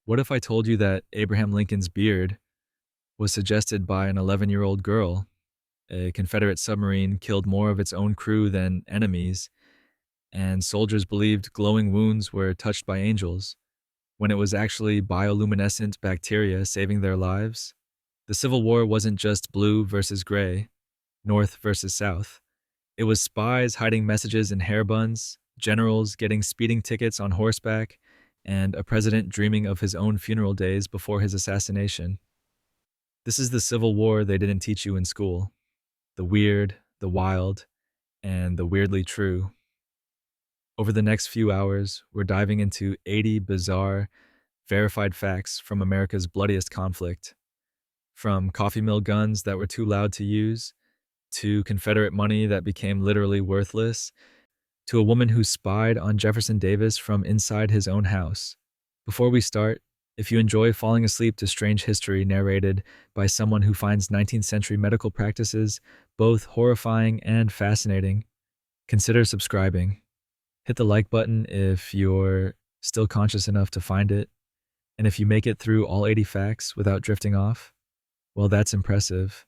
What if I told you that Abraham Lincoln's beard was suggested by an 11-year-old girl? A Confederate submarine killed more of its own crew than enemies, and soldiers believed glowing wounds were touched by angels, when it was actually bioluminescent bacteria saving their lives. The Civil War wasn't just blue versus gray, North versus South. It was spies hiding messages in hair buns, generals getting speeding tickets on horseback, and a president dreaming of his own funeral days before his assassination. This is the Civil War they didn't teach you in school. The weird, the wild, and the weirdly true. Over the next few hours, we're diving into 80 bizarre, verified facts from America's bloodiest conflict. From coffee mill guns that were too loud to use, to Confederate money that became literally worthless, to a woman who spied on Jefferson Davis from inside his own house. Before we start, if you enjoy falling asleep to strange history narrated by someone who finds 19th century medical practices both horrifying and fascinating, consider subscribing. Hit the like button if you're still conscious enough to find it, and if you make it through all 80 facts without drifting off, well, that's impressive,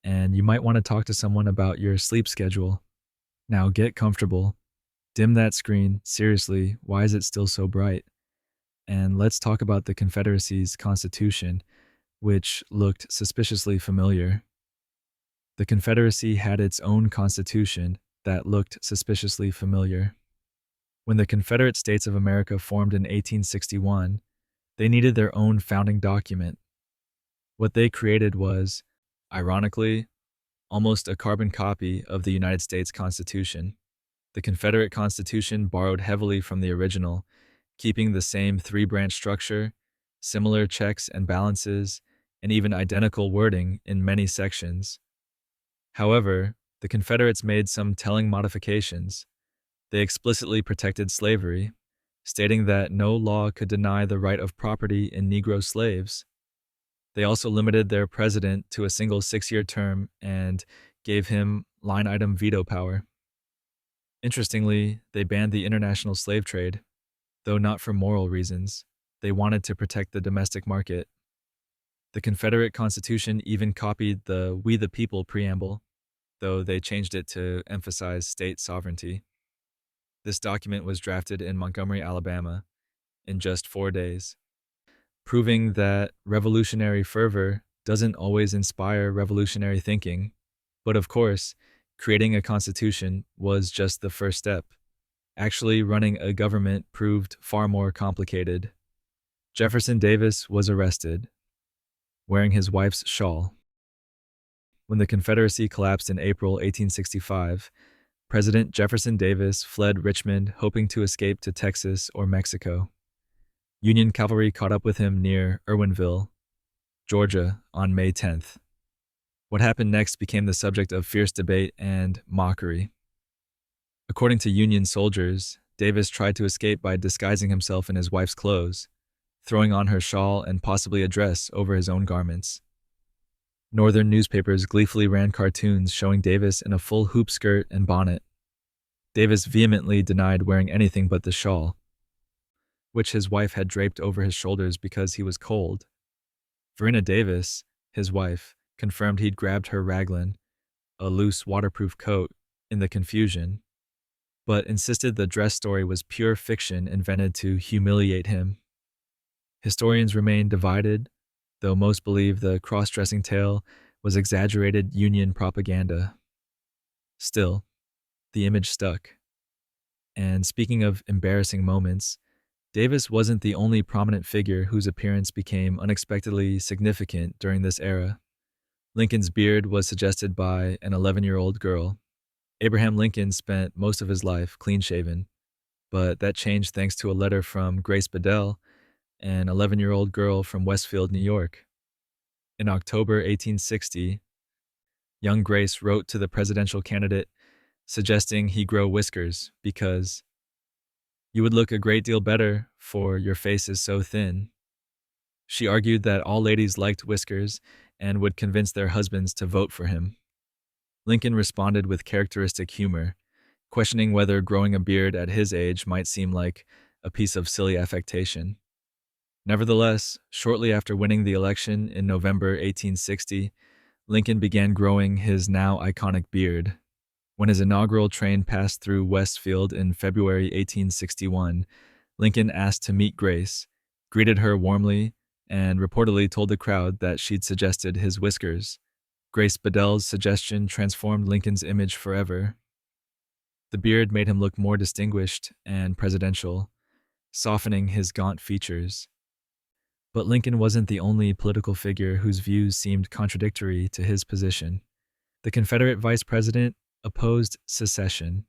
and you might want to talk to someone about your sleep schedule. Now get comfortable. Dim that screen. Seriously, why is it still so bright? And let's talk about the Confederacy's Constitution, which looked suspiciously familiar. The Confederacy had its own constitution that looked suspiciously familiar. When the Confederate States of America formed in 1861, they needed their own founding document. What they created was, ironically, almost a carbon copy of the United States Constitution. The Confederate Constitution borrowed heavily from the original, keeping the same three-branch structure, similar checks and balances, and even identical wording in many sections. However, the Confederates made some telling modifications. They explicitly protected slavery, stating that no law could deny the right of property in Negro slaves. They also limited their president to a single 6-year term and gave him line-item veto power. Interestingly, they banned the international slave trade, though not for moral reasons. They wanted to protect the domestic market. The Confederate Constitution even copied the "We the People" preamble, though they changed it to emphasize state sovereignty. This document was drafted in Montgomery, Alabama, in just 4 days, proving that revolutionary fervor doesn't always inspire revolutionary thinking. But of course, creating a constitution was just the first step. Actually running a government proved far more complicated. Jefferson Davis was arrested, wearing his wife's shawl. When the Confederacy collapsed in April 1865, President Jefferson Davis fled Richmond, hoping to escape to Texas or Mexico. Union cavalry caught up with him near Irwinville, Georgia, on May 10th. What happened next became the subject of fierce debate and mockery. According to Union soldiers, Davis tried to escape by disguising himself in his wife's clothes, throwing on her shawl and possibly a dress over his own garments. Northern newspapers gleefully ran cartoons showing Davis in a full hoop skirt and bonnet. Davis vehemently denied wearing anything but the shawl, which his wife had draped over his shoulders because he was cold. Verena Davis, his wife, confirmed he'd grabbed her raglan, a loose waterproof coat, in the confusion, but insisted the dress story was pure fiction invented to humiliate him. Historians remain divided, though most believe the cross-dressing tale was exaggerated Union propaganda. Still, the image stuck. And speaking of embarrassing moments, Davis wasn't the only prominent figure whose appearance became unexpectedly significant during this era. Lincoln's beard was suggested by an 11-year-old girl. Abraham Lincoln spent most of his life clean-shaven, but that changed thanks to a letter from Grace Bedell, an 11-year-old girl from Westfield, New York. In October 1860, young Grace wrote to the presidential candidate suggesting he grow whiskers because "you would look a great deal better, for your face is so thin." She argued that all ladies liked whiskers and would convince their husbands to vote for him. Lincoln responded with characteristic humor, questioning whether growing a beard at his age might seem like a piece of silly affectation. Nevertheless, shortly after winning the election in November 1860, Lincoln began growing his now iconic beard. When his inaugural train passed through Westfield in February 1861, Lincoln asked to meet Grace, greeted her warmly, and reportedly told the crowd that she'd suggested his whiskers. Grace Bedell's suggestion transformed Lincoln's image forever. The beard made him look more distinguished and presidential, softening his gaunt features. But Lincoln wasn't the only political figure whose views seemed contradictory to his position. The Confederate vice president opposed secession.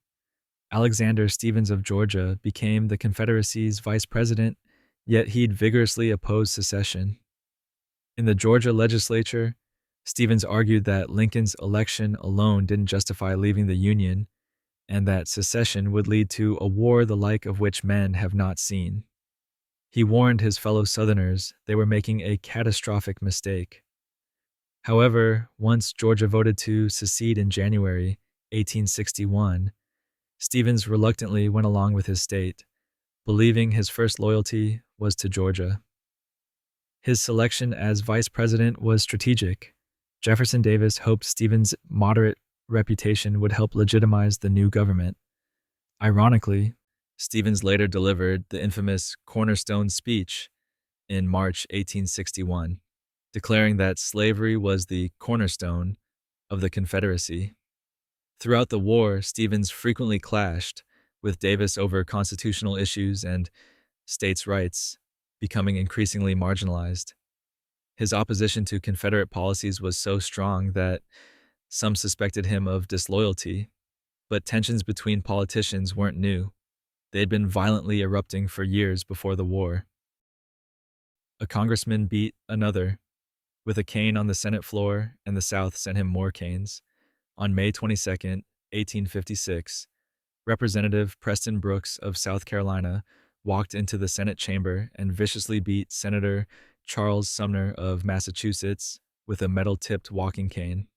Alexander Stephens of Georgia became the Confederacy's vice president, yet he'd vigorously oppose secession. In the Georgia legislature, Stephens argued that Lincoln's election alone didn't justify leaving the Union, and that secession would lead to a war the like of which men have not seen. He warned his fellow Southerners they were making a catastrophic mistake. However, once Georgia voted to secede in January 1861, Stephens reluctantly went along with his state, believing his first loyalty was to Georgia. His selection as vice president was strategic. Jefferson Davis hoped Stephens' moderate reputation would help legitimize the new government. Ironically, Stephens later delivered the infamous Cornerstone speech in March 1861, declaring that slavery was the cornerstone of the Confederacy. Throughout the war, Stephens frequently clashed with Davis over constitutional issues and states' rights, becoming increasingly marginalized. His opposition to Confederate policies was so strong that some suspected him of disloyalty, but tensions between politicians weren't new. They had been violently erupting for years before the war. A congressman beat another with a cane on the Senate floor, and the South sent him more canes. On May 22, 1856, Representative Preston Brooks of South Carolina walked into the Senate chamber and viciously beat Senator Charles Sumner of Massachusetts with a metal-tipped walking cane.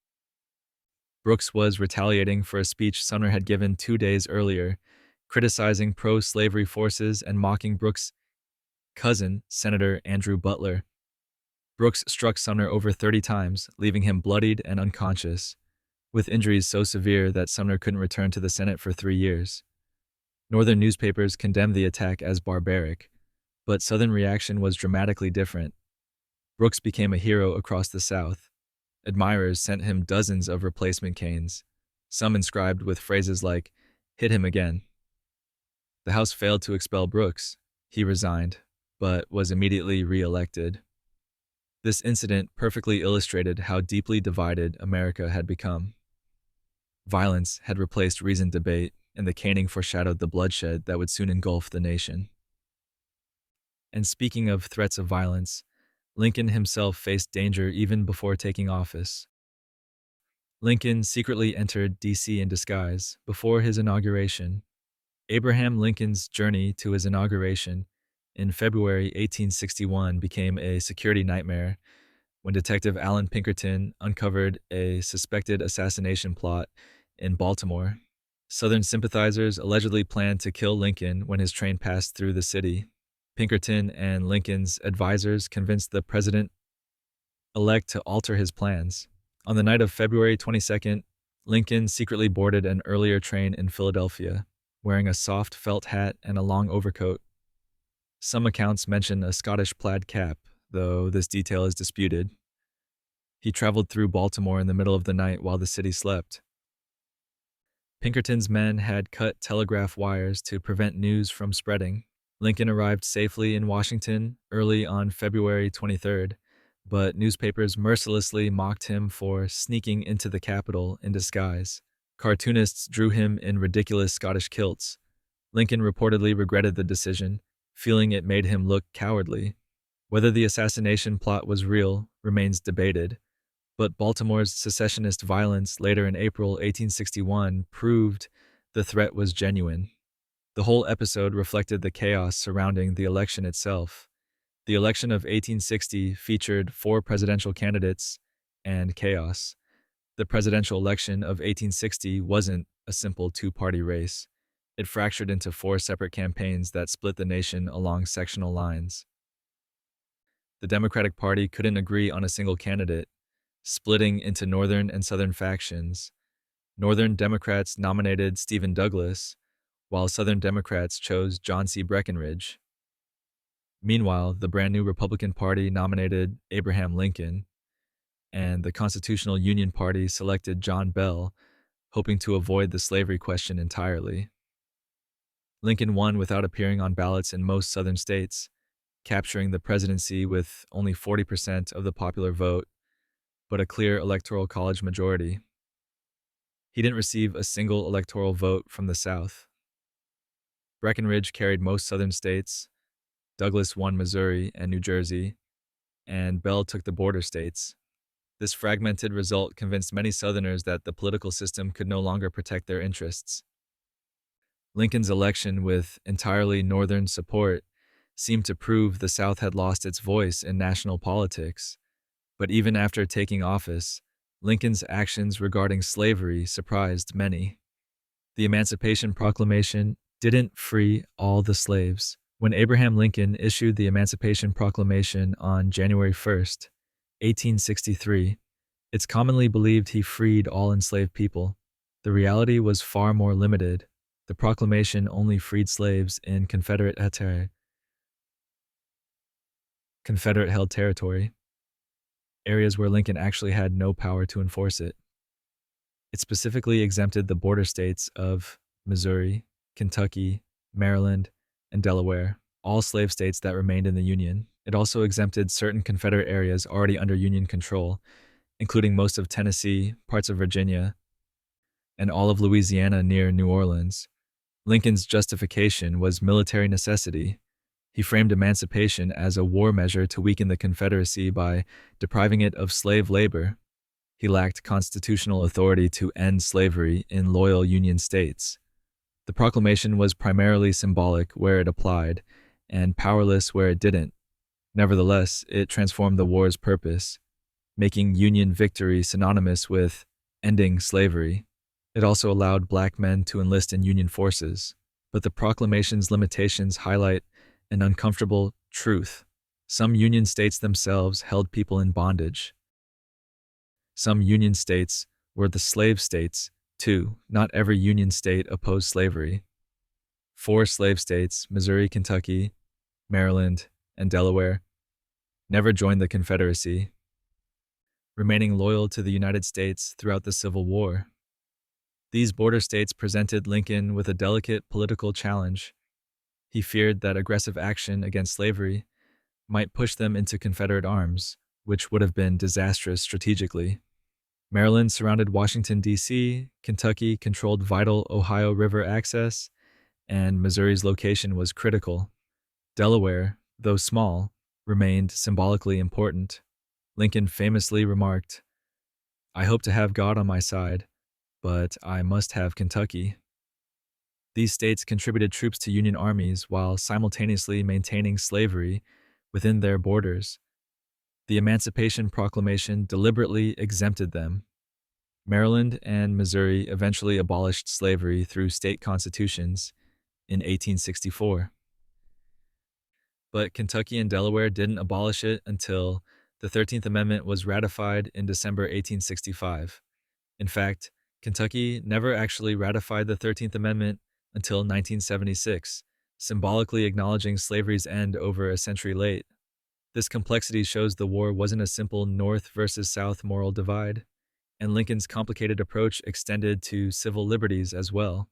Brooks was retaliating for a speech Sumner had given 2 days earlier, criticizing pro-slavery forces and mocking Brooks' cousin, Senator Andrew Butler. Brooks struck Sumner over 30 times, leaving him bloodied and unconscious, with injuries so severe that Sumner couldn't return to the Senate for 3 years. Northern newspapers condemned the attack as barbaric, but Southern reaction was dramatically different. Brooks became a hero across the South. Admirers sent him dozens of replacement canes, some inscribed with phrases like, "Hit him again." The House failed to expel Brooks. He resigned, but was immediately re-elected. This incident perfectly illustrated how deeply divided America had become. Violence had replaced reasoned debate, and the caning foreshadowed the bloodshed that would soon engulf the nation. And speaking of threats of violence, Lincoln himself faced danger even before taking office. Lincoln secretly entered D.C. in disguise before his inauguration. Abraham Lincoln's journey to his inauguration in February 1861 became a security nightmare when Detective Alan Pinkerton uncovered a suspected assassination plot in Baltimore. Southern sympathizers allegedly planned to kill Lincoln when his train passed through the city. Pinkerton and Lincoln's advisors convinced the president-elect to alter his plans. On the night of February 22nd, Lincoln secretly boarded an earlier train in Philadelphia, wearing a soft felt hat and a long overcoat. Some accounts mention a Scottish plaid cap, though this detail is disputed. He traveled through Baltimore in the middle of the night while the city slept. Pinkerton's men had cut telegraph wires to prevent news from spreading. Lincoln arrived safely in Washington early on February 23rd, but newspapers mercilessly mocked him for sneaking into the Capitol in disguise. Cartoonists drew him in ridiculous Scottish kilts. Lincoln reportedly regretted the decision, feeling it made him look cowardly. Whether the assassination plot was real remains debated, but Baltimore's secessionist violence later in April 1861 proved the threat was genuine. The whole episode reflected the chaos surrounding the election itself. The election of 1860 featured 4 presidential candidates and chaos. The presidential election of 1860 wasn't a simple 2-party race. It fractured into 4 separate campaigns that split the nation along sectional lines. The Democratic Party couldn't agree on a single candidate, splitting into Northern and Southern factions. Northern Democrats nominated Stephen Douglas, while Southern Democrats chose John C. Breckinridge. Meanwhile, the brand new Republican Party nominated Abraham Lincoln, and the Constitutional Union Party selected John Bell, hoping to avoid the slavery question entirely. Lincoln won without appearing on ballots in most Southern states, capturing the presidency with only 40% of the popular vote, but a clear electoral college majority. He didn't receive a single electoral vote from the South. Breckinridge carried most Southern states, Douglas won Missouri and New Jersey, and Bell took the border states. This fragmented result convinced many Southerners that the political system could no longer protect their interests. Lincoln's election with entirely Northern support seemed to prove the South had lost its voice in national politics. But even after taking office, Lincoln's actions regarding slavery surprised many. The Emancipation Proclamation didn't free all the slaves. When Abraham Lincoln issued the Emancipation Proclamation on January 1st, 1863, it's commonly believed he freed all enslaved people. The reality was far more limited. The proclamation only freed slaves in Confederate-held territory, areas where Lincoln actually had no power to enforce it. It specifically exempted the border states of Missouri, Kentucky, Maryland, and Delaware, all slave states that remained in the Union. It also exempted certain Confederate areas already under Union control, including most of Tennessee, parts of Virginia, and all of Louisiana near New Orleans. Lincoln's justification was military necessity. He framed emancipation as a war measure to weaken the Confederacy by depriving it of slave labor. He lacked constitutional authority to end slavery in loyal Union states. The proclamation was primarily symbolic where it applied, and powerless where it didn't. Nevertheless, it transformed the war's purpose, making Union victory synonymous with ending slavery. It also allowed black men to enlist in Union forces. But the proclamation's limitations highlight an uncomfortable truth. Some Union states themselves held people in bondage. Some Union states were the slave states, too. Not every Union state opposed slavery. 4 slave states, Missouri, Kentucky, Maryland, and Delaware, never joined the Confederacy, remaining loyal to the United States throughout the Civil War. These border states presented Lincoln with a delicate political challenge. He feared that aggressive action against slavery might push them into Confederate arms, which would have been disastrous strategically. Maryland surrounded Washington, D.C., Kentucky controlled vital Ohio River access, and Missouri's location was critical. Delaware, though small, remained symbolically important. Lincoln famously remarked, "I hope to have God on my side, but I must have Kentucky." These states contributed troops to Union armies while simultaneously maintaining slavery within their borders. The Emancipation Proclamation deliberately exempted them. Maryland and Missouri eventually abolished slavery through state constitutions in 1864. But Kentucky and Delaware didn't abolish it until the 13th Amendment was ratified in December 1865. In fact, Kentucky never actually ratified the 13th Amendment until 1976, symbolically acknowledging slavery's end over a century late. This complexity shows the war wasn't a simple North versus South moral divide, and Lincoln's complicated approach extended to civil liberties as well.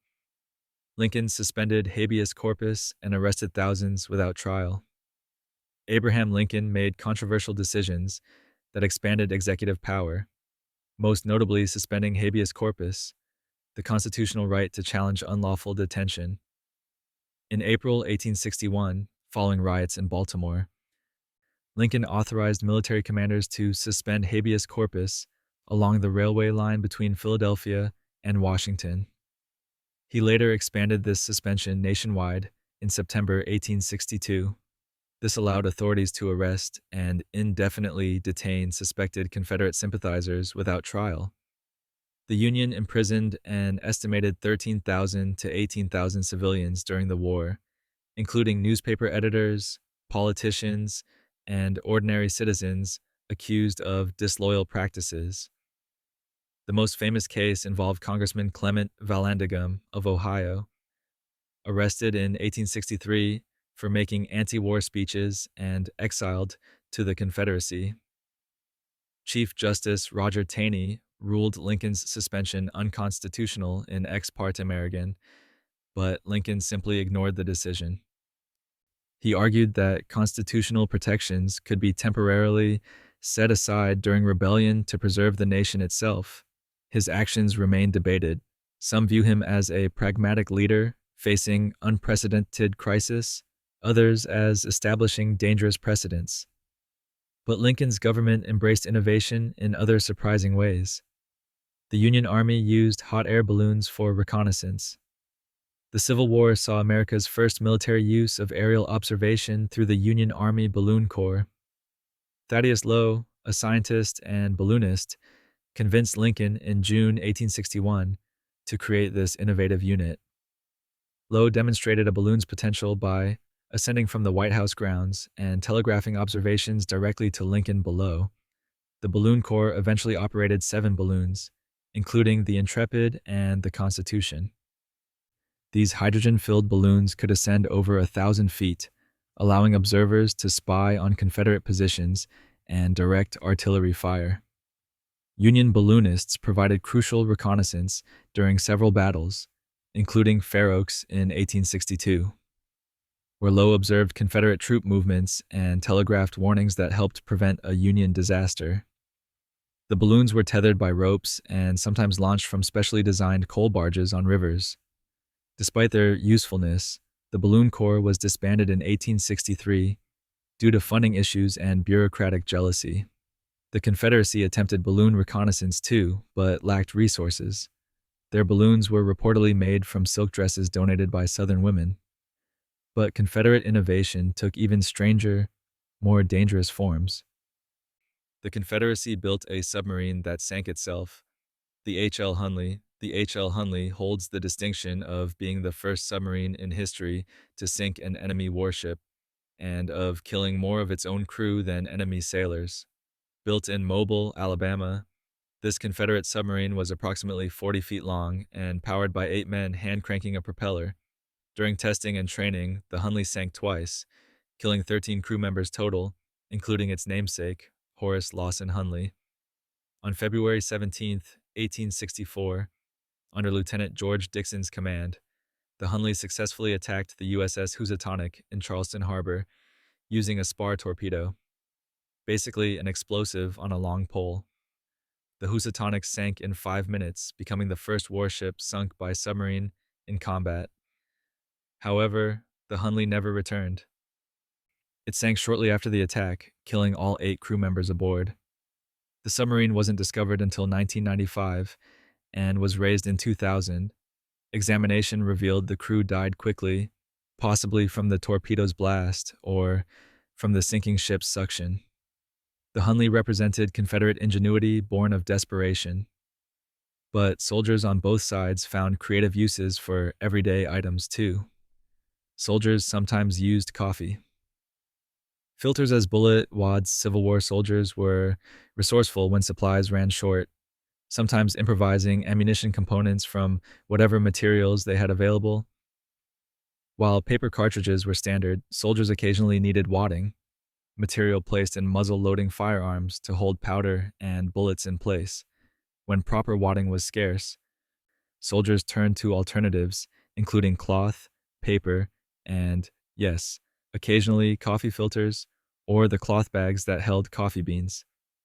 Lincoln suspended habeas corpus and arrested thousands without trial. Abraham Lincoln made controversial decisions that expanded executive power, most notably suspending habeas corpus, the constitutional right to challenge unlawful detention. In April 1861, following riots in Baltimore, Lincoln authorized military commanders to suspend habeas corpus along the railway line between Philadelphia and Washington. He later expanded this suspension nationwide in September 1862. This allowed authorities to arrest and indefinitely detain suspected Confederate sympathizers without trial. The Union imprisoned an estimated 13,000 to 18,000 civilians during the war, including newspaper editors, politicians, and ordinary citizens accused of disloyal practices. The most famous case involved Congressman Clement Vallandigham of Ohio, arrested in 1863 for making anti-war speeches and exiled to the Confederacy. Chief Justice Roger Taney ruled Lincoln's suspension unconstitutional in ex parte American, but Lincoln simply ignored the decision. He argued that constitutional protections could be temporarily set aside during rebellion to preserve the nation itself. His actions remain debated. Some view him as a pragmatic leader facing unprecedented crisis, others as establishing dangerous precedents. But Lincoln's government embraced innovation in other surprising ways. The Union Army used hot air balloons for reconnaissance. The Civil War saw America's first military use of aerial observation through the Union Army Balloon Corps. Thaddeus Lowe, a scientist and balloonist, convinced Lincoln in June 1861 to create this innovative unit. Lowe demonstrated a balloon's potential by ascending from the White House grounds and telegraphing observations directly to Lincoln below. The Balloon Corps eventually operated 7 balloons, including the Intrepid and the Constitution. These hydrogen-filled balloons could ascend over 1,000 feet, allowing observers to spy on Confederate positions and direct artillery fire. Union balloonists provided crucial reconnaissance during several battles, including Fair Oaks in 1862, where Lowe observed Confederate troop movements and telegraphed warnings that helped prevent a Union disaster. The balloons were tethered by ropes and sometimes launched from specially designed coal barges on rivers. Despite their usefulness, the Balloon Corps was disbanded in 1863 due to funding issues and bureaucratic jealousy. The Confederacy attempted balloon reconnaissance too, but lacked resources. Their balloons were reportedly made from silk dresses donated by Southern women. But Confederate innovation took even stranger, more dangerous forms. The Confederacy built a submarine that sank itself, the H.L. Hunley. The H.L. Hunley holds the distinction of being the first submarine in history to sink an enemy warship and of killing more of its own crew than enemy sailors. Built in Mobile, Alabama, this Confederate submarine was approximately 40 feet long and powered by 8 men hand-cranking a propeller. During testing and training, the Hunley sank twice, killing 13 crew members total, including its namesake, Horace Lawson Hunley. On February 17, 1864, under Lieutenant George Dixon's command, the Hunley successfully attacked the USS Housatonic in Charleston Harbor using a spar torpedo, basically an explosive on a long pole. The Housatonic sank in 5 minutes, becoming the first warship sunk by submarine in combat. However, the Hunley never returned. It sank shortly after the attack, killing all 8 crew members aboard. The submarine wasn't discovered until 1995 and was raised in 2000. Examination revealed the crew died quickly, possibly from the torpedo's blast or from the sinking ship's suction. The Hunley represented Confederate ingenuity born of desperation. But soldiers on both sides found creative uses for everyday items too. Soldiers sometimes used coffee. Filters as bullet wads, Civil War soldiers were resourceful when supplies ran short, sometimes improvising ammunition components from whatever materials they had available. While paper cartridges were standard, soldiers occasionally needed wadding, material placed in muzzle-loading firearms to hold powder and bullets in place. When proper wadding was scarce, soldiers turned to alternatives, including cloth, paper, and, yes, occasionally coffee filters or the cloth bags that held coffee beans.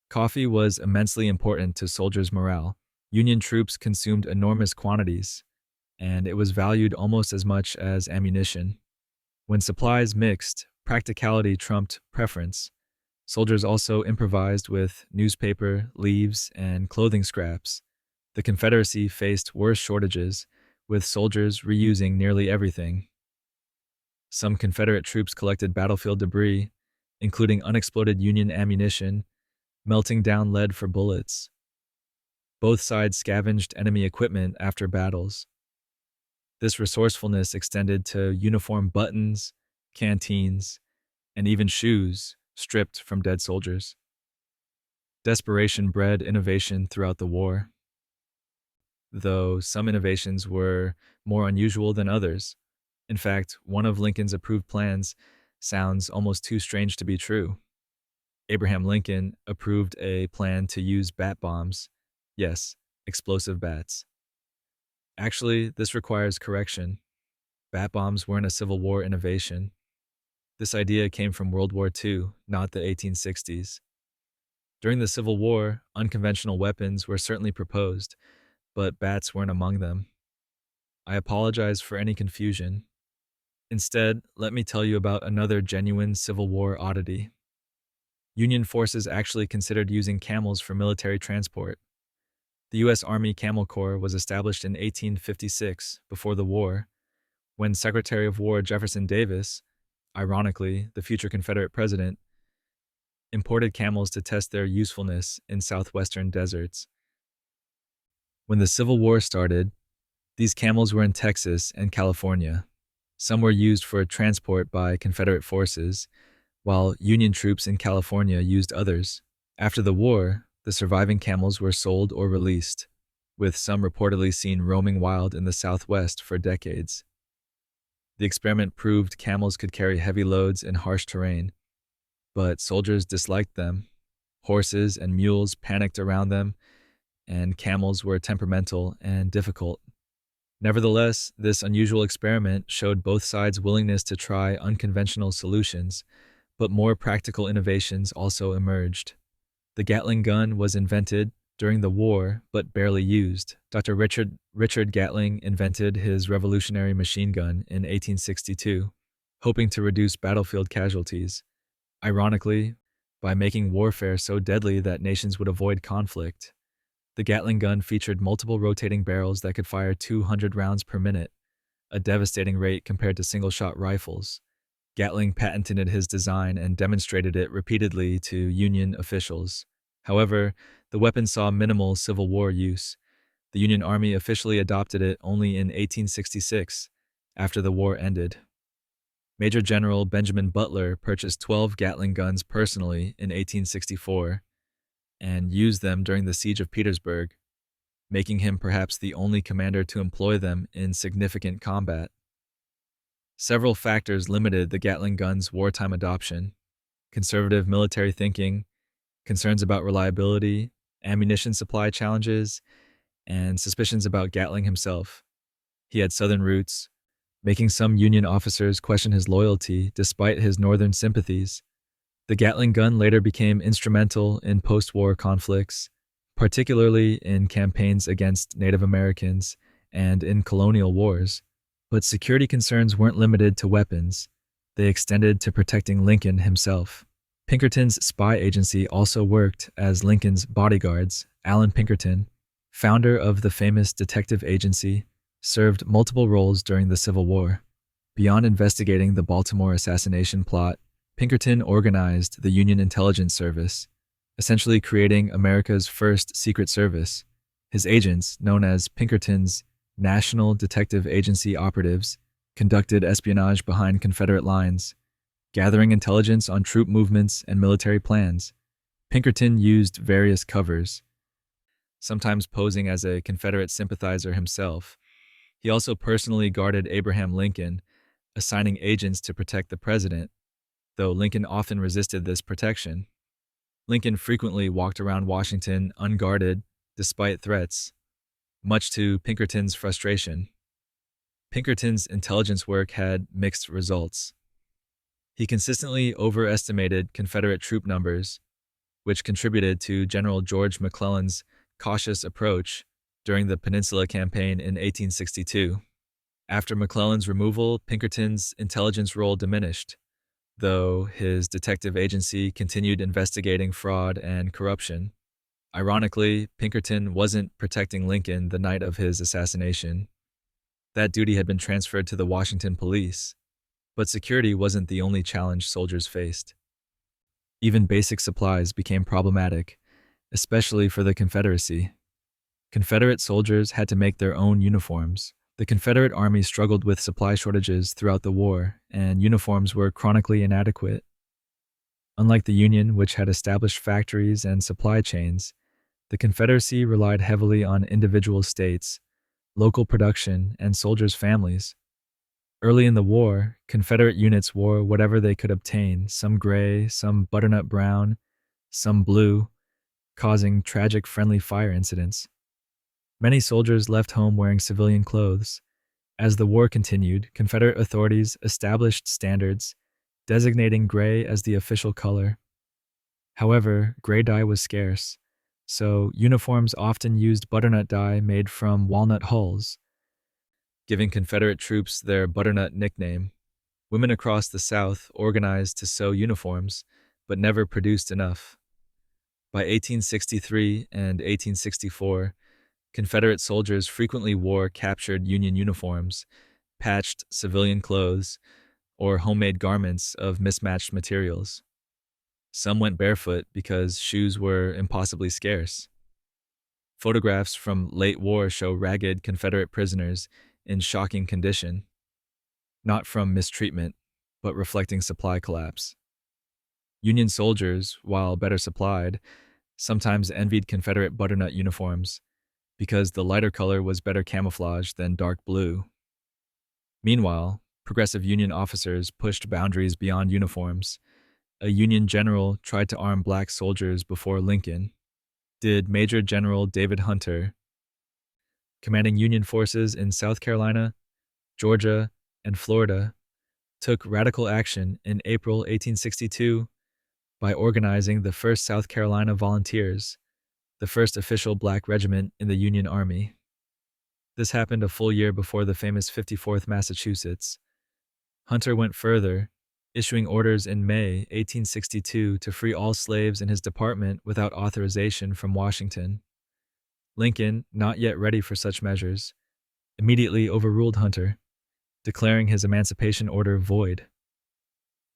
Coffee was immensely important to soldiers' morale. Union troops consumed enormous quantities, and it was valued almost as much as ammunition. When supplies mixed, practicality trumped preference. Soldiers also improvised with newspaper, leaves, and clothing scraps. The Confederacy faced worse shortages, with soldiers reusing nearly everything. Some Confederate troops collected battlefield debris, including unexploded Union ammunition, melting down lead for bullets. Both sides scavenged enemy equipment after battles. This resourcefulness extended to uniform buttons, canteens, and even shoes, stripped from dead soldiers. Desperation bred innovation throughout the war, though some innovations were more unusual than others. In fact, one of Lincoln's approved plans sounds almost too strange to be true. Abraham Lincoln approved a plan to use bat bombs. Yes, explosive bats. Actually, this requires correction. Bat bombs weren't a Civil War innovation. This idea came from World War II, not the 1860s. During the Civil War, unconventional weapons were certainly proposed, but bats weren't among them. I apologize for any confusion. Instead, let me tell you about another genuine Civil War oddity. Union forces actually considered using camels for military transport. The U.S. Army Camel Corps was established in 1856, before the war, when Secretary of War Jefferson Davis, ironically the future Confederate president, imported camels to test their usefulness in southwestern deserts. When the Civil War started, these camels were in Texas and California. Some were used for transport by Confederate forces, while Union troops in California used others. After the war, the surviving camels were sold or released, with some reportedly seen roaming wild in the Southwest for decades. The experiment proved camels could carry heavy loads in harsh terrain, but soldiers disliked them. Horses and mules panicked around them, and camels were temperamental and difficult. Nevertheless, this unusual experiment showed both sides' willingness to try unconventional solutions, but more practical innovations also emerged. The Gatling gun was invented during the war, but barely used. Dr. Richard Gatling invented his revolutionary machine gun in 1862, hoping to reduce battlefield casualties. Ironically, by making warfare so deadly that nations would avoid conflict. The Gatling gun featured multiple rotating barrels that could fire 200 rounds per minute, a devastating rate compared to single-shot rifles. Gatling patented his design and demonstrated it repeatedly to Union officials. However, the weapon saw minimal Civil War use. The Union Army officially adopted it only in 1866, after the war ended. Major General Benjamin Butler purchased 12 Gatling guns personally in 1864 and used them during the Siege of Petersburg, making him perhaps the only commander to employ them in significant combat. Several factors limited the Gatling gun's wartime adoption: conservative military thinking, concerns about reliability, ammunition supply challenges, and suspicions about Gatling himself. He had Southern roots, making some Union officers question his loyalty despite his Northern sympathies. The Gatling gun later became instrumental in post-war conflicts, particularly in campaigns against Native Americans and in colonial wars. But security concerns weren't limited to weapons. They extended to protecting Lincoln himself. Pinkerton's spy agency also worked as Lincoln's bodyguards. Allen Pinkerton, founder of the famous detective agency, served multiple roles during the Civil War. Beyond investigating the Baltimore assassination plot, Pinkerton organized the Union Intelligence Service, essentially creating America's first secret service. His agents, known as Pinkerton's National Detective Agency operatives, conducted espionage behind Confederate lines, gathering intelligence on troop movements and military plans. Pinkerton used various covers, sometimes posing as a Confederate sympathizer himself. He also personally guarded Abraham Lincoln, assigning agents to protect the president, though Lincoln often resisted this protection. Lincoln frequently walked around Washington unguarded despite threats, much to Pinkerton's frustration. Pinkerton's intelligence work had mixed results. He consistently overestimated Confederate troop numbers, which contributed to General George McClellan's cautious approach during the Peninsula Campaign in 1862. After McClellan's removal, Pinkerton's intelligence role diminished, though his detective agency continued investigating fraud and corruption. Ironically, Pinkerton wasn't protecting Lincoln the night of his assassination. That duty had been transferred to the Washington police. But security wasn't the only challenge soldiers faced. Even basic supplies became problematic, especially for the Confederacy. Confederate soldiers had to make their own uniforms. The Confederate Army struggled with supply shortages throughout the war, and uniforms were chronically inadequate. Unlike the Union, which had established factories and supply chains, the Confederacy relied heavily on individual states, local production, and soldiers' families. Early in the war, Confederate units wore whatever they could obtain, some gray, some butternut brown, some blue, causing tragic friendly fire incidents. Many soldiers left home wearing civilian clothes. As the war continued, Confederate authorities established standards, designating gray as the official color. However, gray dye was scarce, so uniforms often used butternut dye made from walnut hulls, giving Confederate troops their butternut nickname. Women across the South organized to sew uniforms, but never produced enough. By 1863 and 1864, Confederate soldiers frequently wore captured Union uniforms, patched civilian clothes, or homemade garments of mismatched materials. Some went barefoot because shoes were impossibly scarce. Photographs from late war show ragged Confederate prisoners in shocking condition, not from mistreatment, but reflecting supply collapse. Union soldiers, while better supplied, sometimes envied Confederate butternut uniforms because the lighter color was better camouflaged than dark blue. Meanwhile, progressive Union officers pushed boundaries beyond uniforms. A Union general tried to arm black soldiers before Lincoln. Did Major General David Hunter, commanding Union forces in South Carolina, Georgia, and Florida, took radical action in April 1862 by organizing the 1st South Carolina Volunteers, the first official black regiment in the Union Army. This happened a full year before the famous 54th Massachusetts. Hunter went further, issuing orders in May 1862 to free all slaves in his department without authorization from Washington. Lincoln, not yet ready for such measures, immediately overruled Hunter, declaring his emancipation order void.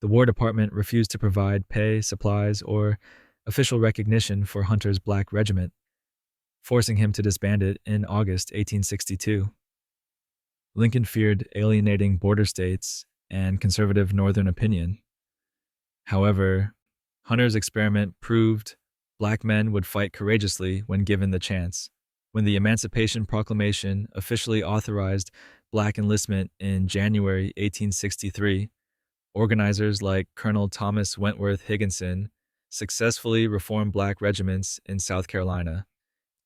The War Department refused to provide pay, supplies, or official recognition for Hunter's black regiment, forcing him to disband it in August 1862. Lincoln feared alienating border states and conservative Northern opinion. However, Hunter's experiment proved black men would fight courageously when given the chance. When the Emancipation Proclamation officially authorized black enlistment in January 1863, organizers like Colonel Thomas Wentworth Higginson successfully reformed black regiments in South Carolina,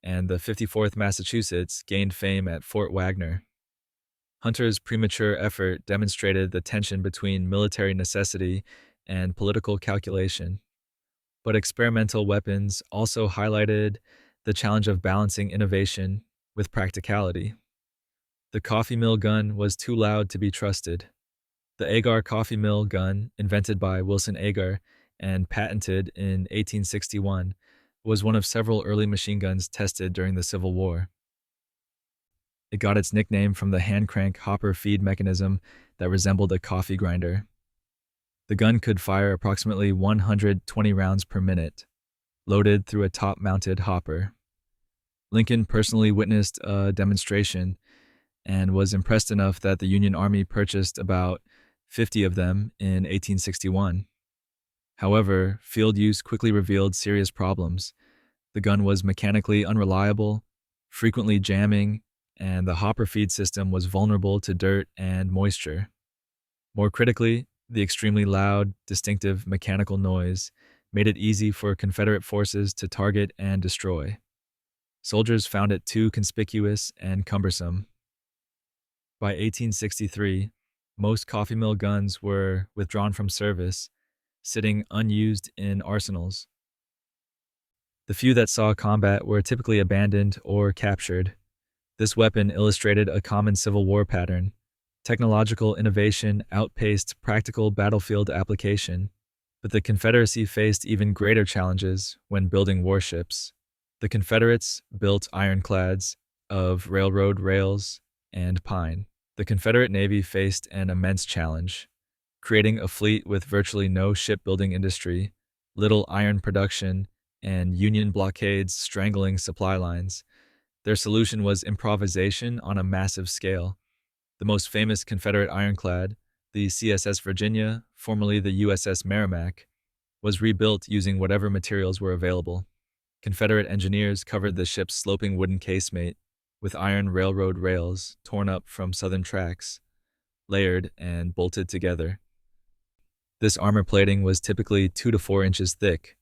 and the 54th Massachusetts gained fame at Fort Wagner. Hunter's premature effort demonstrated the tension between military necessity and political calculation. But experimental weapons also highlighted the challenge of balancing innovation with practicality. The coffee mill gun was too loud to be trusted. The Agar coffee mill gun, invented by Wilson Agar and patented in 1861, was one of several early machine guns tested during the Civil War. It got its nickname from the hand-crank hopper feed mechanism that resembled a coffee grinder. The gun could fire approximately 120 rounds per minute, loaded through a top-mounted hopper. Lincoln personally witnessed a demonstration and was impressed enough that the Union Army purchased about 50 of them in 1861. However, field use quickly revealed serious problems. The gun was mechanically unreliable, frequently jamming, and the hopper feed system was vulnerable to dirt and moisture. More critically, the extremely loud, distinctive mechanical noise made it easy for Confederate forces to target and destroy. Soldiers found it too conspicuous and cumbersome. By 1863, most coffee mill guns were withdrawn from service, sitting unused in arsenals. The few that saw combat were typically abandoned or captured. This weapon illustrated a common Civil War pattern. Technological innovation outpaced practical battlefield application, but the Confederacy faced even greater challenges when building warships. The Confederates built ironclads of railroad rails and pine. The Confederate Navy faced an immense challenge, creating a fleet with virtually no shipbuilding industry, little iron production, and Union blockades strangling supply lines. Their solution was improvisation on a massive scale. The most famous Confederate ironclad, the CSS Virginia, formerly the USS Merrimack, was rebuilt using whatever materials were available. Confederate engineers covered the ship's sloping wooden casemate with iron railroad rails torn up from Southern tracks, layered and bolted together. This armor plating was typically 2 to 4 inches thick.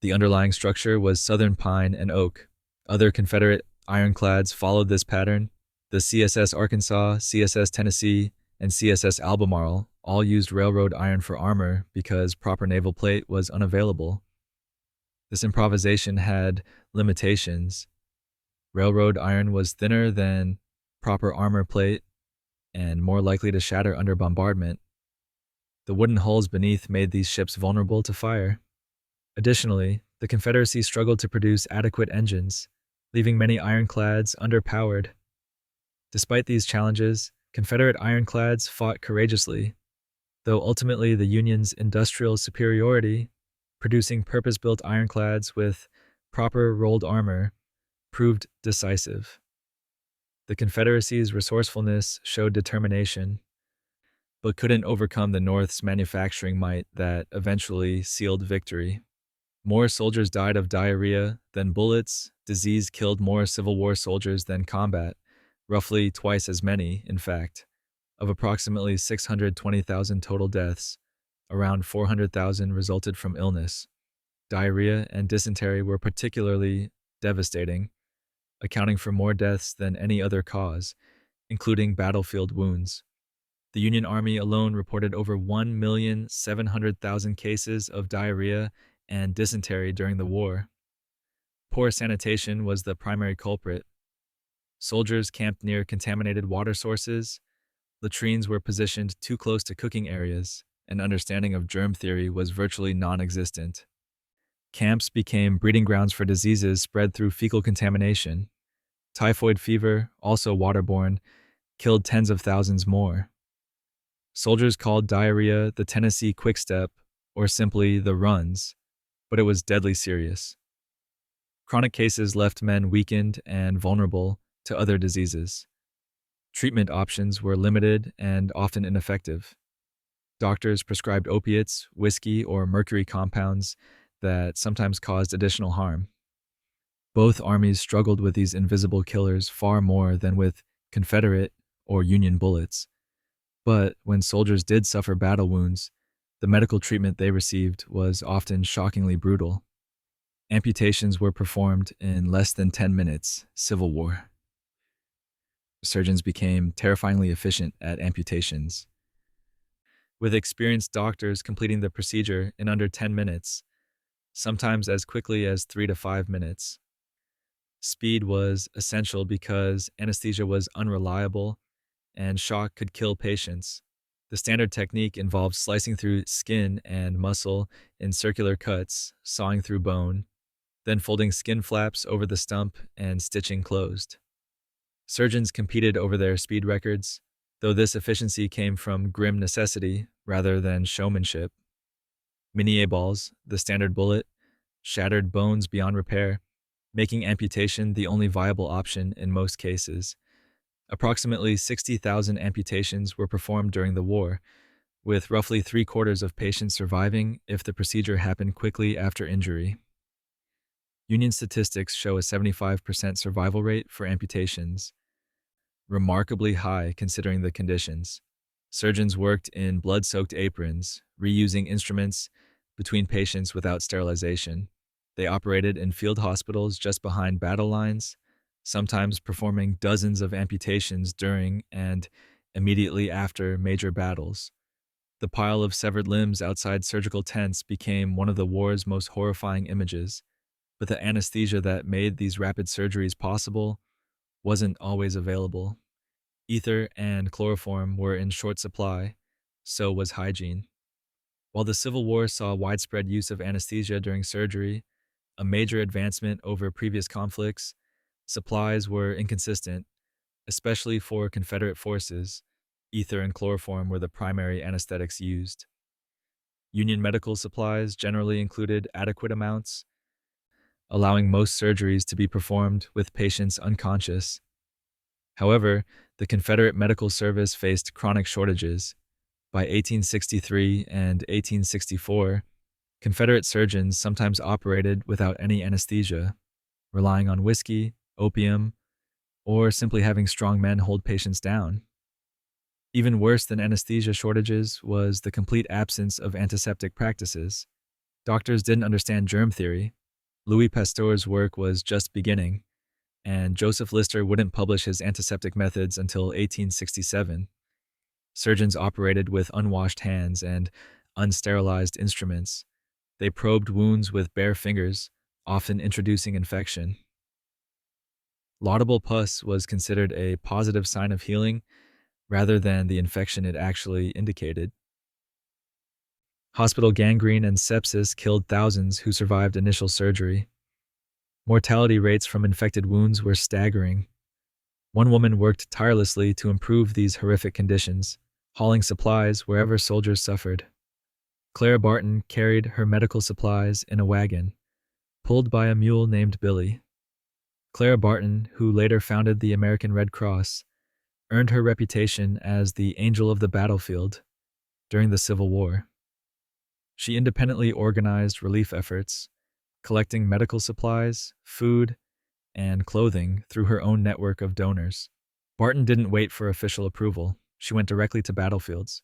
The underlying structure was Southern pine and oak. Other Confederate ironclads followed this pattern. The CSS Arkansas, CSS Tennessee, and CSS Albemarle all used railroad iron for armor because proper naval plate was unavailable. This improvisation had limitations. Railroad iron was thinner than proper armor plate and more likely to shatter under bombardment. The wooden hulls beneath made these ships vulnerable to fire. Additionally, the Confederacy struggled to produce adequate engines, leaving many ironclads underpowered. Despite these challenges, Confederate ironclads fought courageously, though ultimately the Union's industrial superiority, producing purpose-built ironclads with proper rolled armor, proved decisive. The Confederacy's resourcefulness showed determination, but couldn't overcome the North's manufacturing might that eventually sealed victory. More soldiers died of diarrhea than bullets. Disease killed more Civil War soldiers than combat, roughly twice as many, in fact. Of approximately 620,000 total deaths, around 400,000 resulted from illness. Diarrhea and dysentery were particularly devastating, accounting for more deaths than any other cause, including battlefield wounds. The Union Army alone reported over 1,700,000 cases of diarrhea and dysentery during the war. Poor sanitation was the primary culprit. Soldiers camped near contaminated water sources, latrines were positioned too close to cooking areas, and understanding of germ theory was virtually non-existent. Camps became breeding grounds for diseases spread through fecal contamination. Typhoid fever, also waterborne, killed tens of thousands more. Soldiers called diarrhea the Tennessee Quickstep, or simply the runs, but it was deadly serious. Chronic cases left men weakened and vulnerable to other diseases. Treatment options were limited and often ineffective. Doctors prescribed opiates, whiskey, or mercury compounds that sometimes caused additional harm. Both armies struggled with these invisible killers far more than with Confederate or Union bullets. But when soldiers did suffer battle wounds, the medical treatment they received was often shockingly brutal. Amputations were performed in less than 10 minutes. Civil War. Surgeons became terrifyingly efficient at amputations, with experienced doctors completing the procedure in under 10 minutes, sometimes as quickly as 3 to 5 minutes. Speed was essential because anesthesia was unreliable and shock could kill patients. The standard technique involved slicing through skin and muscle in circular cuts, sawing through bone, then folding skin flaps over the stump and stitching closed. Surgeons competed over their speed records, though this efficiency came from grim necessity rather than showmanship. Minié balls, the standard bullet, shattered bones beyond repair, making amputation the only viable option in most cases. Approximately 60,000 amputations were performed during the war, with roughly 3/4 of patients surviving if the procedure happened quickly after injury. Union statistics show a 75% survival rate for amputations, remarkably high considering the conditions. Surgeons worked in blood-soaked aprons, reusing instruments between patients without sterilization. They operated in field hospitals just behind battle lines, sometimes performing dozens of amputations during and immediately after major battles. The pile of severed limbs outside surgical tents became one of the war's most horrifying images, but the anesthesia that made these rapid surgeries possible wasn't always available. Ether and chloroform were in short supply, so was hygiene. While the Civil War saw widespread use of anesthesia during surgery, a major advancement over previous conflicts, supplies were inconsistent, especially for Confederate forces. Ether and chloroform were the primary anesthetics used. Union medical supplies generally included adequate amounts, allowing most surgeries to be performed with patients unconscious. However, the Confederate medical service faced chronic shortages. By 1863 and 1864, Confederate surgeons sometimes operated without any anesthesia, relying on whiskey, opium, or simply having strong men hold patients down. Even worse than anesthesia shortages was the complete absence of antiseptic practices. Doctors didn't understand germ theory. Louis Pasteur's work was just beginning, and Joseph Lister wouldn't publish his antiseptic methods until 1867. Surgeons operated with unwashed hands and unsterilized instruments. They probed wounds with bare fingers, often introducing infection. Laudable pus was considered a positive sign of healing rather than the infection it actually indicated. Hospital gangrene and sepsis killed thousands who survived initial surgery. Mortality rates from infected wounds were staggering. One woman worked tirelessly to improve these horrific conditions, hauling supplies wherever soldiers suffered. Clara Barton carried her medical supplies in a wagon, pulled by a mule named Billy. Clara Barton, who later founded the American Red Cross, earned her reputation as the angel of the battlefield during the Civil War. She independently organized relief efforts, collecting medical supplies, food, and clothing through her own network of donors. Barton didn't wait for official approval. She went directly to battlefields,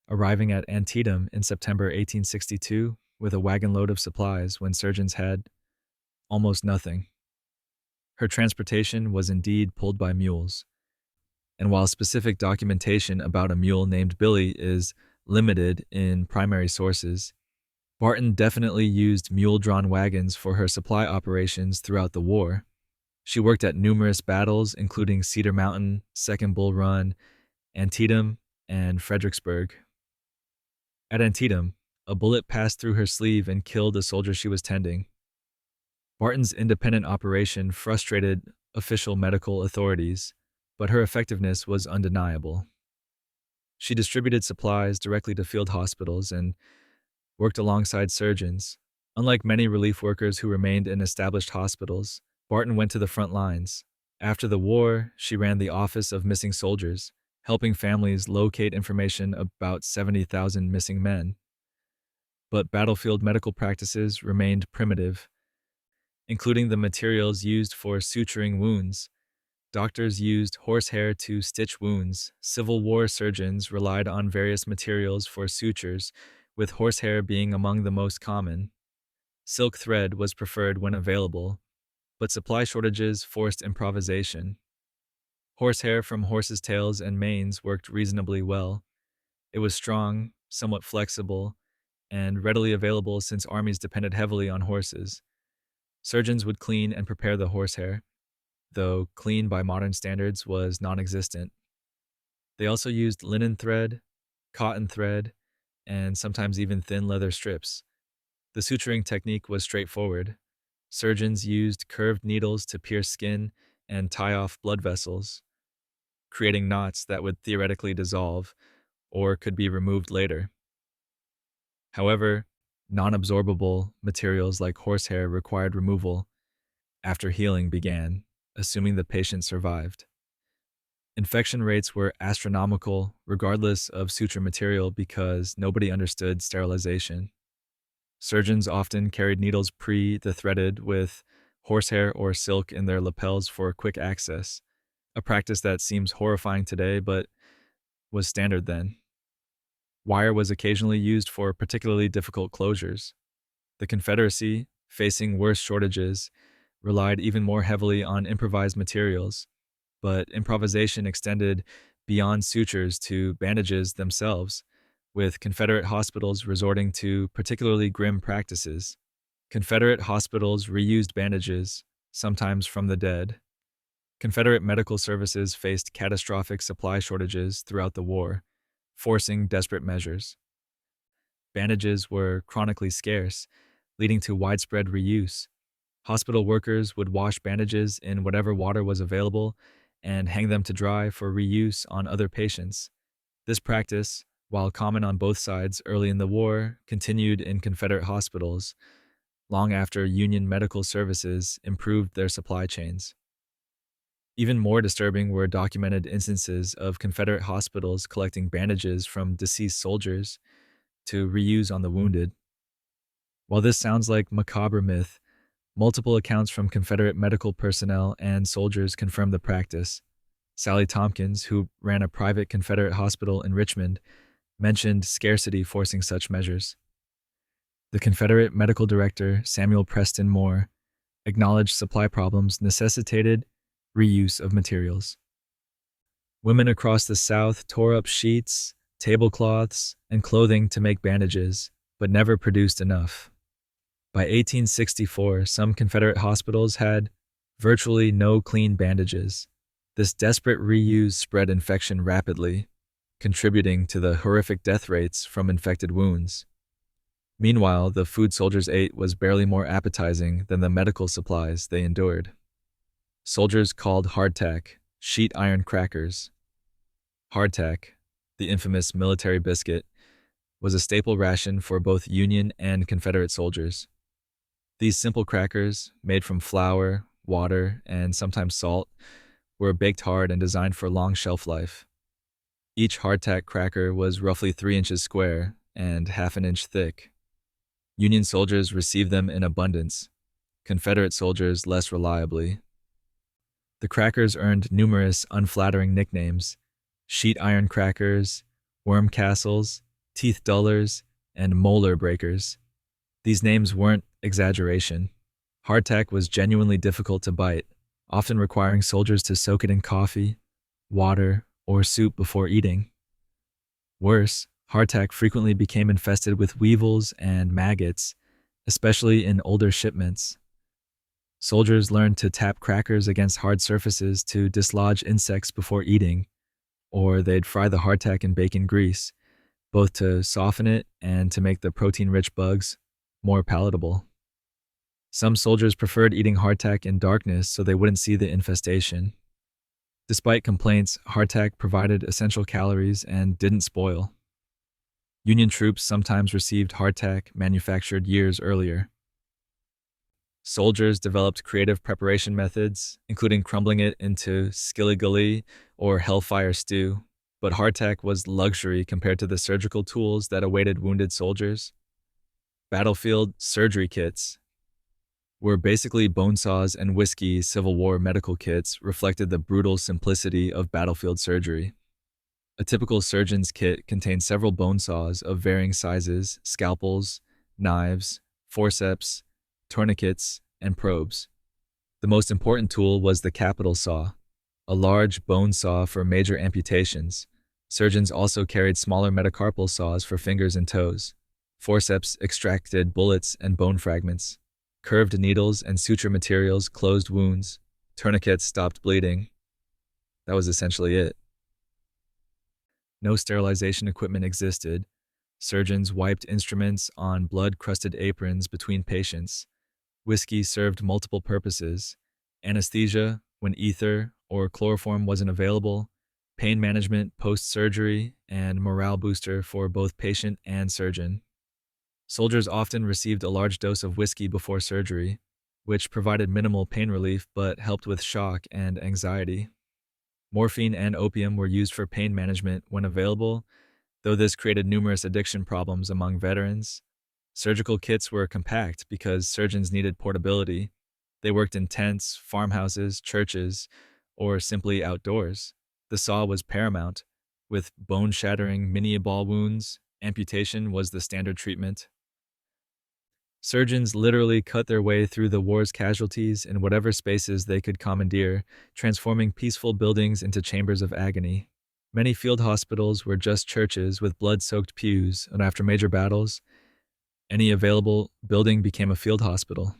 arriving at Antietam in September 1862 with a wagon load of supplies when surgeons had almost nothing. Her transportation was indeed pulled by mules, and while specific documentation about a mule named Billy is limited in primary sources, Barton definitely used mule-drawn wagons for her supply operations throughout the war. She worked at numerous battles, including Cedar Mountain, Second Bull Run, Antietam, and Fredericksburg. At Antietam, a bullet passed through her sleeve and killed a soldier she was tending. Barton's independent operation frustrated official medical authorities, but her effectiveness was undeniable. She distributed supplies directly to field hospitals and worked alongside surgeons. Unlike many relief workers who remained in established hospitals, Barton went to the front lines. After the war, she ran the Office of Missing Soldiers, helping families locate information about 70,000 missing men. But battlefield medical practices remained primitive, including the materials used for suturing wounds. Doctors used horsehair to stitch wounds. Civil War surgeons relied on various materials for sutures, with horsehair being among the most common. Silk thread was preferred when available, but supply shortages forced improvisation. Horsehair from horses' tails and manes worked reasonably well. It was strong, somewhat flexible, and readily available since armies depended heavily on horses. Surgeons would clean and prepare the horsehair, though clean by modern standards was non-existent. They also used linen thread, cotton thread, and sometimes even thin leather strips. The suturing technique was straightforward. Surgeons used curved needles to pierce skin and tie off blood vessels, creating knots that would theoretically dissolve or could be removed later. However, non-absorbable materials like horsehair required removal after healing began, assuming the patient survived. Infection rates were astronomical regardless of suture material because nobody understood sterilization. Surgeons often carried needles pre-threaded with horsehair or silk in their lapels for quick access, a practice that seems horrifying today but was standard then. Wire was occasionally used for particularly difficult closures. The Confederacy, facing worse shortages, relied even more heavily on improvised materials, but improvisation extended beyond sutures to bandages themselves, with Confederate hospitals resorting to particularly grim practices. Confederate hospitals reused bandages, sometimes from the dead. Confederate medical services faced catastrophic supply shortages throughout the war, forcing desperate measures. Bandages were chronically scarce, leading to widespread reuse. Hospital workers would wash bandages in whatever water was available and hang them to dry for reuse on other patients. This practice, while common on both sides early in the war, continued in Confederate hospitals long after Union medical services improved their supply chains. Even more disturbing were documented instances of Confederate hospitals collecting bandages from deceased soldiers to reuse on the wounded. While this sounds like macabre myth, multiple accounts from Confederate medical personnel and soldiers confirm the practice. Sally Tompkins, who ran a private Confederate hospital in Richmond, mentioned scarcity forcing such measures. The Confederate medical director, Samuel Preston Moore, acknowledged supply problems necessitated reuse of materials. Women across the South tore up sheets, tablecloths, and clothing to make bandages, but never produced enough. By 1864, some Confederate hospitals had virtually no clean bandages. This desperate reuse spread infection rapidly, contributing to the horrific death rates from infected wounds. Meanwhile, the food soldiers ate was barely more appetizing than the medical supplies they endured. Soldiers called hardtack sheet iron crackers. Hardtack, the infamous military biscuit, was a staple ration for both Union and Confederate soldiers. These simple crackers, made from flour, water, and sometimes salt, were baked hard and designed for long shelf life. Each hardtack cracker was roughly 3 inches square and half an inch thick. Union soldiers received them in abundance, Confederate soldiers less reliably. The crackers earned numerous unflattering nicknames: sheet iron crackers, worm castles, teeth dullers, and molar breakers. These names weren't exaggeration. Hardtack was genuinely difficult to bite, often requiring soldiers to soak it in coffee, water, or soup before eating. Worse, hardtack frequently became infested with weevils and maggots, especially in older shipments. Soldiers learned to tap crackers against hard surfaces to dislodge insects before eating, or they'd fry the hardtack in bacon grease, both to soften it and to make the protein-rich bugs more palatable. Some soldiers preferred eating hardtack in darkness so they wouldn't see the infestation. Despite complaints, hardtack provided essential calories and didn't spoil. Union troops sometimes received hardtack manufactured years earlier. Soldiers developed creative preparation methods, including crumbling it into skilly-gully or hellfire stew, but hardtack was luxury compared to the surgical tools that awaited wounded soldiers. Battlefield surgery kits were basically bone saws and whiskey. Civil War medical kits reflected the brutal simplicity of battlefield surgery. A typical surgeon's kit contained several bone saws of varying sizes, scalpels, knives, forceps, tourniquets, and probes. The most important tool was the capital saw, a large bone saw for major amputations. Surgeons also carried smaller metacarpal saws for fingers and toes. Forceps extracted bullets and bone fragments. Curved needles and suture materials closed wounds. Tourniquets stopped bleeding. That was essentially it. No sterilization equipment existed. Surgeons wiped instruments on blood-crusted aprons between patients. Whiskey served multiple purposes: anesthesia when ether or chloroform wasn't available, pain management post-surgery, and morale booster for both patient and surgeon. Soldiers often received a large dose of whiskey before surgery, which provided minimal pain relief but helped with shock and anxiety. Morphine and opium were used for pain management when available, though this created numerous addiction problems among veterans. Surgical kits were compact because surgeons needed portability. They worked in tents, farmhouses, churches, or simply outdoors. The saw was paramount. With bone-shattering mini-ball wounds, amputation was the standard treatment. Surgeons literally cut their way through the war's casualties in whatever spaces they could commandeer, transforming peaceful buildings into chambers of agony. Many field hospitals were just churches with blood-soaked pews, and after major battles, any available building became a field hospital.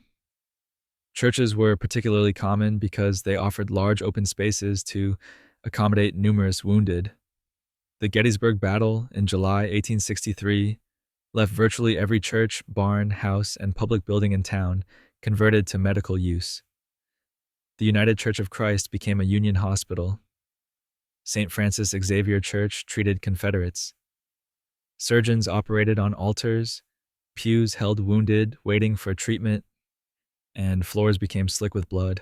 Churches were particularly common because they offered large open spaces to accommodate numerous wounded. The Gettysburg Battle in July 1863 left virtually every church, barn, house, and public building in town converted to medical use. The United Church of Christ became a Union hospital. St. Francis Xavier Church treated Confederates. Surgeons operated on altars, pews held wounded, waiting for treatment, and floors became slick with blood.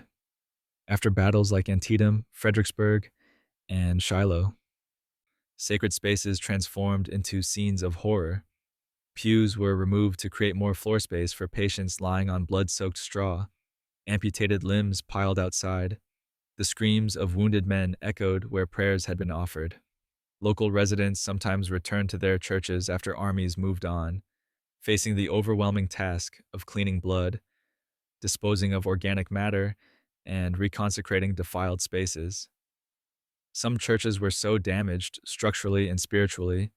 After battles like Antietam, Fredericksburg, and Shiloh, sacred spaces transformed into scenes of horror. Pews were removed to create more floor space for patients lying on blood-soaked straw. Amputated limbs piled outside. The screams of wounded men echoed where prayers had been offered. Local residents sometimes returned to their churches after armies moved on, facing the overwhelming task of cleaning blood, disposing of organic matter, and reconsecrating defiled spaces. Some churches were so damaged, structurally and spiritually,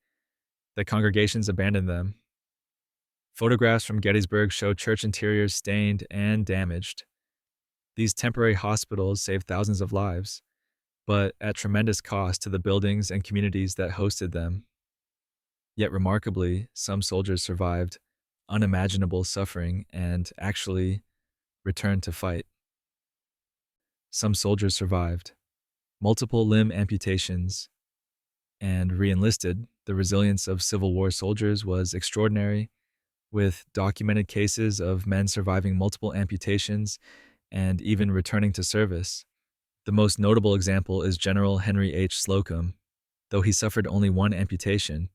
that congregations abandoned them. Photographs from Gettysburg show church interiors stained and damaged. These temporary hospitals saved thousands of lives, but at tremendous cost to the buildings and communities that hosted them. Yet remarkably, some soldiers survived unimaginable suffering and actually returned to fight. Some soldiers survived multiple limb amputations and re-enlisted. The resilience of Civil War soldiers was extraordinary, with documented cases of men surviving multiple amputations and even returning to service. The most notable example is General Henry H. Slocum, though he suffered only one amputation,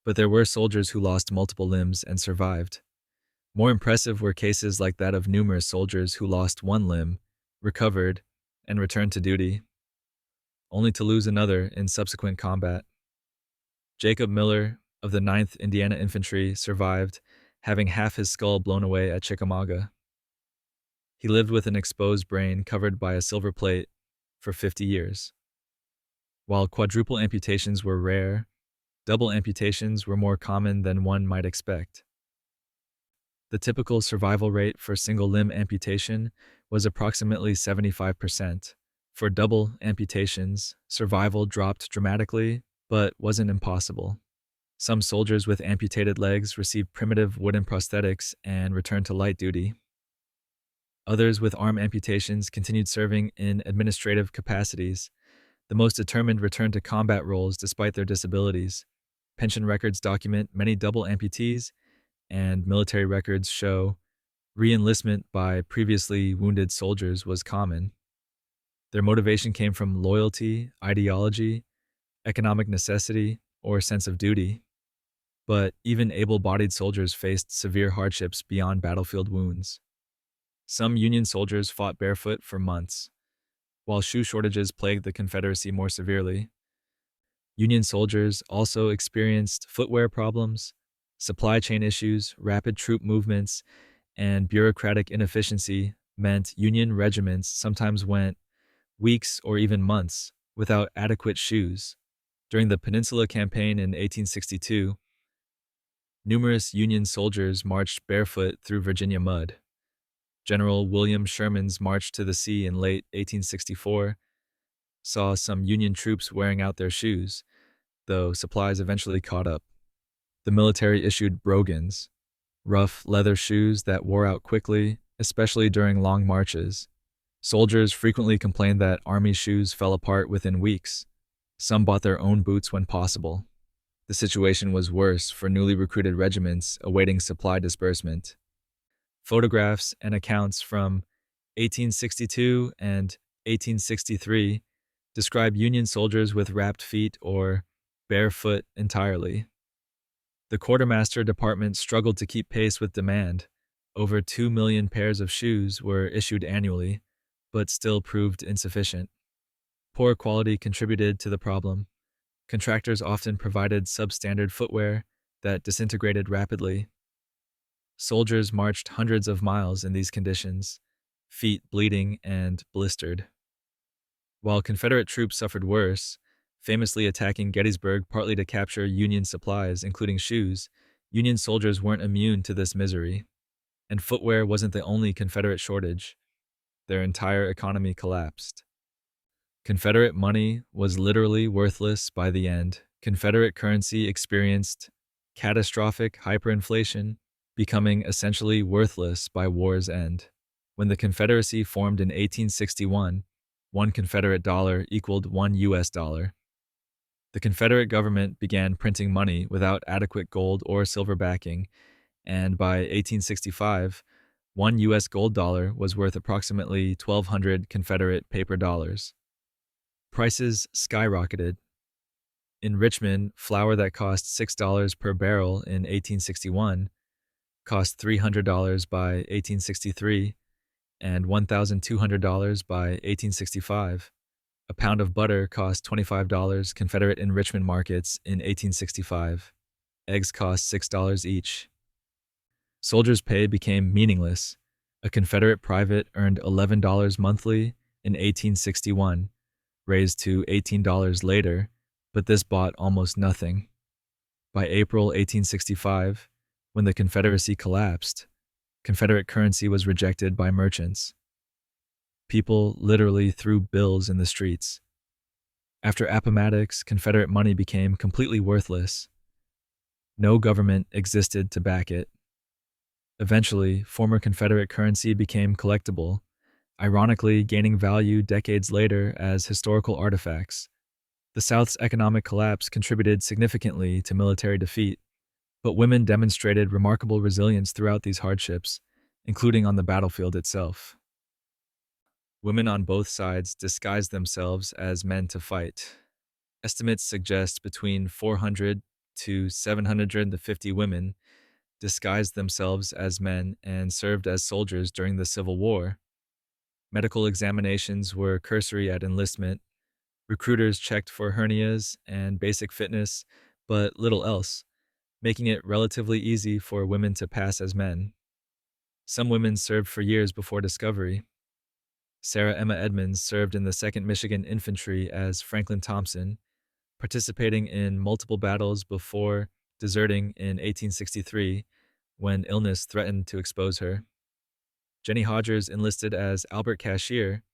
but there were soldiers who lost multiple limbs and survived. More impressive were cases like that of numerous soldiers who lost one limb, recovered, and returned to duty, only to lose another in subsequent combat. Jacob Miller of the 9th Indiana Infantry survived, having half his skull blown away at Chickamauga. He lived with an exposed brain covered by a silver plate for 50 years. While quadruple amputations were rare, double amputations were more common than one might expect. The typical survival rate for single limb amputation was approximately 75%. For double amputations, survival dropped dramatically, but wasn't impossible. Some soldiers with amputated legs received primitive wooden prosthetics and returned to light duty. Others with arm amputations continued serving in administrative capacities. The most determined returned to combat roles despite their disabilities. Pension records document many double amputees, and military records show re-enlistment by previously wounded soldiers was common. Their motivation came from loyalty, ideology, economic necessity, or sense of duty. But even able-bodied soldiers faced severe hardships beyond battlefield wounds. Some Union soldiers fought barefoot for months, while shoe shortages plagued the Confederacy more severely. Union soldiers also experienced footwear problems, supply chain issues, rapid troop movements, and bureaucratic inefficiency meant Union regiments sometimes went weeks or even months without adequate shoes. During the Peninsula Campaign in 1862, numerous Union soldiers marched barefoot through Virginia mud. General William Sherman's march to the sea in late 1864 saw some Union troops wearing out their shoes, though supplies eventually caught up. The military issued brogans, rough leather shoes that wore out quickly, especially during long marches. Soldiers frequently complained that Army shoes fell apart within weeks. Some bought their own boots when possible. The situation was worse for newly recruited regiments awaiting supply disbursement. Photographs and accounts from 1862 and 1863 describe Union soldiers with wrapped feet or barefoot entirely. The quartermaster department struggled to keep pace with demand. Over 2 million pairs of shoes were issued annually, but still proved insufficient. Poor quality contributed to the problem. Contractors often provided substandard footwear that disintegrated rapidly. Soldiers marched hundreds of miles in these conditions, feet bleeding and blistered. While Confederate troops suffered worse, famously attacking Gettysburg partly to capture Union supplies, including shoes, Union soldiers weren't immune to this misery. And footwear wasn't the only Confederate shortage. Their entire economy collapsed. Confederate money was literally worthless by the end. Confederate currency experienced catastrophic hyperinflation, becoming essentially worthless by war's end. When the Confederacy formed in 1861, one Confederate dollar equaled one U.S. dollar. The Confederate government began printing money without adequate gold or silver backing, and by 1865, one U.S. gold dollar was worth approximately 1,200 Confederate paper dollars. Prices skyrocketed. In Richmond, flour that cost $6 per barrel in 1861 cost $300 by 1863 and $1,200 by 1865. A pound of butter cost $25 Confederate enrichment markets in 1865. Eggs cost $6 each. Soldiers' pay became meaningless. A Confederate private earned $11 monthly in 1861, raised to $18 later, but this bought almost nothing. By April 1865, when the Confederacy collapsed, Confederate currency was rejected by merchants. People literally threw bills in the streets. After Appomattox, Confederate money became completely worthless. No government existed to back it. Eventually, former Confederate currency became collectible, ironically gaining value decades later as historical artifacts. The South's economic collapse contributed significantly to military defeat, but women demonstrated remarkable resilience throughout these hardships, including on the battlefield itself. Women on both sides disguised themselves as men to fight. Estimates suggest between 400 to 750 women disguised themselves as men and served as soldiers during the Civil War. Medical examinations were cursory at enlistment. Recruiters checked for hernias and basic fitness, but little else, making it relatively easy for women to pass as men. Some women served for years before discovery. Sarah Emma Edmonds served in the 2nd Michigan Infantry as Franklin Thompson, participating in multiple battles before deserting in 1863 when illness threatened to expose her. Jenny Hodgers enlisted as Albert Cashier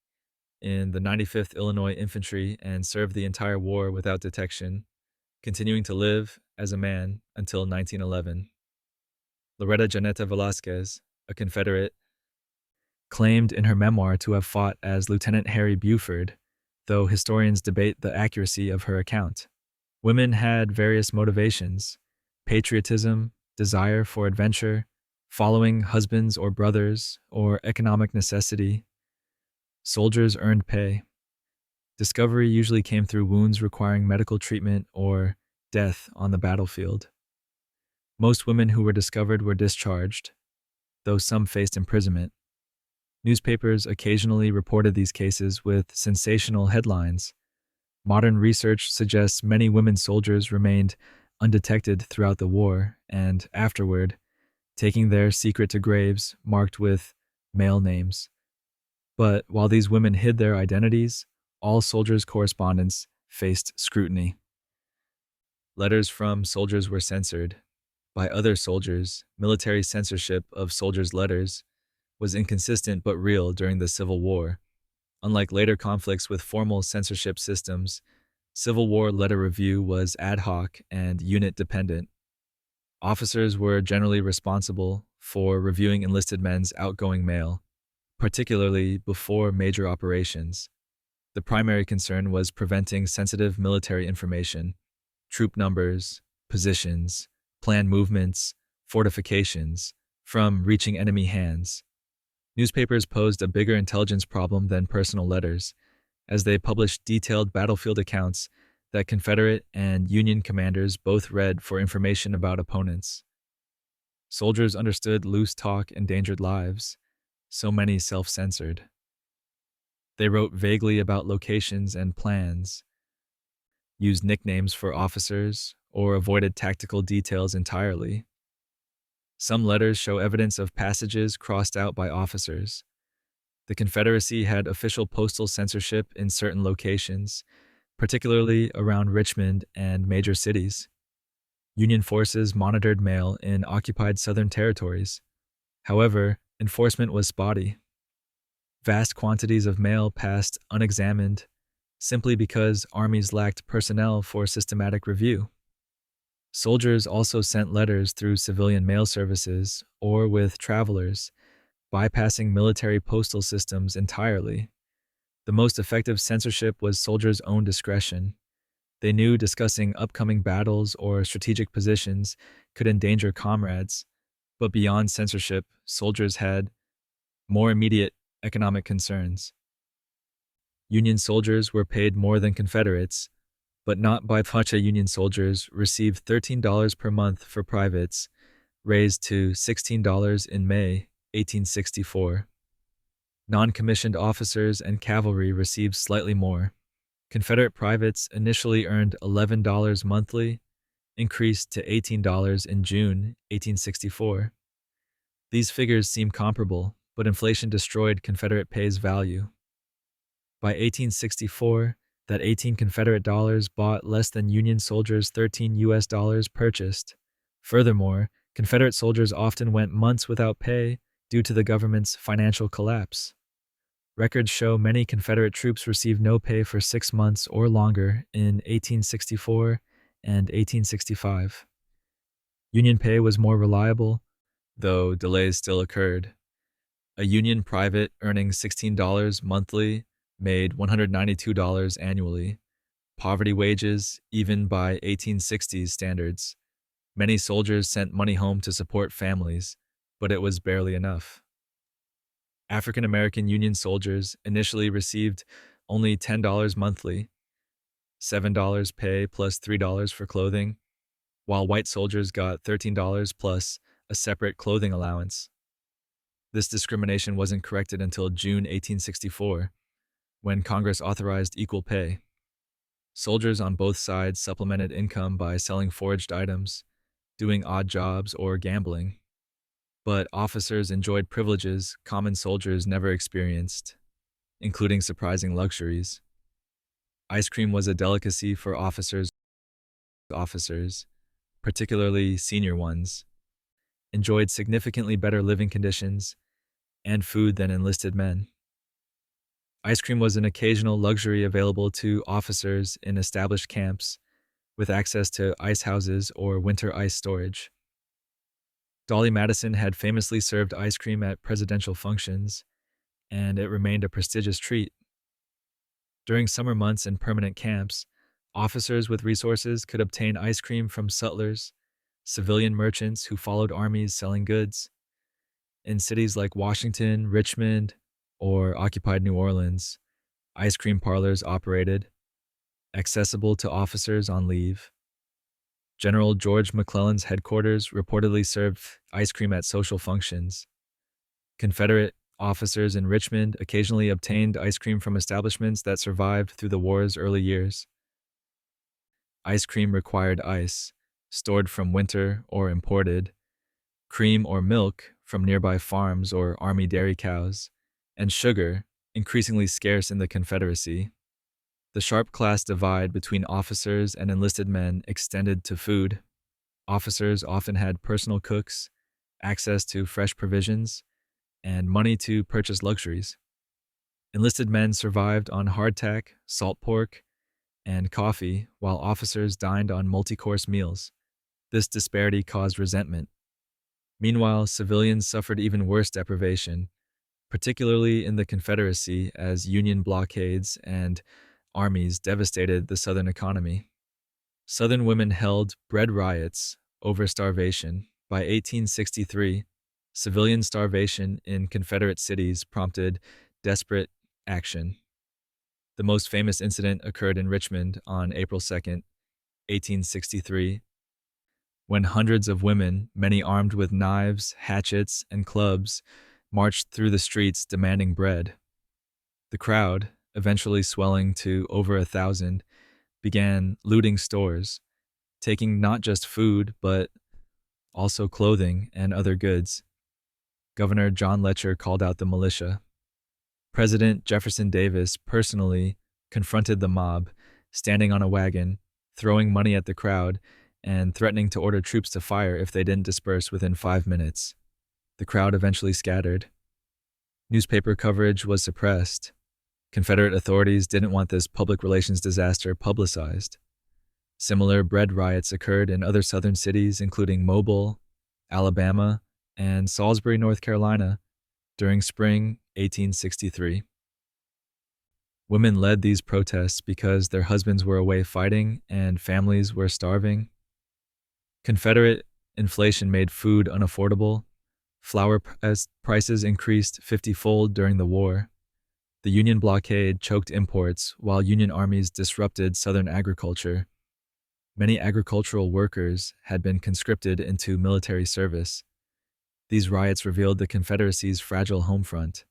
in the 95th Illinois Infantry and served the entire war without detection, continuing to live as a man until 1911. Loretta Janetta Velasquez, a Confederate, claimed in her memoir to have fought as Lieutenant Harry Buford, though historians debate the accuracy of her account. Women had various motivations: patriotism, desire for adventure, following husbands or brothers, or economic necessity. Soldiers earned pay. Discovery usually came through wounds requiring medical treatment or death on the battlefield. Most women who were discovered were discharged, though some faced imprisonment. Newspapers occasionally reported these cases with sensational headlines. Modern research suggests many women soldiers remained undetected throughout the war and afterward, taking their secret to graves marked with male names. But while these women hid their identities, all soldiers' correspondence faced scrutiny. Letters from soldiers were censored. By other soldiers, military censorship of soldiers' letters was inconsistent but real during the Civil War. Unlike later conflicts with formal censorship systems, Civil War letter review was ad hoc and unit-dependent. Officers were generally responsible for reviewing enlisted men's outgoing mail, particularly before major operations. The primary concern was preventing sensitive military information, troop numbers, positions, planned movements, fortifications, from reaching enemy hands. Newspapers posed a bigger intelligence problem than personal letters, as they published detailed battlefield accounts that Confederate and Union commanders both read for information about opponents. Soldiers understood loose talk endangered lives, so many self-censored. They wrote vaguely about locations and plans, used nicknames for officers, or avoided tactical details entirely. Some letters show evidence of passages crossed out by officers. The Confederacy had official postal censorship in certain locations, particularly around Richmond and major cities. Union forces monitored mail in occupied Southern territories. However, enforcement was spotty. Vast quantities of mail passed unexamined simply because armies lacked personnel for systematic review. Soldiers also sent letters through civilian mail services or with travelers, bypassing military postal systems entirely. The most effective censorship was soldiers' own discretion. They knew discussing upcoming battles or strategic positions could endanger comrades, but beyond censorship, soldiers had more immediate economic concerns. Union soldiers were paid more than Confederates, but not by Pacha Union soldiers, received $13 per month for privates, raised to $16 in May 1864. Non-commissioned officers and cavalry received slightly more. Confederate privates initially earned $11 monthly, increased to $18 in June 1864. These figures seem comparable, but inflation destroyed Confederate pay's value. By 1864, that 18 Confederate dollars bought less than Union soldiers' 13 US dollars purchased. Furthermore, Confederate soldiers often went months without pay due to the government's financial collapse. Records show many Confederate troops received no pay for 6 months or longer in 1864 and 1865. Union pay was more reliable, though delays still occurred. A Union private earning $16 monthly made $192 annually. Poverty wages, even by 1860s standards. Many soldiers sent money home to support families, but it was barely enough. African American Union soldiers initially received only $10 monthly, $7 pay plus $3 for clothing, while white soldiers got $13 plus a separate clothing allowance. This discrimination wasn't corrected until June 1864, when Congress authorized equal pay. Soldiers on both sides supplemented income by selling foraged items, doing odd jobs, or gambling. But officers enjoyed privileges common soldiers never experienced, including surprising luxuries. Ice cream was a delicacy for officers, particularly senior ones, enjoyed significantly better living conditions and food than enlisted men. Ice cream was an occasional luxury available to officers in established camps with access to ice houses or winter ice storage. Dolly Madison had famously served ice cream at presidential functions, and it remained a prestigious treat. During summer months in permanent camps, officers with resources could obtain ice cream from sutlers, civilian merchants who followed armies selling goods. In cities like Washington, Richmond, or occupied New Orleans, ice cream parlors operated, accessible to officers on leave. General George McClellan's headquarters reportedly served ice cream at social functions. Confederate officers in Richmond occasionally obtained ice cream from establishments that survived through the war's early years. Ice cream required ice, stored from winter or imported, cream or milk from nearby farms or army dairy cows, and sugar, increasingly scarce in the Confederacy. The sharp class divide between officers and enlisted men extended to food. Officers often had personal cooks, access to fresh provisions, and money to purchase luxuries. Enlisted men survived on hardtack, salt pork, and coffee, while officers dined on multi-course meals. This disparity caused resentment. Meanwhile, civilians suffered even worse deprivation, particularly in the Confederacy, as Union blockades and armies devastated the Southern economy. Southern women held bread riots over starvation. By 1863, civilian starvation in Confederate cities prompted desperate action. The most famous incident occurred in Richmond on April 2nd, 1863, when hundreds of women, many armed with knives, hatchets, and clubs, marched through the streets demanding bread. The crowd, eventually swelling to over 1,000, began looting stores, taking not just food, but also clothing and other goods. Governor John Letcher called out the militia. President Jefferson Davis personally confronted the mob, standing on a wagon, throwing money at the crowd, and threatening to order troops to fire if they didn't disperse within 5 minutes. The crowd eventually scattered. Newspaper coverage was suppressed. Confederate authorities didn't want this public relations disaster publicized. Similar bread riots occurred in other southern cities, including Mobile, Alabama, and Salisbury, North Carolina, during spring 1863. Women led these protests because their husbands were away fighting and families were starving. Confederate inflation made food unaffordable. Flour prices increased 50-fold during the war. The Union blockade choked imports while Union armies disrupted Southern agriculture. Many agricultural workers had been conscripted into military service. These riots revealed the Confederacy's fragile home front.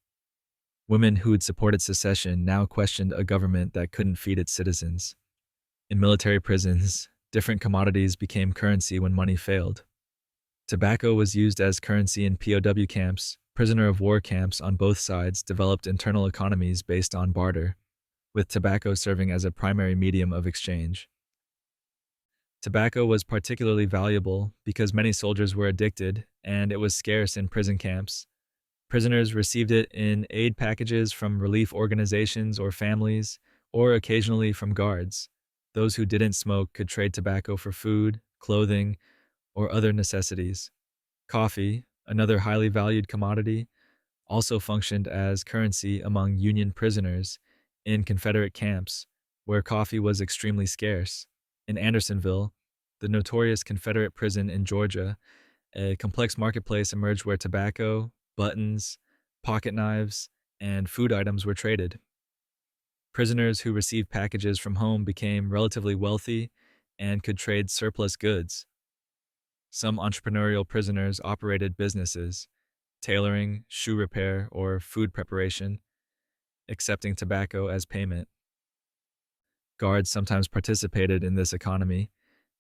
Women who'd supported secession now questioned a government that couldn't feed its citizens. In military prisons, different commodities became currency when money failed. Tobacco was used as currency in POW camps. Prisoner of war camps on both sides developed internal economies based on barter, with tobacco serving as a primary medium of exchange. Tobacco was particularly valuable because many soldiers were addicted, and it was scarce in prison camps. Prisoners received it in aid packages from relief organizations or families, or occasionally from guards. Those who didn't smoke could trade tobacco for food, clothing, or other necessities. Coffee, another highly valued commodity, also functioned as currency among Union prisoners in Confederate camps, where coffee was extremely scarce. In Andersonville, the notorious Confederate prison in Georgia, a complex marketplace emerged where tobacco, buttons, pocket knives, and food items were traded. Prisoners who received packages from home became relatively wealthy and could trade surplus goods. Some entrepreneurial prisoners operated businesses, tailoring, shoe repair, or food preparation, accepting tobacco as payment. Guards sometimes participated in this economy,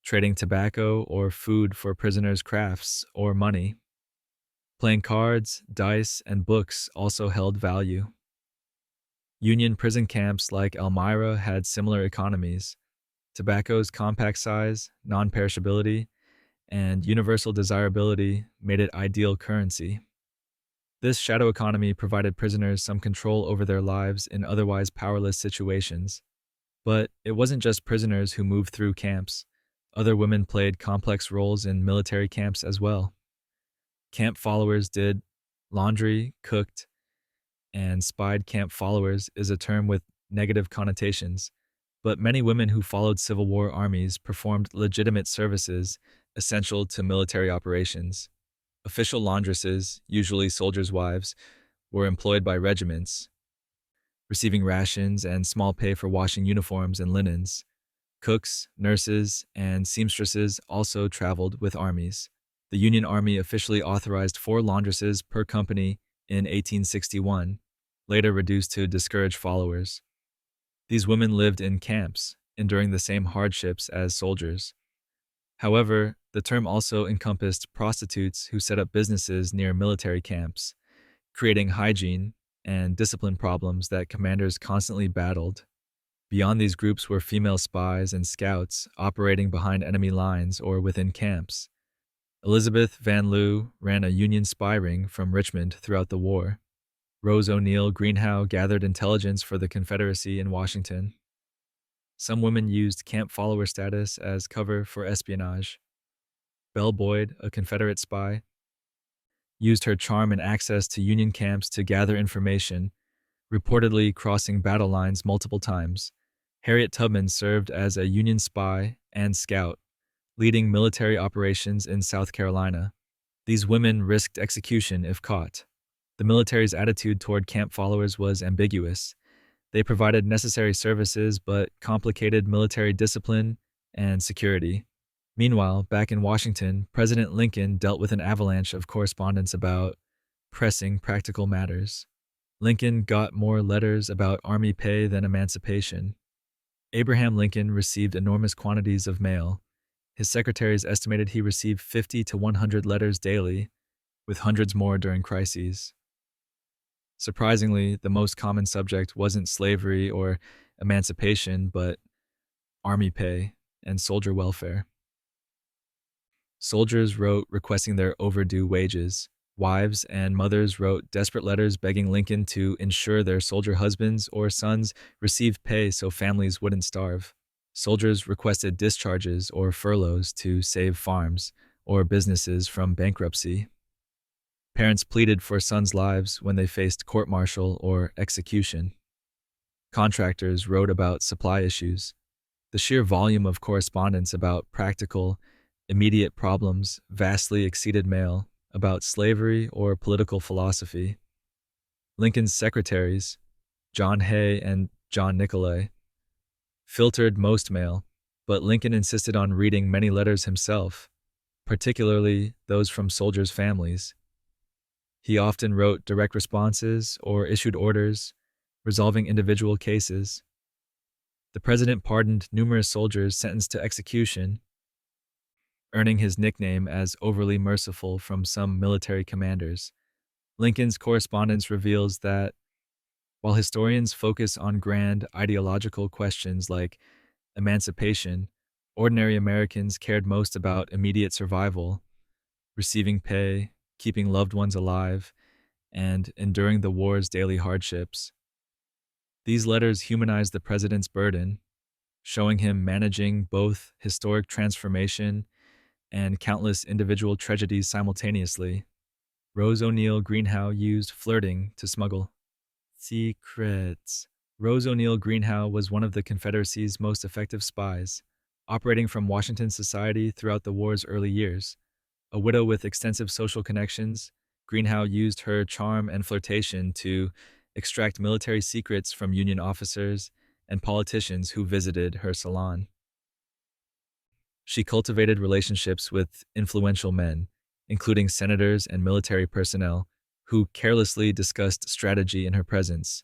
trading tobacco or food for prisoners' crafts or money. Playing cards, dice, and books also held value. Union prison camps like Elmira had similar economies. Tobacco's compact size, non-perishability, and universal desirability made it ideal currency. This shadow economy provided prisoners some control over their lives in otherwise powerless situations. But it wasn't just prisoners who moved through camps. Other women played complex roles in military camps as well. Camp followers did laundry, cooked, and spied. Camp followers is a term with negative connotations, but many women who followed Civil War armies performed legitimate services essential to military operations. Official laundresses, usually soldiers' wives, were employed by regiments, receiving rations and small pay for washing uniforms and linens. Cooks, nurses, and seamstresses also traveled with armies. The Union Army officially authorized 4 laundresses per company in 1861, later reduced to discouraged followers. These women lived in camps, enduring the same hardships as soldiers. However, the term also encompassed prostitutes who set up businesses near military camps, creating hygiene and discipline problems that commanders constantly battled. Beyond these groups were female spies and scouts operating behind enemy lines or within camps. Elizabeth Van Lew ran a Union spy ring from Richmond throughout the war. Rose O'Neal Greenhow gathered intelligence for the Confederacy in Washington. Some women used camp follower status as cover for espionage. Belle Boyd, a Confederate spy, used her charm and access to Union camps to gather information, reportedly crossing battle lines multiple times. Harriet Tubman served as a Union spy and scout, leading military operations in South Carolina. These women risked execution if caught. The military's attitude toward camp followers was ambiguous. They provided necessary services but complicated military discipline and security. Meanwhile, back in Washington, President Lincoln dealt with an avalanche of correspondence about pressing practical matters. Lincoln got more letters about Army pay than emancipation. Abraham Lincoln received enormous quantities of mail. His secretaries estimated he received 50 to 100 letters daily, with hundreds more during crises. Surprisingly, the most common subject wasn't slavery or emancipation, but Army pay and soldier welfare. Soldiers wrote requesting their overdue wages. Wives and mothers wrote desperate letters begging Lincoln to ensure their soldier husbands or sons received pay so families wouldn't starve. Soldiers requested discharges or furloughs to save farms or businesses from bankruptcy. Parents pleaded for sons' lives when they faced court-martial or execution. Contractors wrote about supply issues. The sheer volume of correspondence about practical, immediate problems vastly exceeded mail about slavery or political philosophy. Lincoln's secretaries, John Hay and John Nicolay, filtered most mail, but Lincoln insisted on reading many letters himself, particularly those from soldiers' families. He often wrote direct responses or issued orders, resolving individual cases. The president pardoned numerous soldiers sentenced to execution, earning his nickname as overly merciful from some military commanders. Lincoln's correspondence reveals that while historians focus on grand ideological questions like emancipation, ordinary Americans cared most about immediate survival, receiving pay, keeping loved ones alive, and enduring the war's daily hardships. These letters humanize the president's burden, showing him managing both historic transformation and countless individual tragedies simultaneously. Rose O'Neal Greenhow used flirting to smuggle secrets. Rose O'Neal Greenhow was one of the Confederacy's most effective spies, operating from Washington society throughout the war's early years. A widow with extensive social connections, Greenhow used her charm and flirtation to extract military secrets from Union officers and politicians who visited her salon. She cultivated relationships with influential men, including senators and military personnel, who carelessly discussed strategy in her presence.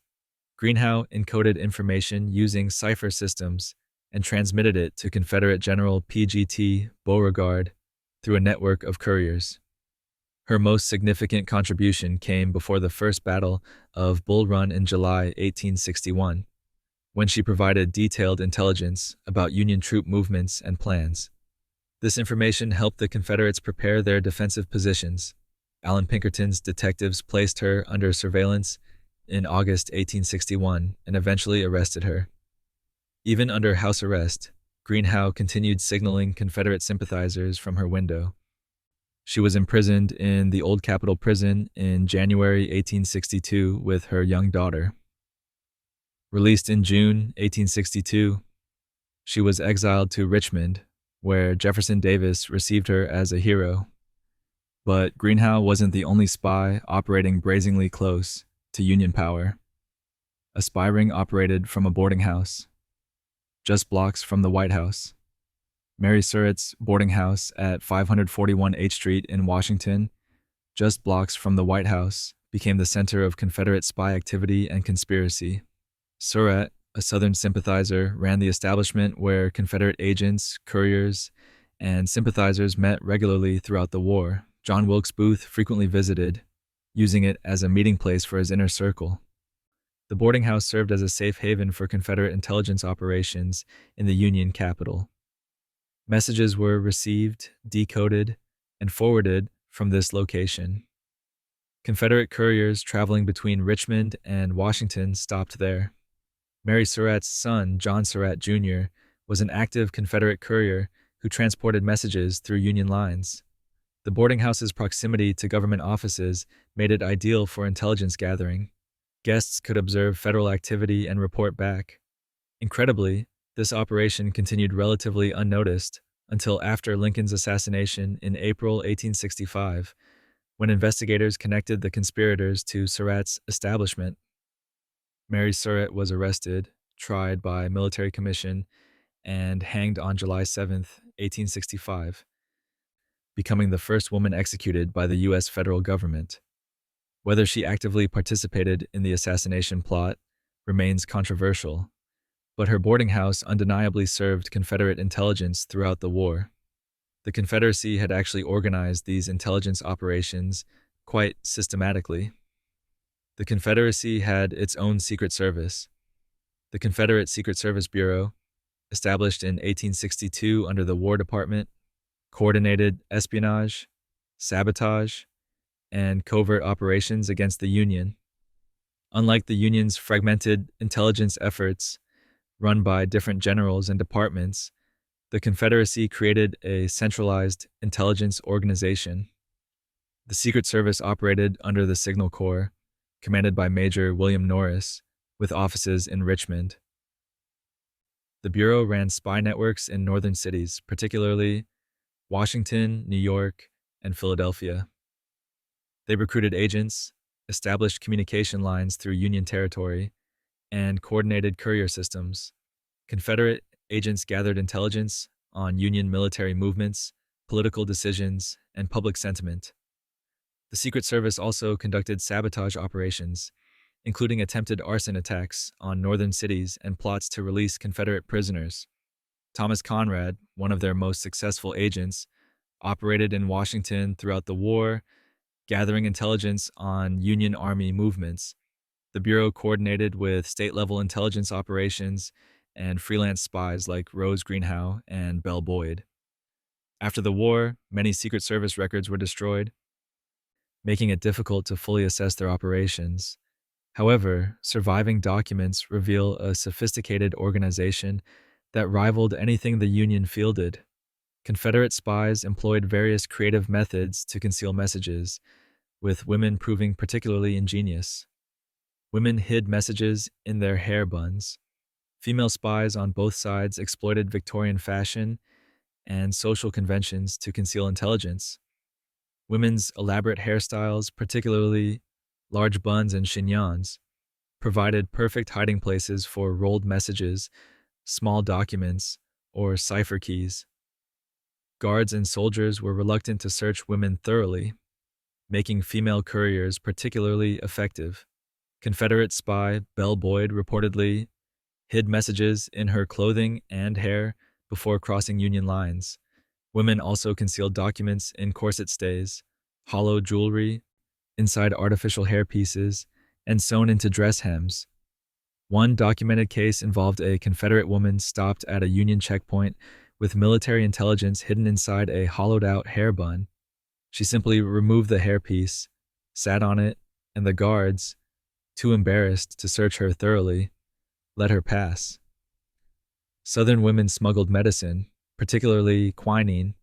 Greenhow encoded information using cipher systems and transmitted it to Confederate General P.G.T. Beauregard through a network of couriers. Her most significant contribution came before the First Battle of Bull Run in July 1861, when she provided detailed intelligence about Union troop movements and plans. This information helped the Confederates prepare their defensive positions. Alan Pinkerton's detectives placed her under surveillance in August 1861 and eventually arrested her. Even under house arrest, Greenhow continued signaling Confederate sympathizers from her window. She was imprisoned in the Old Capitol Prison in January 1862 with her young daughter. Released in June 1862, she was exiled to Richmond, where Jefferson Davis received her as a hero. But Greenhow wasn't the only spy operating brazenly close to Union power. A spy ring operated from a boarding house, just blocks from the White House. Mary Surratt's boarding house at 541 H Street in Washington, just blocks from the White House, became the center of Confederate spy activity and conspiracy. Surratt, a Southern sympathizer, ran the establishment where Confederate agents, couriers, and sympathizers met regularly throughout the war. John Wilkes Booth frequently visited, using it as a meeting place for his inner circle. The boarding house served as a safe haven for Confederate intelligence operations in the Union capital. Messages were received, decoded, and forwarded from this location. Confederate couriers traveling between Richmond and Washington stopped there. Mary Surratt's son, John Surratt Jr., was an active Confederate courier who transported messages through Union lines. The boarding house's proximity to government offices made it ideal for intelligence gathering. Guests could observe federal activity and report back. Incredibly, this operation continued relatively unnoticed until after Lincoln's assassination in April 1865, when investigators connected the conspirators to Surratt's establishment. Mary Surratt was arrested, tried by military commission, and hanged on July 7, 1865, becoming the first woman executed by the U.S. federal government. Whether she actively participated in the assassination plot remains controversial, but her boarding house undeniably served Confederate intelligence throughout the war. The Confederacy had actually organized these intelligence operations quite systematically. The Confederacy had its own Secret Service. The Confederate Secret Service Bureau, established in 1862 under the War Department, coordinated espionage, sabotage, and covert operations against the Union. Unlike the Union's fragmented intelligence efforts run by different generals and departments, the Confederacy created a centralized intelligence organization. The Secret Service operated under the Signal Corps, commanded by Major William Norris, with offices in Richmond. The Bureau ran spy networks in northern cities, particularly Washington, New York, and Philadelphia. They recruited agents, established communication lines through Union territory, and coordinated courier systems. Confederate agents gathered intelligence on Union military movements, political decisions, and public sentiment. The Secret Service also conducted sabotage operations, including attempted arson attacks on northern cities and plots to release Confederate prisoners. Thomas Conrad, one of their most successful agents, operated in Washington throughout the war, gathering intelligence on Union Army movements. The Bureau coordinated with state-level intelligence operations and freelance spies like Rose Greenhow and Belle Boyd. After the war, many Secret Service records were destroyed, making it difficult to fully assess their operations. However, surviving documents reveal a sophisticated organization that rivaled anything the Union fielded. Confederate spies employed various creative methods to conceal messages, with women proving particularly ingenious. Women hid messages in their hair buns. Female spies on both sides exploited Victorian fashion and social conventions to conceal intelligence. Women's elaborate hairstyles, particularly large buns and chignons, provided perfect hiding places for rolled messages, small documents, or cipher keys. Guards and soldiers were reluctant to search women thoroughly, making female couriers particularly effective. Confederate spy Belle Boyd reportedly hid messages in her clothing and hair before crossing Union lines. Women also concealed documents in corset stays, hollow jewelry, inside artificial hair pieces, and sewn into dress hems. One documented case involved a Confederate woman stopped at a Union checkpoint with military intelligence hidden inside a hollowed-out hair bun. She simply removed the hairpiece, sat on it, and the guards, too embarrassed to search her thoroughly, let her pass. Southern women smuggled medicine, particularly quinine,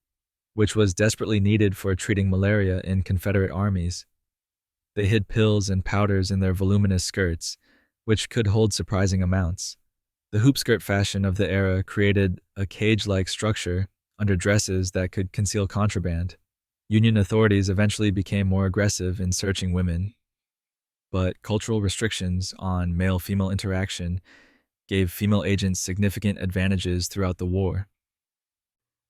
which was desperately needed for treating malaria in Confederate armies. They hid pills and powders in their voluminous skirts, which could hold surprising amounts. The hoop skirt fashion of the era created a cage-like structure under dresses that could conceal contraband. Union authorities eventually became more aggressive in searching women, but cultural restrictions on male-female interaction gave female agents significant advantages throughout the war.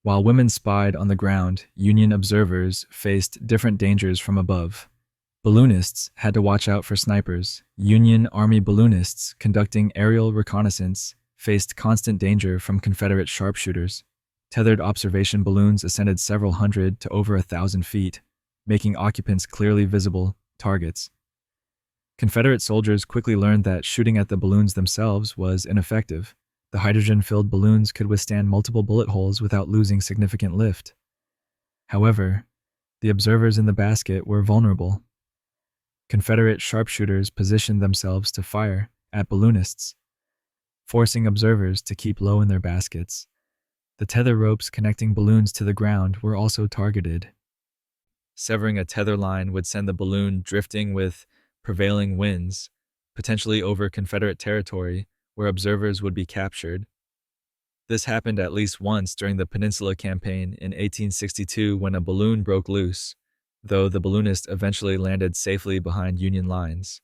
While women spied on the ground, Union observers faced different dangers from above. Balloonists had to watch out for snipers. Union Army balloonists conducting aerial reconnaissance faced constant danger from Confederate sharpshooters. Tethered observation balloons ascended several hundred to over 1,000 feet, making occupants clearly visible targets. Confederate soldiers quickly learned that shooting at the balloons themselves was ineffective. The hydrogen-filled balloons could withstand multiple bullet holes without losing significant lift. However, the observers in the basket were vulnerable. Confederate sharpshooters positioned themselves to fire at balloonists, forcing observers to keep low in their baskets. The tether ropes connecting balloons to the ground were also targeted. Severing a tether line would send the balloon drifting with prevailing winds, potentially over Confederate territory, where observers would be captured. This happened at least once during the Peninsula Campaign in 1862 when a balloon broke loose, though the balloonist eventually landed safely behind Union lines.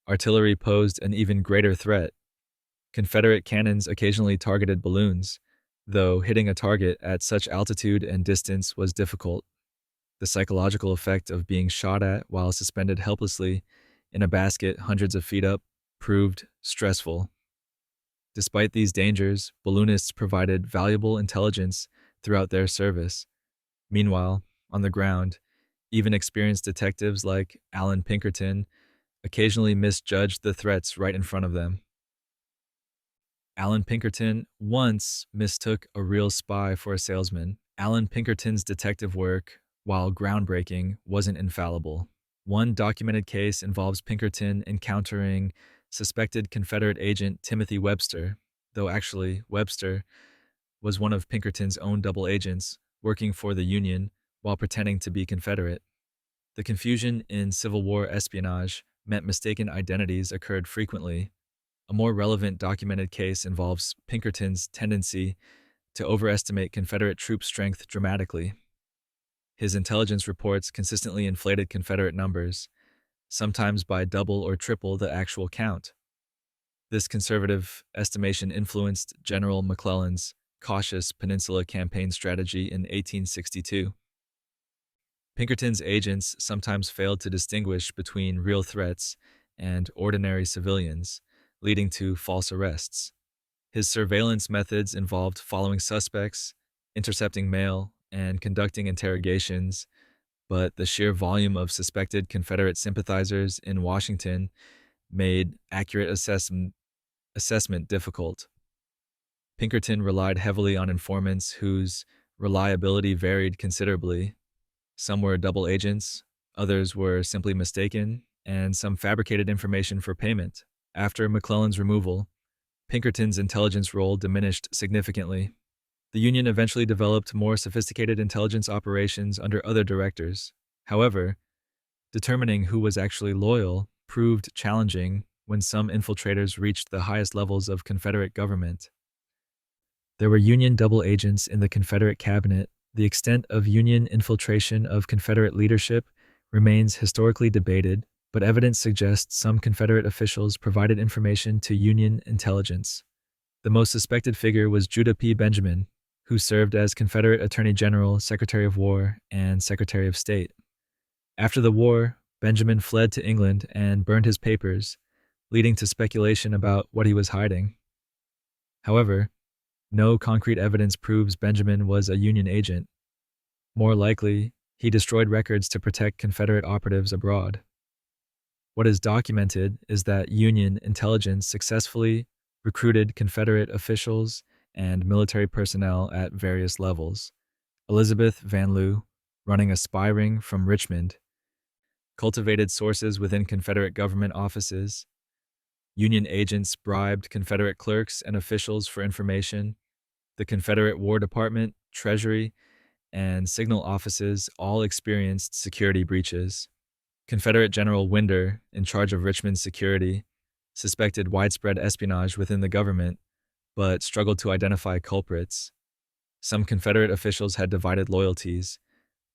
Artillery posed an even greater threat. Confederate cannons occasionally targeted balloons, though hitting a target at such altitude and distance was difficult. The psychological effect of being shot at while suspended helplessly in a basket hundreds of feet up proved stressful. Despite these dangers, balloonists provided valuable intelligence throughout their service. Meanwhile, on the ground, even experienced detectives like Alan Pinkerton occasionally misjudged the threats right in front of them. Alan Pinkerton once mistook a real spy for a salesman. Alan Pinkerton's detective work, while groundbreaking, wasn't infallible. One documented case involves Pinkerton encountering suspected Confederate agent Timothy Webster, though actually Webster was one of Pinkerton's own double agents working for the Union while pretending to be Confederate. The confusion in Civil War espionage meant mistaken identities occurred frequently. A more relevant documented case involves Pinkerton's tendency to overestimate Confederate troop strength dramatically. His intelligence reports consistently inflated Confederate numbers, sometimes by double or triple the actual count. This conservative estimation influenced General McClellan's cautious Peninsula Campaign strategy in 1862. Pinkerton's agents sometimes failed to distinguish between real threats and ordinary civilians, leading to false arrests. His surveillance methods involved following suspects, intercepting mail, and conducting interrogations, but the sheer volume of suspected Confederate sympathizers in Washington made accurate assessment difficult. Pinkerton relied heavily on informants whose reliability varied considerably. Some were double agents, others were simply mistaken, and some fabricated information for payment. After McClellan's removal, Pinkerton's intelligence role diminished significantly. The Union eventually developed more sophisticated intelligence operations under other directors. However, determining who was actually loyal proved challenging when some infiltrators reached the highest levels of Confederate government. There were Union double agents in the Confederate cabinet. The extent of Union infiltration of Confederate leadership remains historically debated, but evidence suggests some Confederate officials provided information to Union intelligence. The most suspected figure was Judah P. Benjamin, who served as Confederate Attorney General, Secretary of War, and Secretary of State. After the war, Benjamin fled to England and burned his papers, leading to speculation about what he was hiding. However, no concrete evidence proves Benjamin was a Union agent. More likely, he destroyed records to protect Confederate operatives abroad. What is documented is that Union intelligence successfully recruited Confederate officials and military personnel at various levels. Elizabeth Van Lew, running a spy ring from Richmond, cultivated sources within Confederate government offices. Union agents bribed Confederate clerks and officials for information. The Confederate War Department, Treasury, and signal offices all experienced security breaches. Confederate General Winder, in charge of Richmond's security, suspected widespread espionage within the government, but struggled to identify culprits. Some Confederate officials had divided loyalties.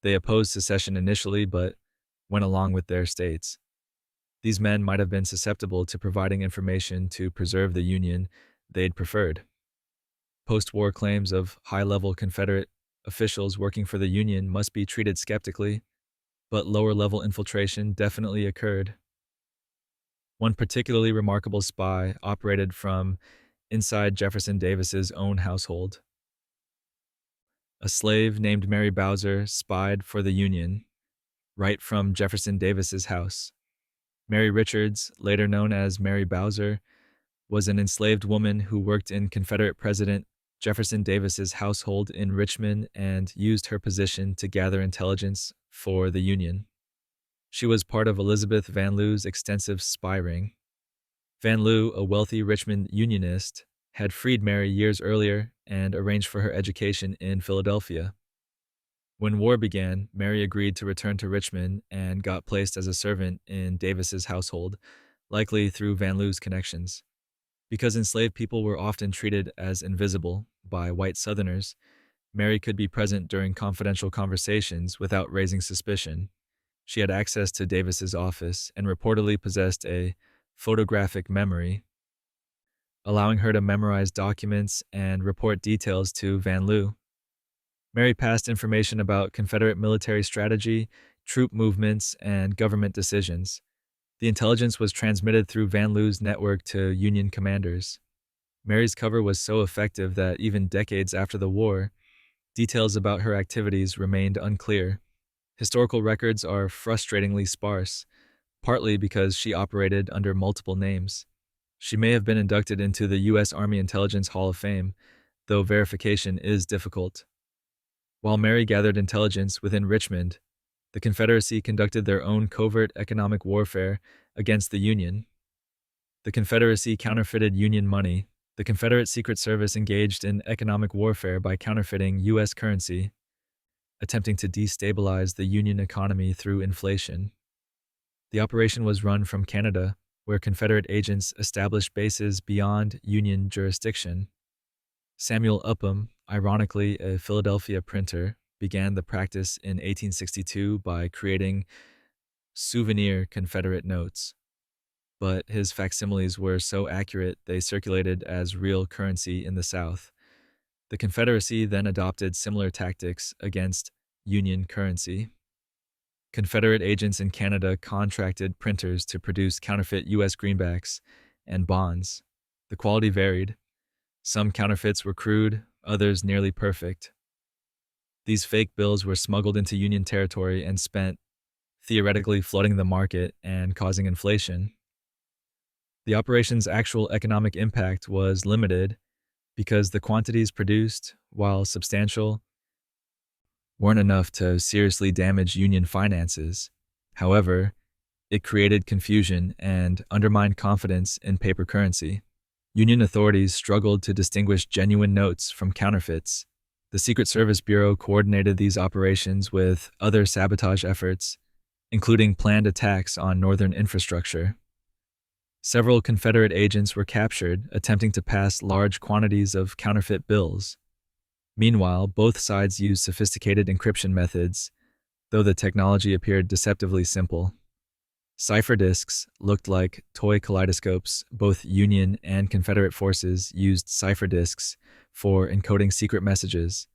They opposed secession initially, but went along with their states. These men might have been susceptible to providing information to preserve the Union they'd preferred. Post-war claims of high-level Confederate officials working for the Union must be treated skeptically, but lower-level infiltration definitely occurred. One particularly remarkable spy operated from inside Jefferson Davis's own household. A slave named Mary Bowser spied for the Union, right from Jefferson Davis's house. Mary Richards, later known as Mary Bowser, was an enslaved woman who worked in Confederate President Jefferson Davis's household in Richmond and used her position to gather intelligence for the Union. She was part of Elizabeth Van Lew's extensive spy ring. Van Lew, a wealthy Richmond Unionist, had freed Mary years earlier and arranged for her education in Philadelphia. When war began, Mary agreed to return to Richmond and got placed as a servant in Davis's household, likely through Van Lew's connections. Because enslaved people were often treated as invisible by white Southerners, Mary could be present during confidential conversations without raising suspicion. She had access to Davis's office and reportedly possessed a photographic memory, allowing her to memorize documents and report details to Van Lew. Mary passed information about Confederate military strategy, troop movements, and government decisions. The intelligence was transmitted through Van Lew's network to Union commanders. Mary's cover was so effective that even decades after the war, details about her activities remained unclear. Historical records are frustratingly sparse, partly because she operated under multiple names. She may have been inducted into the U.S. Army Intelligence Hall of Fame, though verification is difficult. While Mary gathered intelligence within Richmond, the Confederacy conducted their own covert economic warfare against the Union. The Confederacy counterfeited Union money. The Confederate Secret Service engaged in economic warfare by counterfeiting U.S. currency, attempting to destabilize the Union economy through inflation. The operation was run from Canada, where Confederate agents established bases beyond Union jurisdiction. Samuel Upham, ironically a Philadelphia printer, began the practice in 1862 by creating souvenir Confederate notes. but his facsimiles were so accurate they circulated as real currency in the South. The Confederacy then adopted similar tactics against Union currency. Confederate agents in Canada contracted printers to produce counterfeit U.S. greenbacks and bonds. The quality varied. Some counterfeits were crude, others nearly perfect. These fake bills were smuggled into Union territory and spent, theoretically flooding the market and causing inflation. The operation's actual economic impact was limited because the quantities produced, while substantial, weren't enough to seriously damage Union finances. However, it created confusion and undermined confidence in paper currency. Union authorities struggled to distinguish genuine notes from counterfeits. The Secret Service Bureau coordinated these operations with other sabotage efforts, including planned attacks on Northern infrastructure. Several Confederate agents were captured attempting to pass large quantities of counterfeit bills. Meanwhile, both sides used sophisticated encryption methods, though the technology appeared deceptively simple. Cipher disks looked like toy kaleidoscopes. Both Union and Confederate forces used cipher disks for encoding secret messages,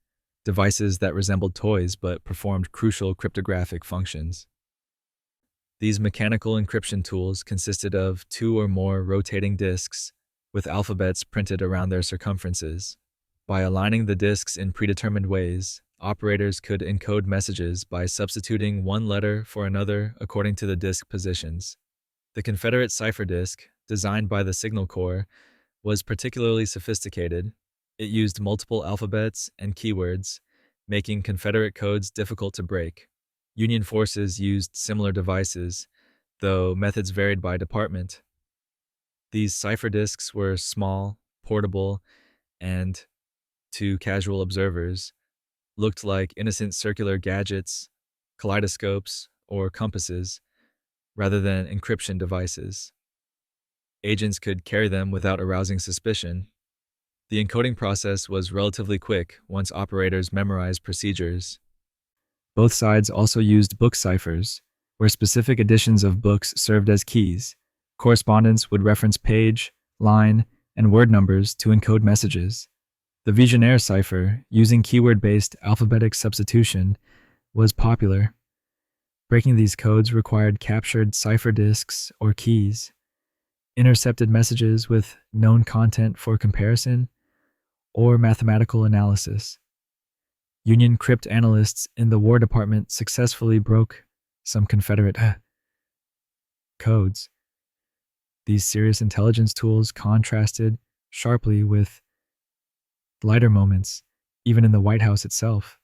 devices that resembled toys but performed crucial cryptographic functions. These mechanical encryption tools consisted of 2 or more rotating disks with alphabets printed around their circumferences. By aligning the disks in predetermined ways, operators could encode messages by substituting one letter for another according to the disk positions. The Confederate cipher disk, designed by the Signal Corps, was particularly sophisticated. It used multiple alphabets and keywords, making Confederate codes difficult to break. Union forces used similar devices, though methods varied by department. These cipher disks were small, portable, and, to casual observers, looked like innocent circular gadgets, kaleidoscopes, or compasses, rather than encryption devices. Agents could carry them without arousing suspicion. The encoding process was relatively quick once operators memorized procedures. Both sides also used book ciphers, where specific editions of books served as keys. Correspondents would reference page, line, and word numbers to encode messages. The Visionaire cipher, using keyword-based alphabetic substitution, was popular. Breaking these codes required captured cipher disks or keys, intercepted messages with known content for comparison, or mathematical analysis. Union cryptanalysts in the War Department successfully broke some Confederate codes. These serious intelligence tools contrasted sharply with lighter moments, even in the White House itself.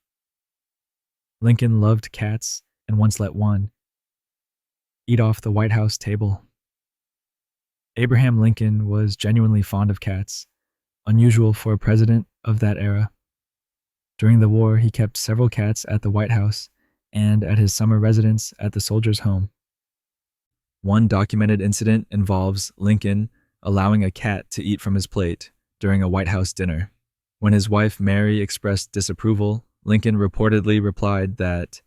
Lincoln loved cats and once let one eat off the White House table. Abraham Lincoln was genuinely fond of cats, unusual for a president of that era. During the war, he kept several cats at the White House and at his summer residence at the Soldiers' Home. One documented incident involves Lincoln allowing a cat to eat from his plate during a White House dinner. When his wife Mary expressed disapproval, Lincoln reportedly replied that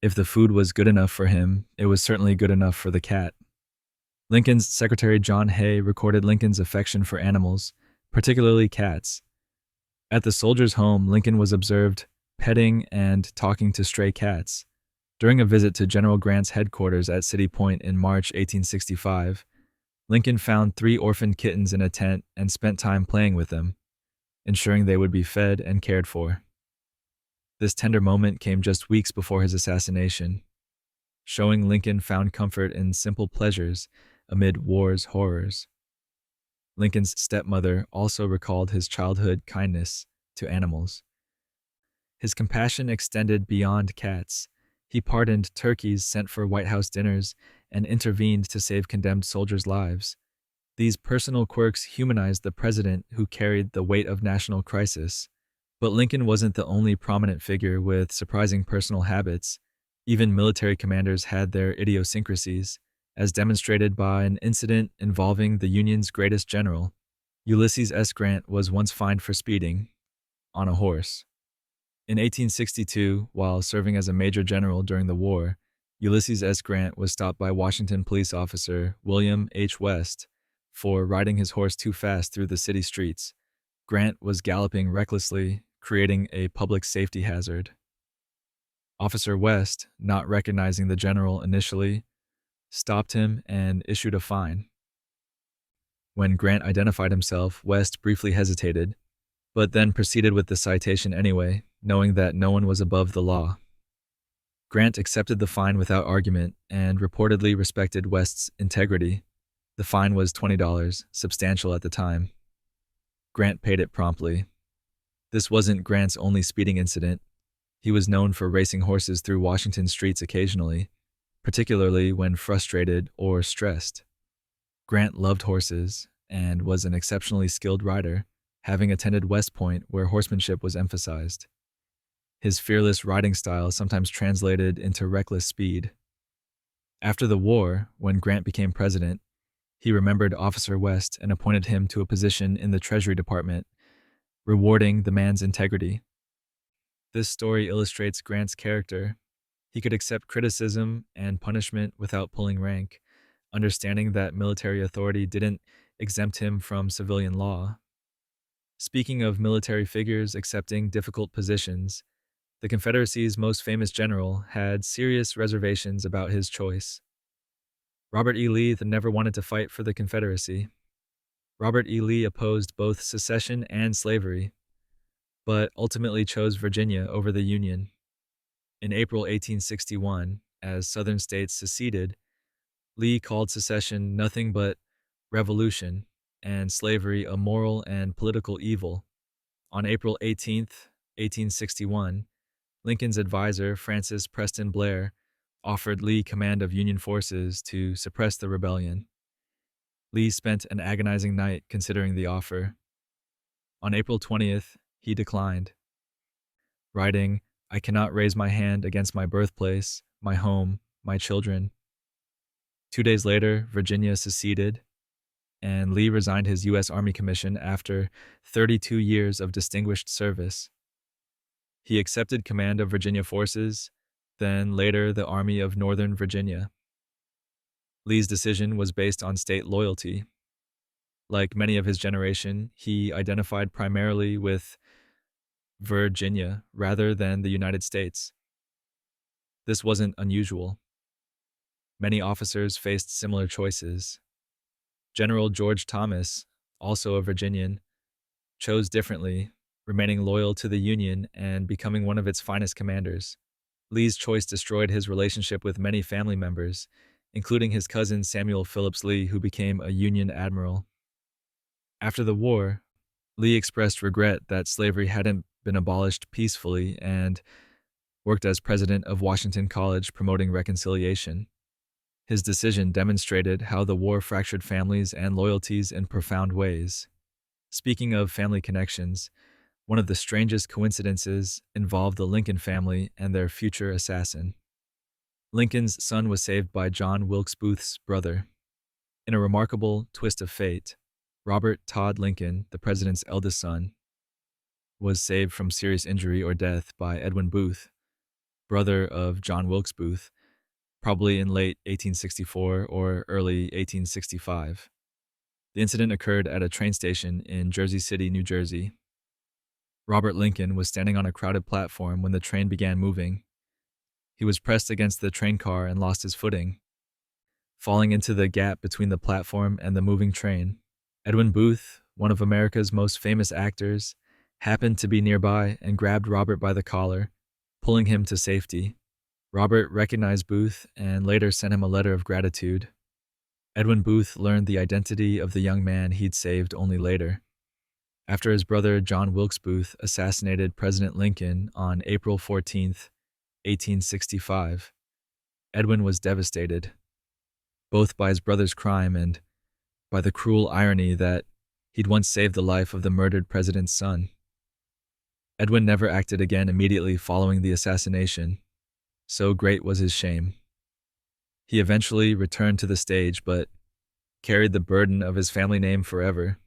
if the food was good enough for him, it was certainly good enough for the cat. Lincoln's secretary John Hay recorded Lincoln's affection for animals, particularly cats. At the Soldiers' Home, Lincoln was observed petting and talking to stray cats. During a visit to General Grant's headquarters at City Point in March 1865, Lincoln found 3 orphaned kittens in a tent and spent time playing with them, ensuring they would be fed and cared for. This tender moment came just weeks before his assassination, showing Lincoln found comfort in simple pleasures amid war's horrors. Lincoln's stepmother also recalled his childhood kindness to animals. His compassion extended beyond cats. He pardoned turkeys sent for White House dinners and intervened to save condemned soldiers' lives. These personal quirks humanized the president who carried the weight of national crisis. But Lincoln wasn't the only prominent figure with surprising personal habits. Even military commanders had their idiosyncrasies, as demonstrated by an incident involving the Union's greatest general. Ulysses S. Grant was once fined for speeding on a horse. In 1862, while serving as a major general during the war, Ulysses S. Grant was stopped by Washington police officer William H. West for riding his horse too fast through the city streets. Grant was galloping recklessly, creating a public safety hazard. Officer West, not recognizing the general initially, stopped him and issued a fine. When Grant identified himself, West briefly hesitated, but then proceeded with the citation anyway, knowing that no one was above the law. Grant accepted the fine without argument and reportedly respected West's integrity. The fine was $20, substantial at the time. Grant paid it promptly. This wasn't Grant's only speeding incident. He was known for racing horses through Washington streets occasionally, particularly when frustrated or stressed. Grant loved horses and was an exceptionally skilled rider, having attended West Point where horsemanship was emphasized. His fearless riding style sometimes translated into reckless speed. After the war, when Grant became president, he remembered Officer West and appointed him to a position in the Treasury Department, rewarding the man's integrity. This story illustrates Grant's character. He could accept criticism and punishment without pulling rank, understanding that military authority didn't exempt him from civilian law. Speaking of military figures accepting difficult positions, the Confederacy's most famous general had serious reservations about his choice. Robert E. Lee never wanted to fight for the Confederacy. Robert E. Lee opposed both secession and slavery, but ultimately chose Virginia over the Union. In April 1861, as Southern states seceded, Lee called secession nothing but revolution and slavery a moral and political evil. On April 18, 1861, Lincoln's advisor, Francis Preston Blair, offered Lee command of Union forces to suppress the rebellion. Lee spent an agonizing night considering the offer. On April 20th, he declined, writing, "I cannot raise my hand against my birthplace, my home, my children." 2 days later, Virginia seceded, and Lee resigned his U.S. Army commission after 32 years of distinguished service. He accepted command of Virginia forces, then later the Army of Northern Virginia. Lee's decision was based on state loyalty. Like many of his generation, he identified primarily with Virginia rather than the United States. This wasn't unusual. Many officers faced similar choices. General George Thomas, also a Virginian, chose differently, remaining loyal to the Union and becoming one of its finest commanders. Lee's choice destroyed his relationship with many family members, including his cousin Samuel Phillips Lee, who became a Union admiral. After the war, Lee expressed regret that slavery hadn't been abolished peacefully and worked as president of Washington College promoting reconciliation. His decision demonstrated how the war fractured families and loyalties in profound ways. Speaking of family connections, one of the strangest coincidences involved the Lincoln family and their future assassin. Lincoln's son was saved by John Wilkes Booth's brother. In a remarkable twist of fate, Robert Todd Lincoln, the president's eldest son, was saved from serious injury or death by Edwin Booth, brother of John Wilkes Booth, probably in late 1864 or early 1865. The incident occurred at a train station in Jersey City, New Jersey. Robert Lincoln was standing on a crowded platform when the train began moving. He was pressed against the train car and lost his footing, falling into the gap between the platform and the moving train. Edwin Booth, one of America's most famous actors, happened to be nearby and grabbed Robert by the collar, pulling him to safety. Robert recognized Booth and later sent him a letter of gratitude. Edwin Booth learned the identity of the young man he'd saved only later. After his brother John Wilkes Booth assassinated President Lincoln on April 14, 1865, Edwin was devastated, both by his brother's crime and by the cruel irony that he'd once saved the life of the murdered president's son. Edwin never acted again immediately following the assassination. So great was his shame. He eventually returned to the stage, but carried the burden of his family name forever.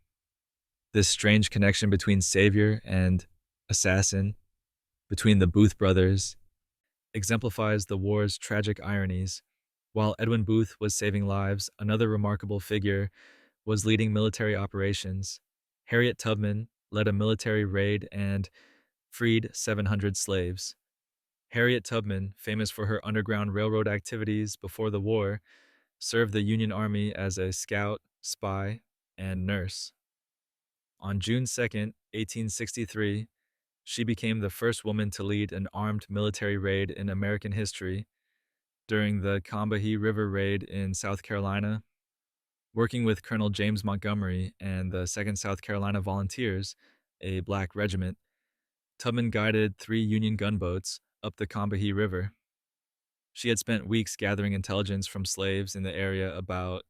This strange connection between savior and assassin, between the Booth brothers, exemplifies the war's tragic ironies. While Edwin Booth was saving lives, another remarkable figure was leading military operations. Harriet Tubman led a military raid and freed 700 slaves. Harriet Tubman, famous for her Underground Railroad activities before the war, served the Union Army as a scout, spy, and nurse. On June 2nd, 1863, she became the first woman to lead an armed military raid in American history during the Combahee River Raid in South Carolina. Working with Colonel James Montgomery and the 2nd South Carolina Volunteers, a black regiment, Tubman guided 3 Union gunboats up the Combahee River. She had spent weeks gathering intelligence from slaves in the area about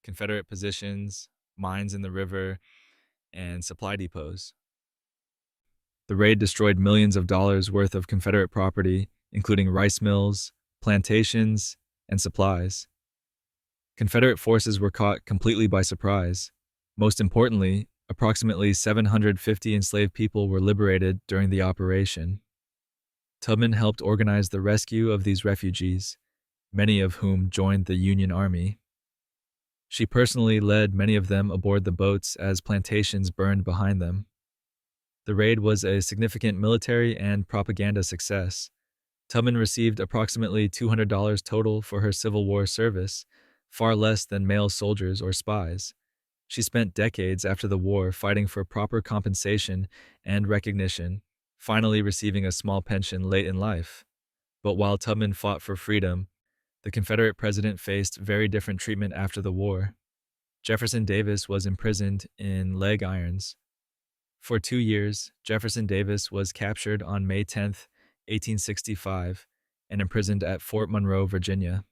Confederate positions, mines in the river, and supply depots. The raid destroyed millions of dollars worth of Confederate property, including rice mills, plantations, and supplies. Confederate forces were caught completely by surprise. Most importantly, approximately 750 enslaved people were liberated during the operation. Tubman helped organize the rescue of these refugees, many of whom joined the Union Army. She personally led many of them aboard the boats as plantations burned behind them. The raid was a significant military and propaganda success. Tubman received approximately $200 total for her Civil War service, far less than male soldiers or spies. She spent decades after the war fighting for proper compensation and recognition, finally receiving a small pension late in life. But while Tubman fought for freedom, the Confederate president faced very different treatment after the war. Jefferson Davis was imprisoned in leg irons. For 2 years, Jefferson Davis was captured on May 10, 1865, and imprisoned at Fort Monroe, Virginia.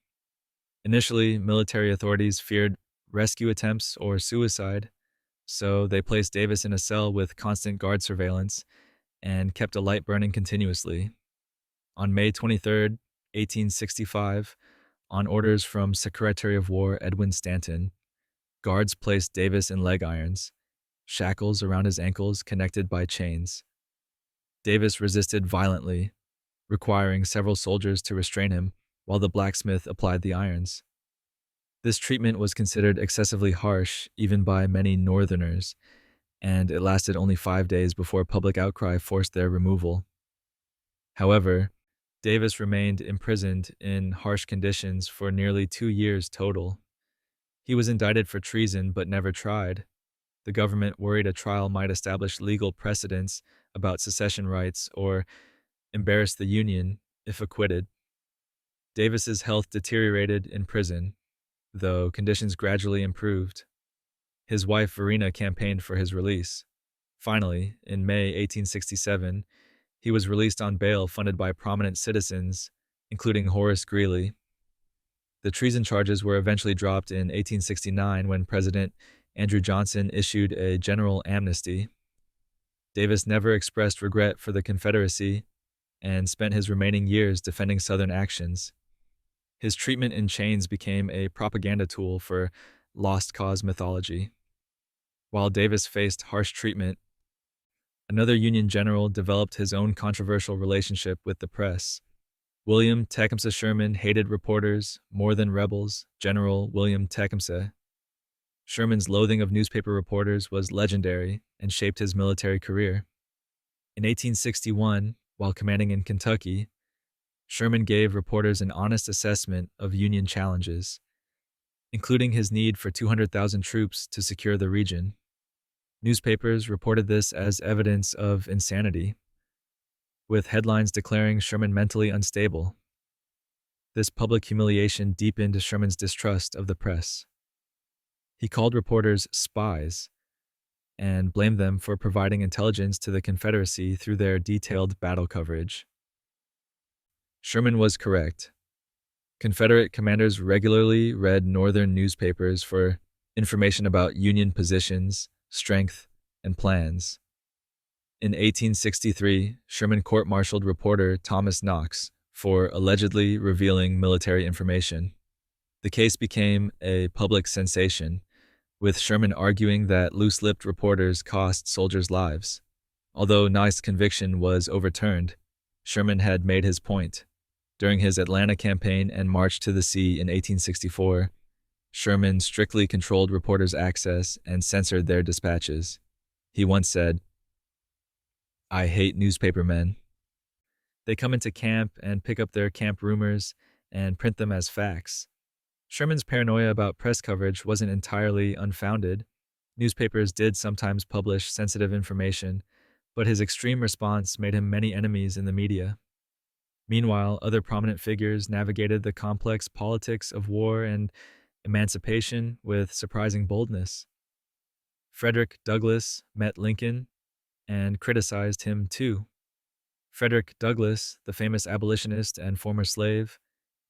Initially, military authorities feared rescue attempts or suicide, so they placed Davis in a cell with constant guard surveillance and kept a light burning continuously. On May 23, 1865, on orders from Secretary of War Edwin Stanton, guards placed Davis in leg irons, shackles around his ankles connected by chains. Davis resisted violently, requiring several soldiers to restrain him while the blacksmith applied the irons. This treatment was considered excessively harsh even by many Northerners, and it lasted only 5 days before public outcry forced their removal. However, Davis remained imprisoned in harsh conditions for nearly 2 years total. He was indicted for treason but never tried. The government worried a trial might establish legal precedents about secession rights or embarrass the Union if acquitted. Davis's health deteriorated in prison, though conditions gradually improved. His wife Verena campaigned for his release. Finally, in May 1867, he was released on bail funded by prominent citizens, including Horace Greeley. The treason charges were eventually dropped in 1869 when President Andrew Johnson issued a general amnesty. Davis never expressed regret for the Confederacy and spent his remaining years defending Southern actions. His treatment in chains became a propaganda tool for lost cause mythology. While Davis faced harsh treatment, another Union general developed his own controversial relationship with the press. William Tecumseh Sherman hated reporters more than rebels, General William Tecumseh. Sherman's loathing of newspaper reporters was legendary and shaped his military career. In 1861, while commanding in Kentucky, Sherman gave reporters an honest assessment of Union challenges, including his need for 200,000 troops to secure the region. Newspapers reported this as evidence of insanity, with headlines declaring Sherman mentally unstable. This public humiliation deepened Sherman's distrust of the press. He called reporters spies and blamed them for providing intelligence to the Confederacy through their detailed battle coverage. Sherman was correct. Confederate commanders regularly read Northern newspapers for information about Union positions, strength, and plans. In 1863, Sherman court-martialed reporter Thomas Knox for allegedly revealing military information. The case became a public sensation, with Sherman arguing that loose-lipped reporters cost soldiers' lives. Although Knox's conviction was overturned, Sherman had made his point. During his Atlanta campaign and march to the sea in 1864, Sherman strictly controlled reporters' access and censored their dispatches. He once said, "I hate newspapermen. They come into camp and pick up their camp rumors and print them as facts." Sherman's paranoia about press coverage wasn't entirely unfounded. Newspapers did sometimes publish sensitive information, but his extreme response made him many enemies in the media. Meanwhile, other prominent figures navigated the complex politics of war and emancipation with surprising boldness. Frederick Douglass met Lincoln and criticized him too. Frederick Douglass, the famous abolitionist and former slave,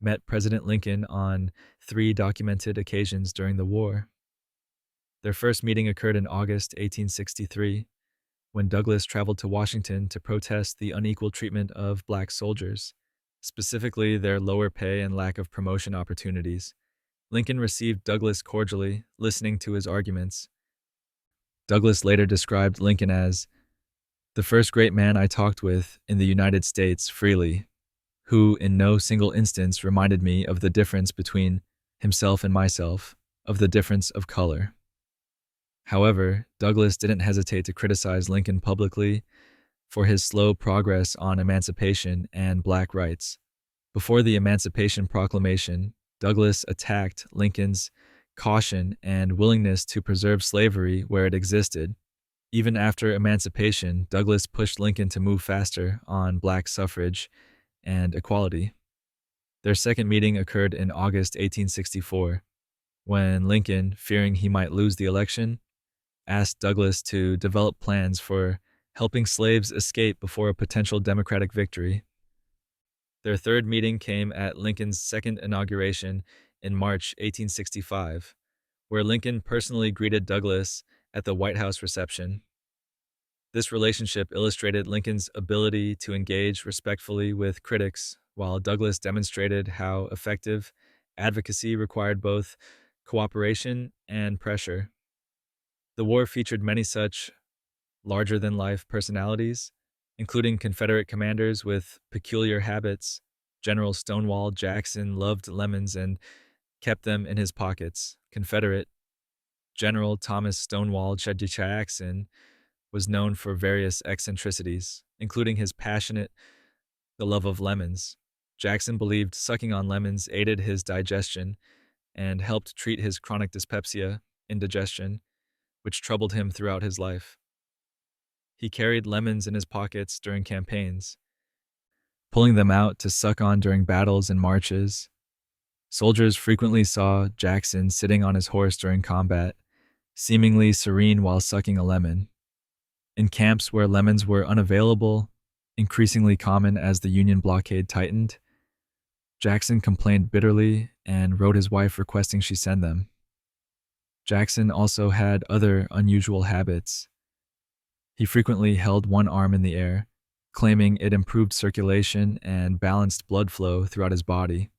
met President Lincoln on 3 documented occasions during the war. Their first meeting occurred in August 1863, when Douglass traveled to Washington to protest the unequal treatment of black soldiers, specifically their lower pay and lack of promotion opportunities. Lincoln received Douglass cordially, listening to his arguments. Douglass later described Lincoln as the first great man I talked with in the United States freely, who in no single instance reminded me of the difference between himself and myself, of the difference of color. However, Douglass didn't hesitate to criticize Lincoln publicly for his slow progress on emancipation and black rights. Before the Emancipation Proclamation, Douglass attacked Lincoln's caution and willingness to preserve slavery where it existed. Even after emancipation, Douglass pushed Lincoln to move faster on black suffrage and equality. Their second meeting occurred in August 1864, when Lincoln, fearing he might lose the election, asked Douglass to develop plans for helping slaves escape before a potential Democratic victory. Their third meeting came at Lincoln's second inauguration in March 1865, where Lincoln personally greeted Douglass at the White House reception. This relationship illustrated Lincoln's ability to engage respectfully with critics, while Douglass demonstrated how effective advocacy required both cooperation and pressure. The war featured many such larger-than-life personalities, including Confederate commanders with peculiar habits. General Stonewall Jackson loved lemons and kept them in his pockets. Confederate General Thomas Stonewall Jackson was known for various eccentricities, including his passionate love of lemons. Jackson believed sucking on lemons aided his digestion and helped treat his chronic dyspepsia, indigestion, which troubled him throughout his life. He carried lemons in his pockets during campaigns, pulling them out to suck on during battles and marches. Soldiers frequently saw Jackson sitting on his horse during combat, seemingly serene while sucking a lemon. In camps where lemons were unavailable, increasingly common as the Union blockade tightened, Jackson complained bitterly and wrote his wife requesting she send them. Jackson also had other unusual habits. He frequently held one arm in the air, claiming it improved circulation and balanced blood flow throughout his body.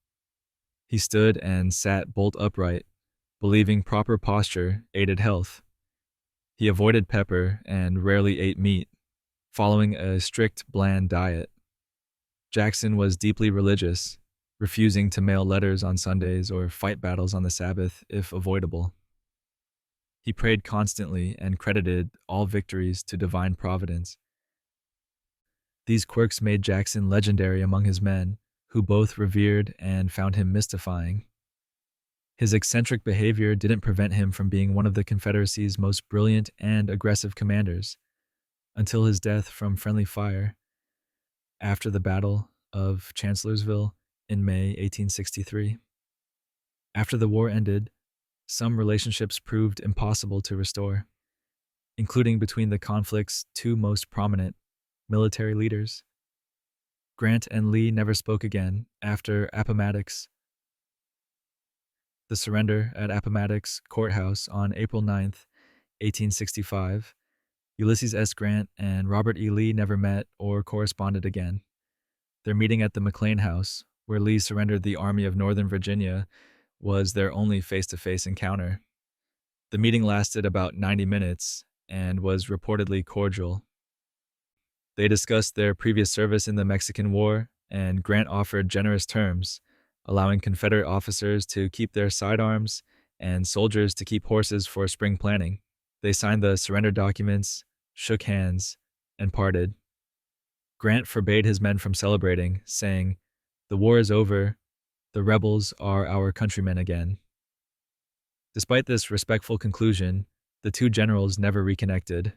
He stood and sat bolt upright, believing proper posture aided health. He avoided pepper and rarely ate meat, following a strict, bland diet. Jackson was deeply religious, refusing to mail letters on Sundays or fight battles on the Sabbath if avoidable. He prayed constantly and credited all victories to divine providence. These quirks made Jackson legendary among his men, who both revered and found him mystifying. His eccentric behavior didn't prevent him from being one of the Confederacy's most brilliant and aggressive commanders, until his death from friendly fire after the Battle of Chancellorsville in May 1863. After the war ended, some relationships proved impossible to restore, including between the conflict's two most prominent military leaders. Grant and Lee never spoke again after Appomattox. The surrender at Appomattox Courthouse on April 9, 1865, Ulysses S. Grant and Robert E. Lee never met or corresponded again. Their meeting at the McLean House, where Lee surrendered the Army of Northern Virginia, was their only face-to-face encounter. The meeting lasted about 90 minutes and was reportedly cordial. They discussed their previous service in the Mexican War and Grant offered generous terms, allowing Confederate officers to keep their sidearms and soldiers to keep horses for spring planting. They signed the surrender documents, shook hands, and parted. Grant forbade his men from celebrating, saying, "The war is over. The rebels are our countrymen again." Despite this respectful conclusion, the two generals never reconnected.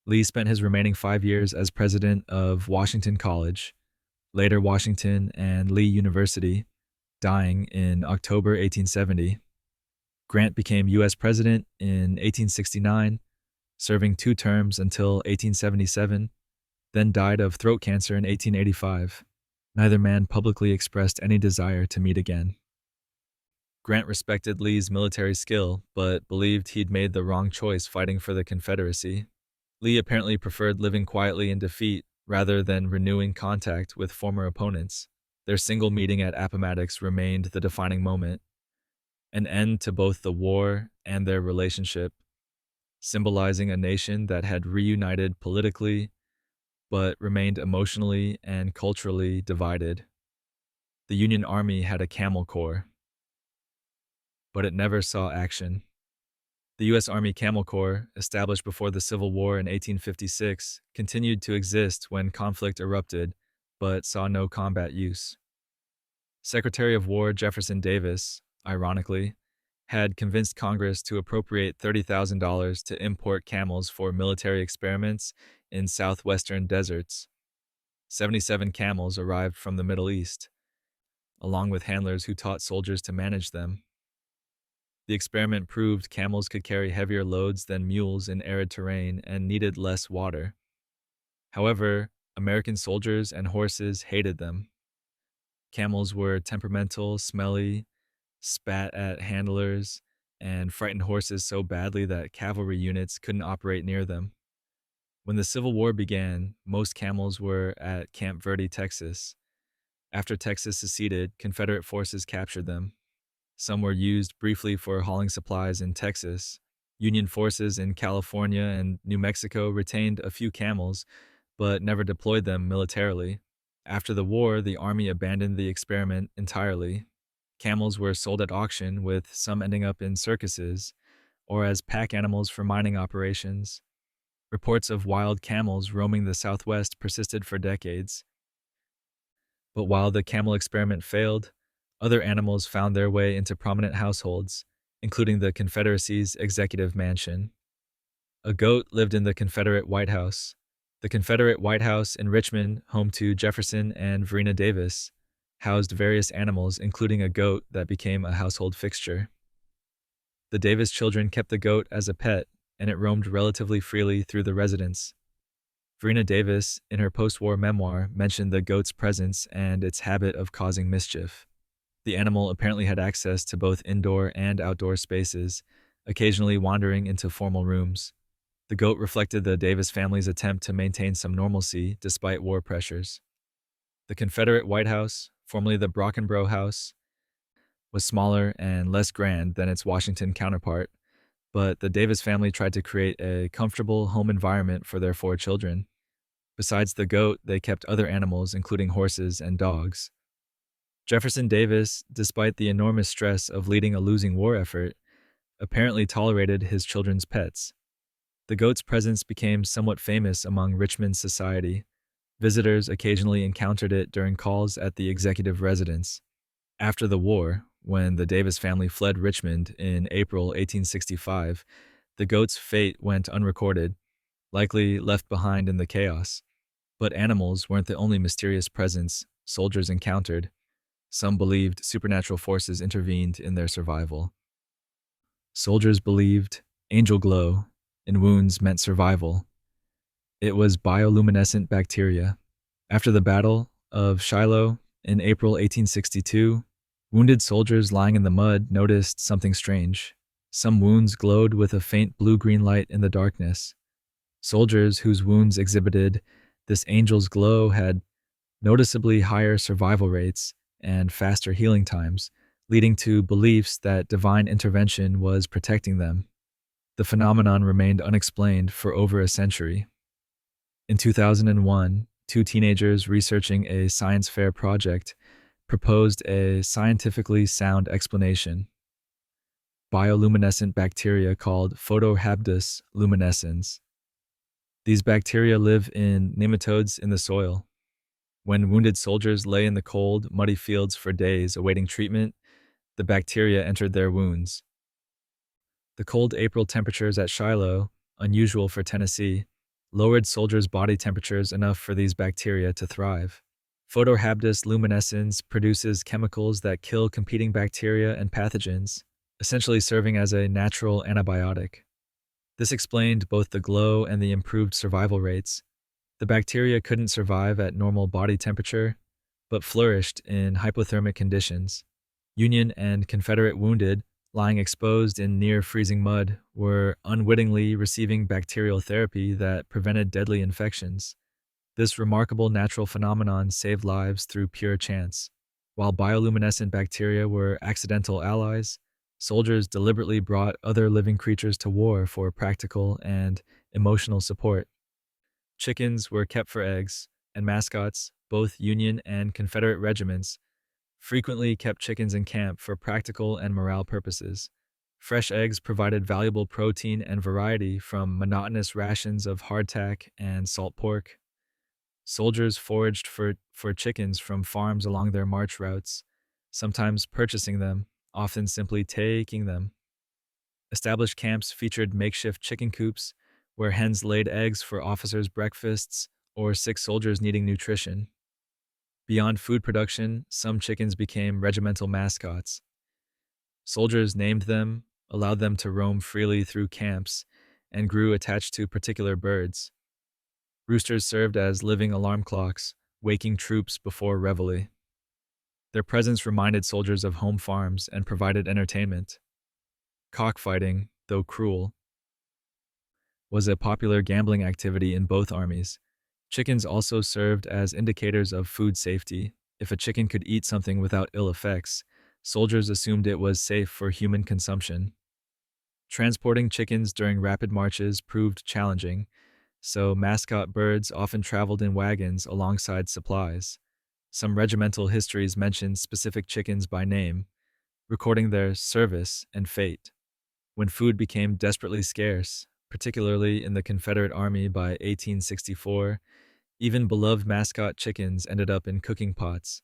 Lee spent his remaining 5 years as president of Washington College, later Washington and Lee University, dying in October 1870. Grant became U.S. president in 1869, serving 2 terms until 1877, then died of throat cancer in 1885. Neither man publicly expressed any desire to meet again. Grant respected Lee's military skill, but believed he'd made the wrong choice fighting for the Confederacy. Lee apparently preferred living quietly in defeat rather than renewing contact with former opponents. Their single meeting at Appomattox remained the defining moment, an end to both the war and their relationship, symbolizing a nation that had reunited politically but remained emotionally and culturally divided. The Union Army had a camel corps, but it never saw action. The U.S. Army Camel Corps, established before the Civil War in 1856, continued to exist when conflict erupted, but saw no combat use. Secretary of War Jefferson Davis, ironically, had convinced Congress to appropriate $30,000 to import camels for military experiments in southwestern deserts. 77 camels arrived from the Middle East, along with handlers who taught soldiers to manage them. The experiment proved camels could carry heavier loads than mules in arid terrain and needed less water. However, American soldiers and horses hated them. Camels were temperamental, smelly, spat at handlers, and frightened horses so badly that cavalry units couldn't operate near them. When the Civil War began, most camels were at Camp Verde, Texas. After Texas seceded, Confederate forces captured them. Some were used briefly for hauling supplies in Texas. Union forces in California and New Mexico retained a few camels, but never deployed them militarily. After the war, the Army abandoned the experiment entirely. Camels were sold at auction, with some ending up in circuses or as pack animals for mining operations. Reports of wild camels roaming the Southwest persisted for decades. But while the camel experiment failed, other animals found their way into prominent households, including the Confederacy's executive mansion. A goat lived in the Confederate White House. The Confederate White House in Richmond, home to Jefferson and Verena Davis, housed various animals, including a goat that became a household fixture. The Davis children kept the goat as a pet, and it roamed relatively freely through the residence. Verena Davis, in her post-war memoir, mentioned the goat's presence and its habit of causing mischief. The animal apparently had access to both indoor and outdoor spaces, occasionally wandering into formal rooms. The goat reflected the Davis family's attempt to maintain some normalcy despite war pressures. The Confederate White House, formerly the Brockenbrough House, was smaller and less grand than its Washington counterpart, but the Davis family tried to create a comfortable home environment for their 4 children. Besides the goat, they kept other animals, including horses and dogs. Jefferson Davis, despite the enormous stress of leading a losing war effort, apparently tolerated his children's pets. The goat's presence became somewhat famous among Richmond society. Visitors occasionally encountered it during calls at the executive residence. After the war, when the Davis family fled Richmond in April 1865, the goat's fate went unrecorded, likely left behind in the chaos. But animals weren't the only mysterious presence soldiers encountered. Some believed supernatural forces intervened in their survival. Soldiers believed angel glow in wounds meant survival. It was bioluminescent bacteria. After the Battle of Shiloh in April 1862, wounded soldiers lying in the mud noticed something strange. Some wounds glowed with a faint blue-green light in the darkness. Soldiers whose wounds exhibited this angel's glow had noticeably higher survival rates and faster healing times, leading to beliefs that divine intervention was protecting them. The phenomenon remained unexplained for over a century. In 2001, two teenagers researching a science fair project proposed a scientifically sound explanation: bioluminescent bacteria called photohabdus luminescens. These bacteria live in nematodes in the soil. When wounded soldiers lay in the cold, muddy fields for days awaiting treatment, the bacteria entered their wounds. The cold April temperatures at Shiloh, unusual for Tennessee, lowered soldiers' body temperatures enough for these bacteria to thrive. Photohabdus luminescens produces chemicals that kill competing bacteria and pathogens, essentially serving as a natural antibiotic. This explained both the glow and the improved survival rates. The bacteria couldn't survive at normal body temperature, but flourished in hypothermic conditions. Union and Confederate wounded, lying exposed in near-freezing mud, were unwittingly receiving bacterial therapy that prevented deadly infections. This remarkable natural phenomenon saved lives through pure chance. While bioluminescent bacteria were accidental allies, soldiers deliberately brought other living creatures to war for practical and emotional support. Chickens were kept for eggs, and mascots, both Union and Confederate regiments, frequently kept chickens in camp for practical and morale purposes. Fresh eggs provided valuable protein and variety from monotonous rations of hardtack and salt pork. Soldiers foraged for chickens from farms along their march routes, sometimes purchasing them, often simply taking them. Established camps featured makeshift chicken coops where hens laid eggs for officers' breakfasts or sick soldiers needing nutrition. Beyond food production, some chickens became regimental mascots. Soldiers named them, allowed them to roam freely through camps, and grew attached to particular birds. Roosters served as living alarm clocks, waking troops before reveille. Their presence reminded soldiers of home farms and provided entertainment. Cockfighting, though cruel, was a popular gambling activity in both armies. Chickens also served as indicators of food safety. If a chicken could eat something without ill effects, soldiers assumed it was safe for human consumption. Transporting chickens during rapid marches proved challenging, so mascot birds often traveled in wagons alongside supplies. Some regimental histories mention specific chickens by name, recording their service and fate. When food became desperately scarce, particularly in the Confederate Army by 1864, even beloved mascot chickens ended up in cooking pots.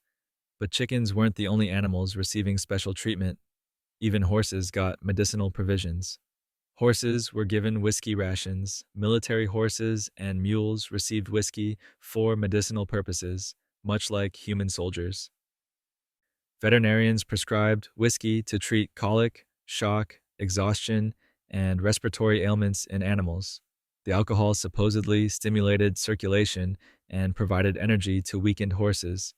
But chickens weren't the only animals receiving special treatment. Even horses got medicinal provisions. Horses were given whiskey rations. Military horses and mules received whiskey for medicinal purposes, much like human soldiers. Veterinarians prescribed whiskey to treat colic, shock, exhaustion, and respiratory ailments in animals. The alcohol supposedly stimulated circulation and provided energy to weakened horses.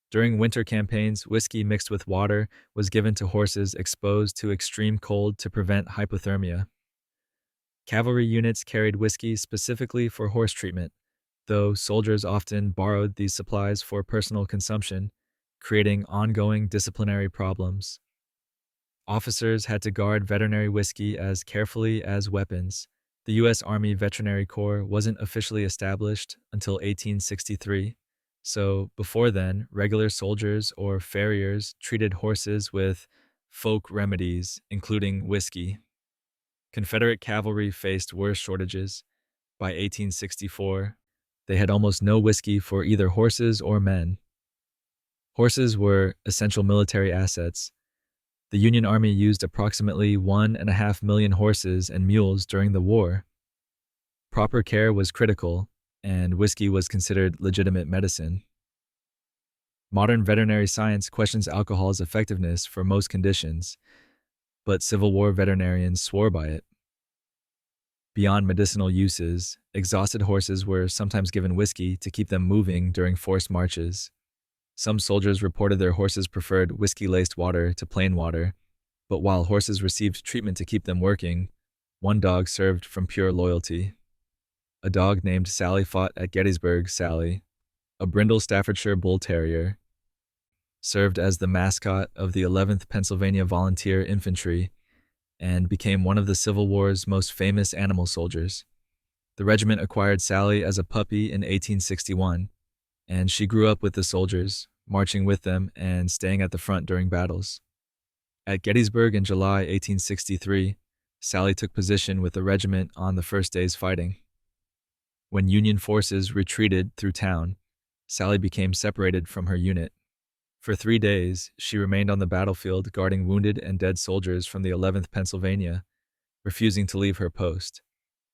During winter campaigns, whiskey mixed with water was given to horses exposed to extreme cold to prevent hypothermia. Cavalry units carried whiskey specifically for horse treatment, though soldiers often borrowed these supplies for personal consumption, creating ongoing disciplinary problems. Officers had to guard veterinary whiskey as carefully as weapons. The U.S. Army Veterinary Corps wasn't officially established until 1863, so before then, regular soldiers or farriers treated horses with folk remedies, including whiskey. Confederate cavalry faced worse shortages. By 1864, they had almost no whiskey for either horses or men. Horses were essential military assets. The Union Army used approximately 1.5 million horses and mules during the war. Proper care was critical, and whiskey was considered legitimate medicine. Modern veterinary science questions alcohol's effectiveness for most conditions, but Civil War veterinarians swore by it. Beyond medicinal uses, exhausted horses were sometimes given whiskey to keep them moving during forced marches. Some soldiers reported their horses preferred whiskey-laced water to plain water, but while horses received treatment to keep them working, one dog served from pure loyalty. A dog named Sally fought at Gettysburg. Sally, a brindle Staffordshire Bull Terrier, served as the mascot of the 11th Pennsylvania Volunteer Infantry and became one of the Civil War's most famous animal soldiers. The regiment acquired Sally as a puppy in 1861. and she grew up with the soldiers, marching with them and staying at the front during battles. At Gettysburg in July 1863, Sally took position with the regiment on the first day's fighting. When Union forces retreated through town, Sally became separated from her unit. For 3 days, she remained on the battlefield guarding wounded and dead soldiers from the 11th Pennsylvania, refusing to leave her post.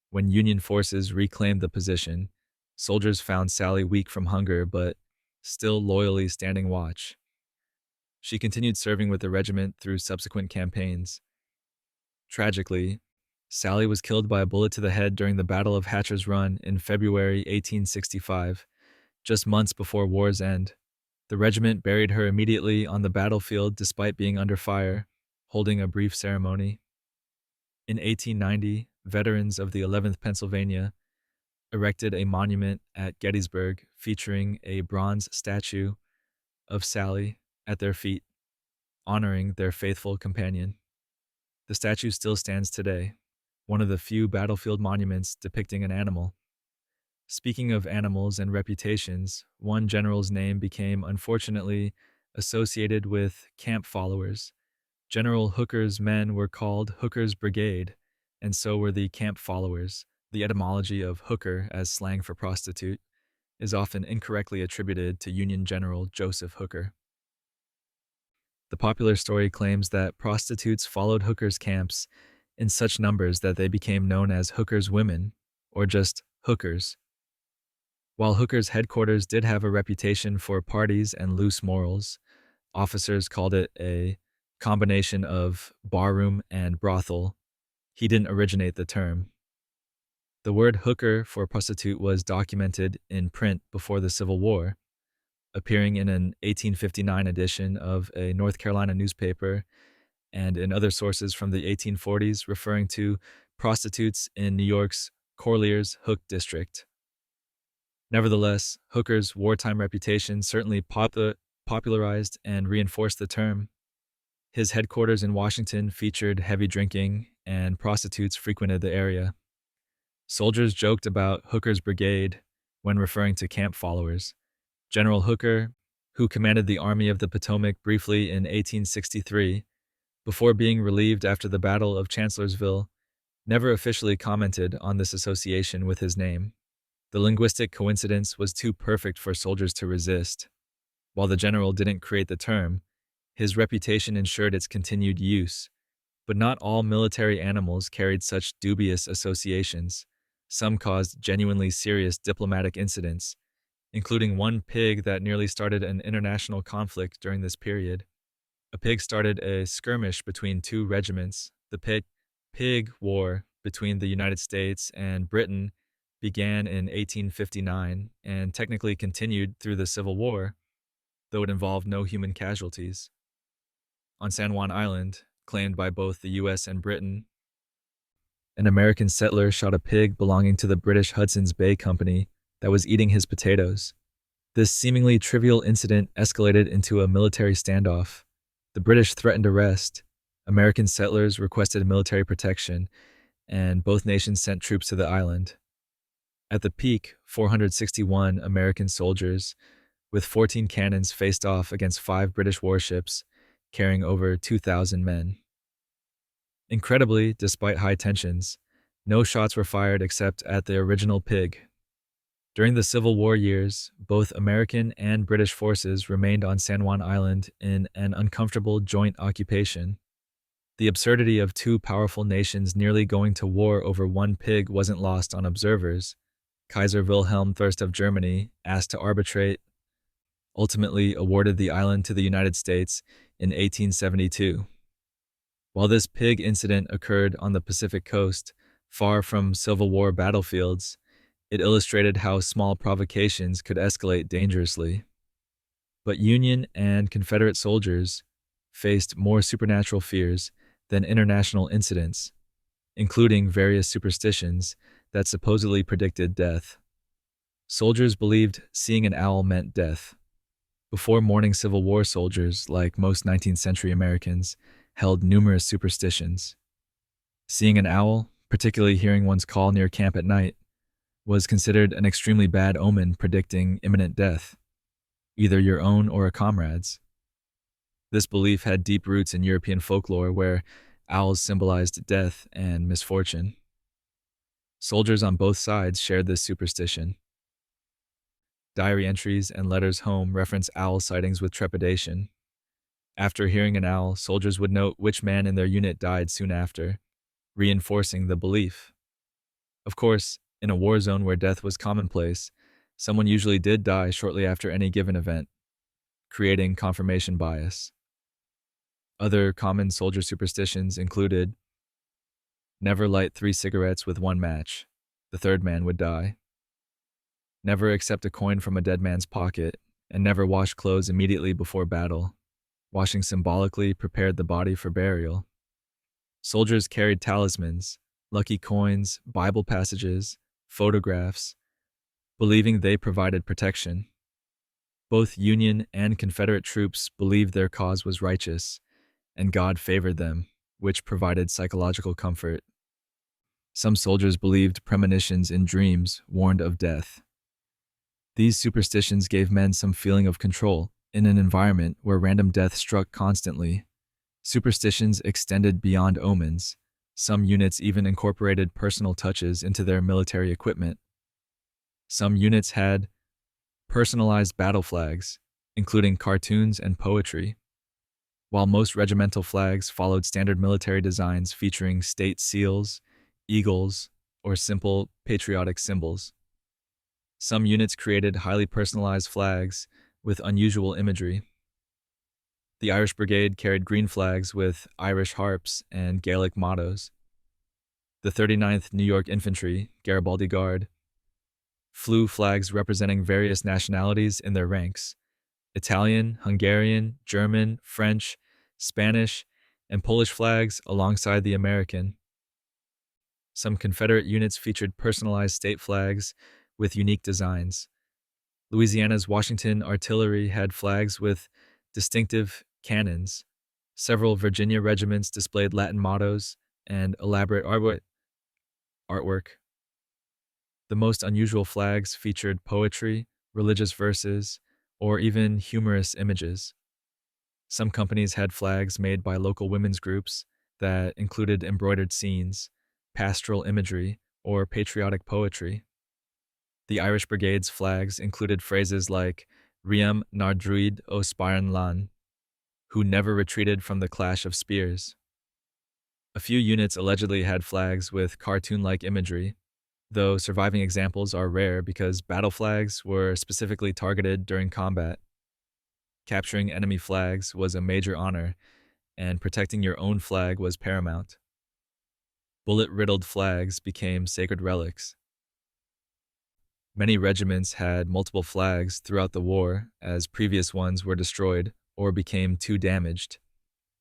When Union forces reclaimed the position, soldiers found Sally weak from hunger but still loyally standing watch. She continued serving with the regiment through subsequent campaigns. Tragically, Sally was killed by a bullet to the head during the Battle of Hatcher's Run in February 1865, just months before war's end. The regiment buried her immediately on the battlefield despite being under fire, holding a brief ceremony. In 1890, veterans of the 11th Pennsylvania erected a monument at Gettysburg featuring a bronze statue of Sally at their feet, honoring their faithful companion. The statue still stands today, one of the few battlefield monuments depicting an animal. Speaking of animals and reputations, one general's name became unfortunately associated with camp followers. General Hooker's men were called Hooker's Brigade, and so were the camp followers. The etymology of hooker as slang for prostitute is often incorrectly attributed to Union General Joseph Hooker. The popular story claims that prostitutes followed Hooker's camps in such numbers that they became known as Hooker's women, or just hookers. While Hooker's headquarters did have a reputation for parties and loose morals, officers called it a combination of barroom and brothel. He didn't originate the term. The word hooker for prostitute was documented in print before the Civil War, appearing in an 1859 edition of a North Carolina newspaper and in other sources from the 1840s referring to prostitutes in New York's Corlier's Hook District. Nevertheless, Hooker's wartime reputation certainly popularized and reinforced the term. His headquarters in Washington featured heavy drinking, and prostitutes frequented the area. Soldiers joked about Hooker's Brigade when referring to camp followers. General Hooker, who commanded the Army of the Potomac briefly in 1863, before being relieved after the Battle of Chancellorsville, never officially commented on this association with his name. The linguistic coincidence was too perfect for soldiers to resist. While the general didn't create the term, his reputation ensured its continued use. But not all military animals carried such dubious associations. Some caused genuinely serious diplomatic incidents, including one pig that nearly started an international conflict during this period. A pig started a skirmish between two regiments. The Pig War between the United States and Britain began in 1859 and technically continued through the Civil War, though it involved no human casualties. On San Juan Island, claimed by both the U.S. and Britain, an American settler shot a pig belonging to the British Hudson's Bay Company that was eating his potatoes. This seemingly trivial incident escalated into a military standoff. The British threatened arrest, American settlers requested military protection, and both nations sent troops to the island. At the peak, 461 American soldiers with 14 cannons faced off against 5 British warships carrying over 2,000 men. Incredibly, despite high tensions, no shots were fired except at the original pig. During the Civil War years, both American and British forces remained on San Juan Island in an uncomfortable joint occupation. The absurdity of two powerful nations nearly going to war over one pig wasn't lost on observers. Kaiser Wilhelm I of Germany, asked to arbitrate, ultimately awarded the island to the United States in 1872. While this pig incident occurred on the Pacific coast, far from Civil War battlefields, it illustrated how small provocations could escalate dangerously. But Union and Confederate soldiers faced more supernatural fears than international incidents, including various superstitions that supposedly predicted death. Soldiers believed seeing an owl meant death. Before morning Civil War soldiers, like most 19th century Americans, held numerous superstitions. Seeing an owl, particularly hearing one's call near camp at night, was considered an extremely bad omen predicting imminent death, either your own or a comrade's. This belief had deep roots in European folklore where owls symbolized death and misfortune. Soldiers on both sides shared this superstition. Diary entries and letters home reference owl sightings with trepidation. After hearing an owl, soldiers would note which man in their unit died soon after, reinforcing the belief. Of course, in a war zone where death was commonplace, someone usually did die shortly after any given event, creating confirmation bias. Other common soldier superstitions included never light 3 cigarettes with 1 match. The third man would die. Never accept a coin from a dead man's pocket, and never wash clothes immediately before battle. Washing symbolically prepared the body for burial. Soldiers carried talismans, lucky coins, Bible passages, photographs, believing they provided protection. Both Union and Confederate troops believed their cause was righteous, and God favored them, which provided psychological comfort. Some soldiers believed premonitions in dreams warned of death. These superstitions gave men some feeling of control in an environment where random death struck constantly. Superstitions extended beyond omens. Some units even incorporated personal touches into their military equipment. Some units had personalized battle flags, including cartoons and poetry, while most regimental flags followed standard military designs featuring state seals, eagles, or simple patriotic symbols. Some units created highly personalized flags with unusual imagery. The Irish Brigade carried green flags with Irish harps and Gaelic mottos. The 39th New York Infantry, Garibaldi Guard, flew flags representing various nationalities in their ranks: Italian, Hungarian, German, French, Spanish, and Polish flags alongside the American. Some Confederate units featured personalized state flags with unique designs. Louisiana's Washington Artillery had flags with distinctive cannons. Several Virginia regiments displayed Latin mottos and elaborate artwork. The most unusual flags featured poetry, religious verses, or even humorous images. Some companies had flags made by local women's groups that included embroidered scenes, pastoral imagery, or patriotic poetry. The Irish Brigade's flags included phrases like Riem nar druid o Spiran lan, who never retreated from the clash of spears. A few units allegedly had flags with cartoon-like imagery, though surviving examples are rare because battle flags were specifically targeted during combat. Capturing enemy flags was a major honor, and protecting your own flag was paramount. Bullet-riddled flags became sacred relics. Many regiments had multiple flags throughout the war as previous ones were destroyed or became too damaged.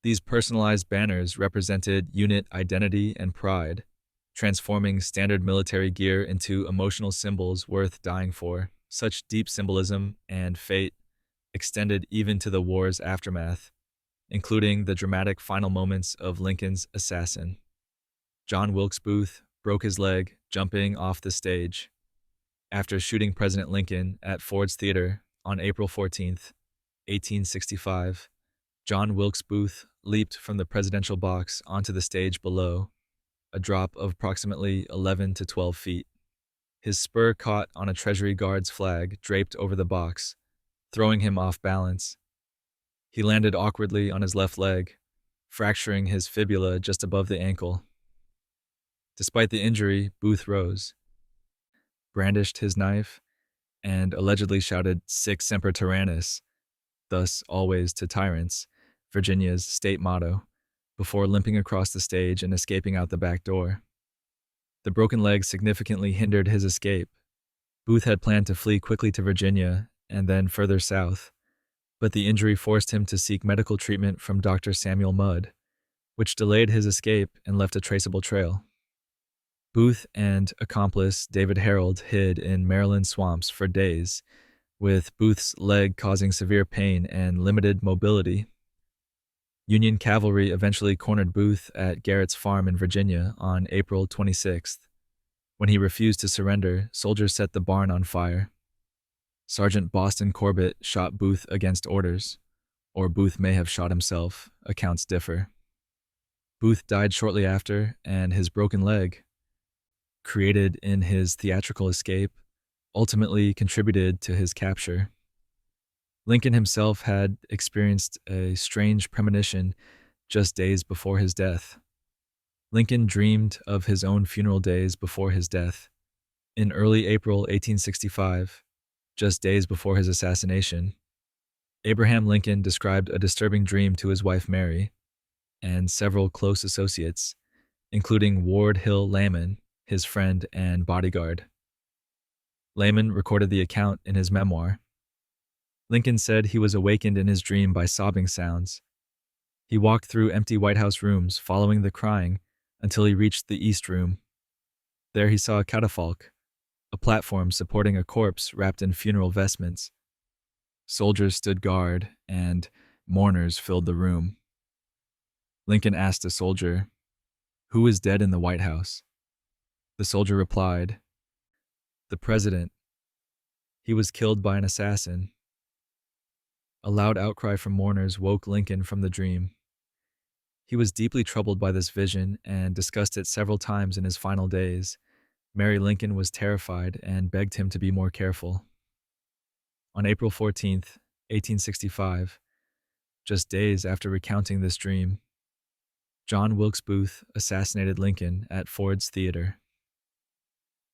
These personalized banners represented unit identity and pride, transforming standard military gear into emotional symbols worth dying for. Such deep symbolism and fate extended even to the war's aftermath, including the dramatic final moments of Lincoln's assassin. John Wilkes Booth broke his leg jumping off the stage. After shooting President Lincoln at Ford's Theater on April 14, 1865, John Wilkes Booth leaped from the presidential box onto the stage below, a drop of approximately 11 to 12 feet. His spur caught on a Treasury Guard's flag draped over the box, throwing him off balance. He landed awkwardly on his left leg, fracturing his fibula just above the ankle. Despite the injury, Booth rose, brandished his knife, and allegedly shouted "Sic semper tyrannis," thus always to tyrants, Virginia's state motto, before limping across the stage and escaping out the back door. The broken leg significantly hindered his escape. Booth had planned to flee quickly to Virginia and then further south, but the injury forced him to seek medical treatment from Dr. Samuel Mudd, which delayed his escape and left a traceable trail. Booth and accomplice David Harold hid in Maryland swamps for days, with Booth's leg causing severe pain and limited mobility. Union cavalry eventually cornered Booth at Garrett's farm in Virginia on April 26th. When he refused to surrender, soldiers set the barn on fire. Sergeant Boston Corbett shot Booth against orders, or Booth may have shot himself, accounts differ. Booth died shortly after, and his broken leg, created in his theatrical escape, ultimately contributed to his capture. Lincoln himself had experienced a strange premonition just days before his death. Lincoln dreamed of his own funeral days before his death. In early April 1865, just days before his assassination, Abraham Lincoln described a disturbing dream to his wife Mary and several close associates, including Ward Hill Layman, his friend and bodyguard. Layman recorded the account in his memoir. Lincoln said he was awakened in his dream by sobbing sounds. He walked through empty White House rooms, following the crying, until he reached the East Room. There he saw a catafalque, a platform supporting a corpse wrapped in funeral vestments. Soldiers stood guard, and mourners filled the room. Lincoln asked a soldier, "Who is dead in the White House?" The soldier replied, "The president. He was killed by an assassin." A loud outcry from mourners woke Lincoln from the dream. He was deeply troubled by this vision and discussed it several times in his final days. Mary Lincoln was terrified and begged him to be more careful. On April 14th, 1865, just days after recounting this dream, John Wilkes Booth assassinated Lincoln at Ford's Theater.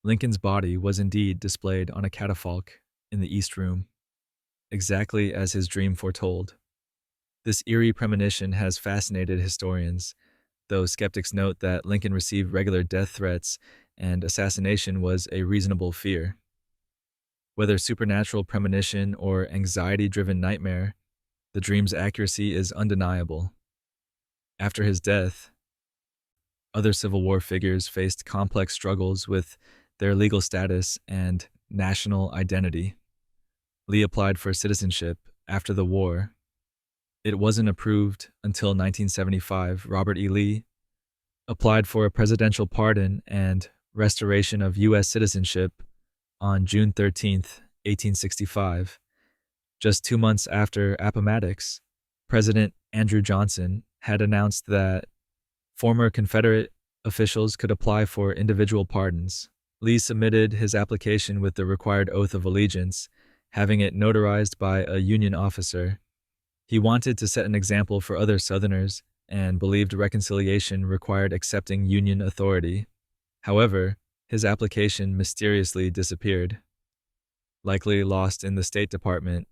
Lincoln's body was indeed displayed on a catafalque in the East Room, exactly as his dream foretold. This eerie premonition has fascinated historians, though skeptics note that Lincoln received regular death threats and assassination was a reasonable fear. Whether supernatural premonition or anxiety-driven nightmare, the dream's accuracy is undeniable. After his death, other Civil War figures faced complex struggles with their legal status and national identity. Lee applied for citizenship after the war. It wasn't approved until 1975. Robert E. Lee applied for a presidential pardon and restoration of U.S. citizenship on June 13, 1865. Just 2 months after Appomattox, President Andrew Johnson had announced that former Confederate officials could apply for individual pardons. Lee submitted his application with the required oath of allegiance, having it notarized by a Union officer. He wanted to set an example for other Southerners and believed reconciliation required accepting Union authority. However, his application mysteriously disappeared, likely lost in the State Department.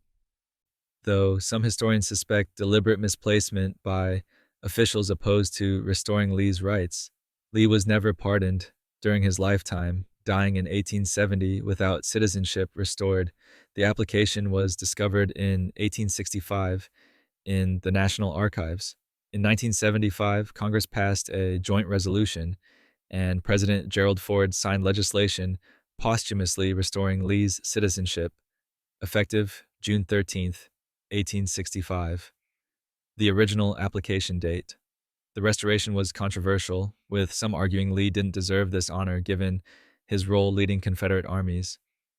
Though some historians suspect deliberate misplacement by officials opposed to restoring Lee's rights, Lee was never pardoned during his lifetime, dying in 1870 without citizenship restored. The application was discovered in 1865 in the National Archives. In 1975, Congress passed a joint resolution, and President Gerald Ford signed legislation posthumously restoring Lee's citizenship, effective June 13th, 1865. The original application date. The restoration was controversial, with some arguing Lee didn't deserve this honor given his role leading Confederate armies.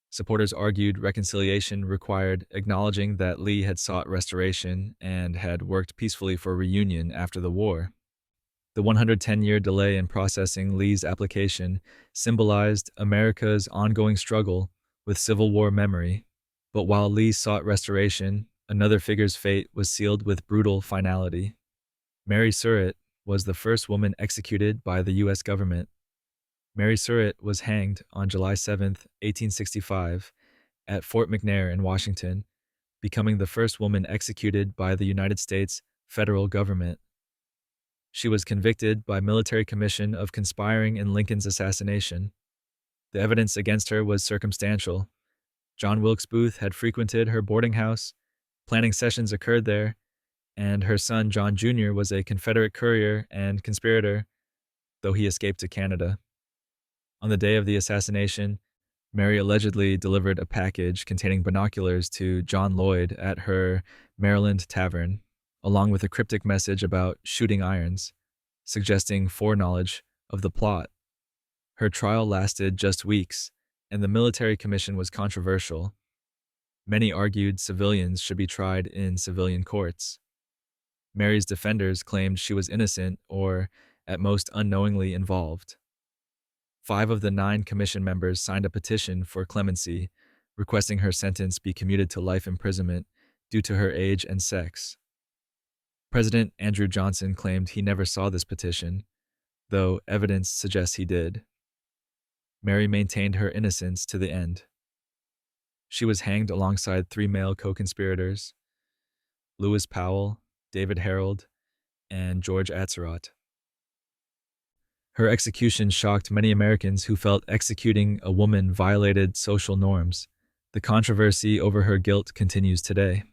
Supporters argued reconciliation required acknowledging that Lee had sought restoration and had worked peacefully for reunion after the war. The 110-year delay in processing Lee's application symbolized America's ongoing struggle with Civil War memory. But while Lee sought restoration, another figure's fate was sealed with brutal finality. Mary Surratt was the first woman executed by the U.S. government. Mary Surratt was hanged on July 7, 1865, at Fort McNair in Washington, becoming the first woman executed by the United States federal government. She was convicted by military commission of conspiring in Lincoln's assassination. The evidence against her was circumstantial. John Wilkes Booth had frequented her boarding house, planning sessions occurred there, and her son John Jr. was a Confederate courier and conspirator, though he escaped to Canada. On the day of the assassination, Mary allegedly delivered a package containing binoculars to John Lloyd at her Maryland tavern, along with a cryptic message about shooting irons, suggesting foreknowledge of the plot. Her trial lasted just weeks, and the military commission was controversial. Many argued civilians should be tried in civilian courts. Mary's defenders claimed she was innocent or, at most, unknowingly involved. 5 of the 9 commission members signed a petition for clemency, requesting her sentence be commuted to life imprisonment due to her age and sex. President Andrew Johnson claimed he never saw this petition, though evidence suggests he did. Mary maintained her innocence to the end. She was hanged alongside 3 male co-conspirators, Lewis Powell, David Harold, and George Atzerodt. Her execution shocked many Americans who felt executing a woman violated social norms. The controversy over her guilt continues today.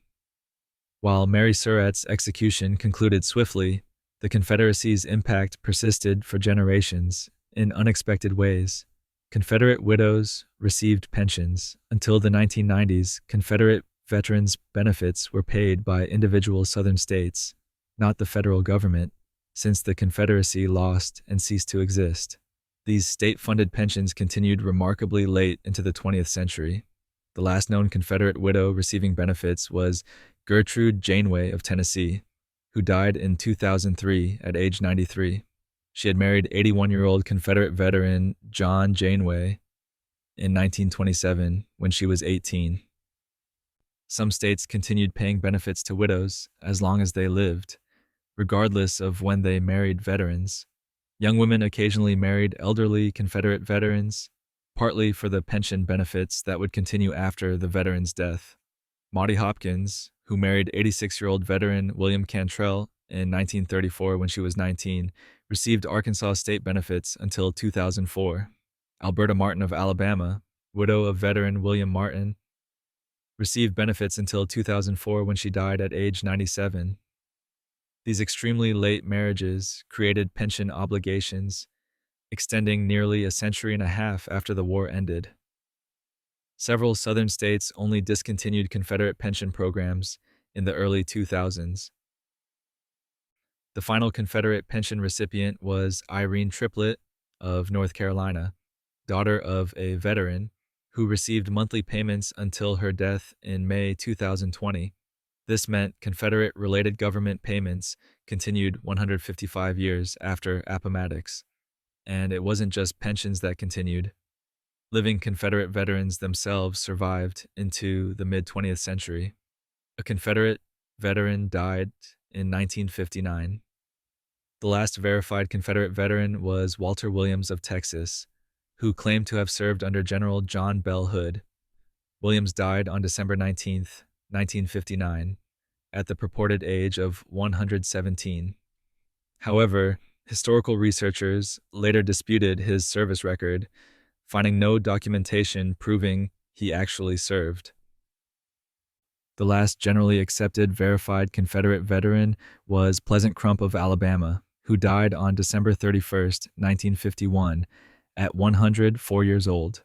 While Mary Surratt's execution concluded swiftly, the Confederacy's impact persisted for generations in unexpected ways. Confederate widows received pensions. Until the 1990s, Confederate veterans' benefits were paid by individual Southern states, not the federal government, since the Confederacy lost and ceased to exist. These state-funded pensions continued remarkably late into the 20th century. The last known Confederate widow receiving benefits was Gertrude Janeway of Tennessee, who died in 2003 at age 93. She had married 81-year-old Confederate veteran John Janeway in 1927 when she was 18. Some states continued paying benefits to widows as long as they lived, regardless of when they married veterans. Young women occasionally married elderly Confederate veterans, partly for the pension benefits that would continue after the veteran's death. Maudie Hopkins, who married 86-year-old veteran William Cantrell in 1934 when she was 19, received Arkansas state benefits until 2004. Alberta Martin of Alabama, widow of veteran William Martin, received benefits until 2004 when she died at age 97. These extremely late marriages created pension obligations, extending nearly a century and a half after the war ended. Several Southern states only discontinued Confederate pension programs in the early 2000s. The final Confederate pension recipient was Irene Triplett of North Carolina, daughter of a veteran who received monthly payments until her death in May 2020. This meant Confederate-related government payments continued 155 years after Appomattox. And it wasn't just pensions that continued. Living Confederate veterans themselves survived into the mid-20th century. A Confederate veteran died in 1959. The last verified Confederate veteran was Walter Williams of Texas, who claimed to have served under General John Bell Hood. Williams died on December 19, 1959, at the purported age of 117. However, historical researchers later disputed his service record, finding no documentation proving he actually served. The last generally accepted verified Confederate veteran was Pleasant Crump of Alabama, who died on December 31, 1951, at 104 years old.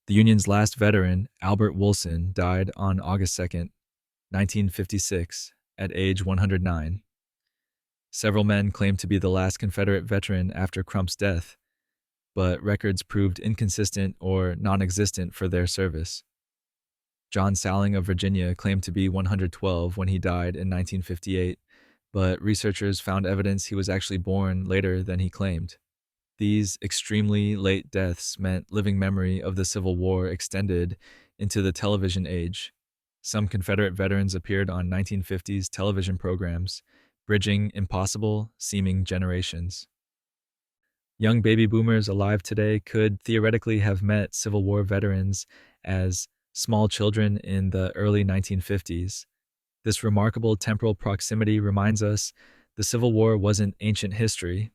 The Union's last veteran, Albert Wilson, died on August 2, 1956, at age 109. Several men claimed to be the last Confederate veteran after Crump's death, but records proved inconsistent or non-existent for their service. John Sowling of Virginia claimed to be 112 when he died in 1958, but researchers found evidence he was actually born later than he claimed. These extremely late deaths meant living memory of the Civil War extended into the television age. Some Confederate veterans appeared on 1950s television programs, bridging impossible-seeming generations. Young baby boomers alive today could theoretically have met Civil War veterans as small children in the early 1950s. This remarkable temporal proximity reminds us the Civil War wasn't ancient history.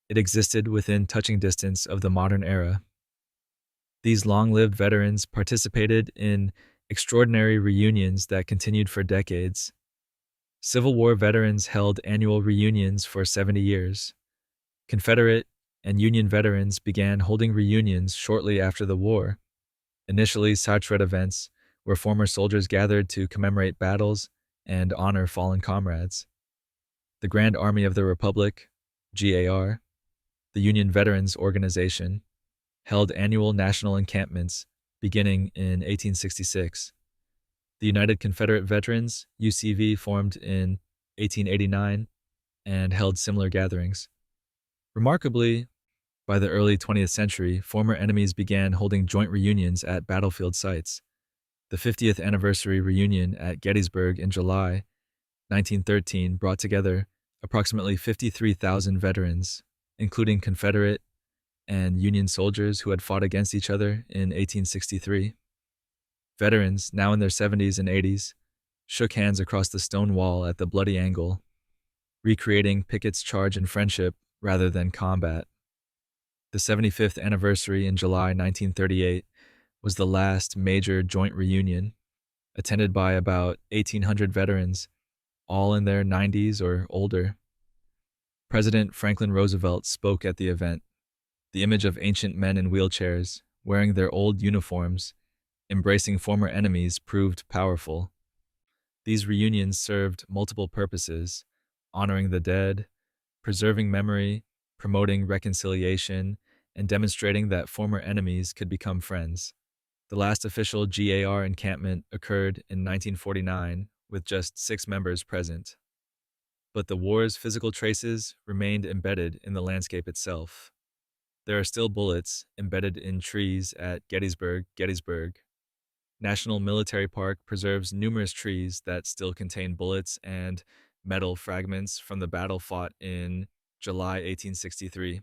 It existed within touching distance of the modern era. These long-lived veterans participated in extraordinary reunions that continued for decades. Civil War veterans held annual reunions for 70 years. Confederate and Union veterans began holding reunions shortly after the war. Initially Sartre events, where former soldiers gathered to commemorate battles and honor fallen comrades. The Grand Army of the Republic, GAR, the Union Veterans Organization, held annual national encampments beginning in 1866. The United Confederate Veterans, UCV, formed in 1889 and held similar gatherings. Remarkably, by the early 20th century, former enemies began holding joint reunions at battlefield sites. The 50th anniversary reunion at Gettysburg in July 1913 brought together approximately 53,000 veterans, including Confederate and Union soldiers who had fought against each other in 1863. Veterans, now in their 70s and 80s, shook hands across the stone wall at the Bloody Angle, recreating Pickett's charge in friendship rather than combat. The 75th anniversary in July 1938 was the last major joint reunion, attended by about 1,800 veterans, all in their 90s or older. President Franklin Roosevelt spoke at the event. The image of ancient men in wheelchairs, wearing their old uniforms, embracing former enemies proved powerful. These reunions served multiple purposes: honoring the dead, preserving memory, promoting reconciliation, and demonstrating that former enemies could become friends. The last official GAR encampment occurred in 1949 with just 6 members present. But the war's physical traces remained embedded in the landscape itself. There are still bullets embedded in trees at Gettysburg. National Military Park preserves numerous trees that still contain bullets and metal fragments from the battle fought in July 1863.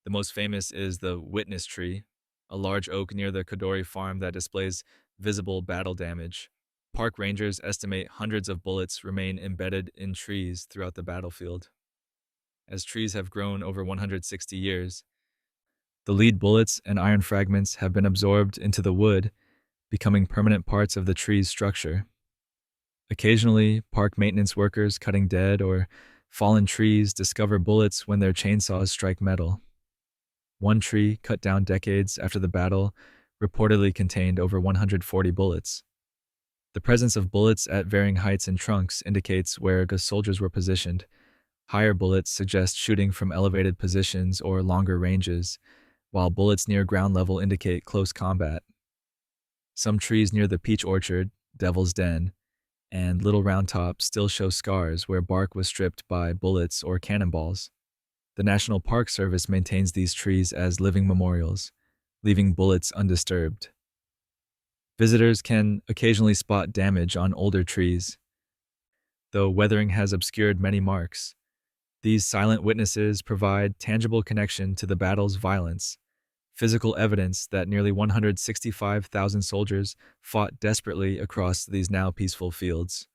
The most famous is the Witness Tree, a large oak near the Kodori farm that displays visible battle damage. Park rangers estimate hundreds of bullets remain embedded in trees throughout the battlefield. As trees have grown over 160 years, the lead bullets and iron fragments have been absorbed into the wood, becoming permanent parts of the tree's structure. Occasionally, park maintenance workers cutting dead or fallen trees discover bullets when their chainsaws strike metal. One tree, cut down decades after the battle, reportedly contained over 140 bullets. The presence of bullets at varying heights and trunks indicates where the soldiers were positioned. Higher bullets suggest shooting from elevated positions or longer ranges, while bullets near ground level indicate close combat. Some trees near the Peach Orchard, Devil's Den, and Little Round Top still show scars where bark was stripped by bullets or cannonballs. The National Park Service maintains these trees as living memorials, leaving bullets undisturbed. Visitors can occasionally spot damage on older trees. Though weathering has obscured many marks, these silent witnesses provide tangible connection to the battle's violence, physical evidence that nearly 165,000 soldiers fought desperately across these now peaceful fields.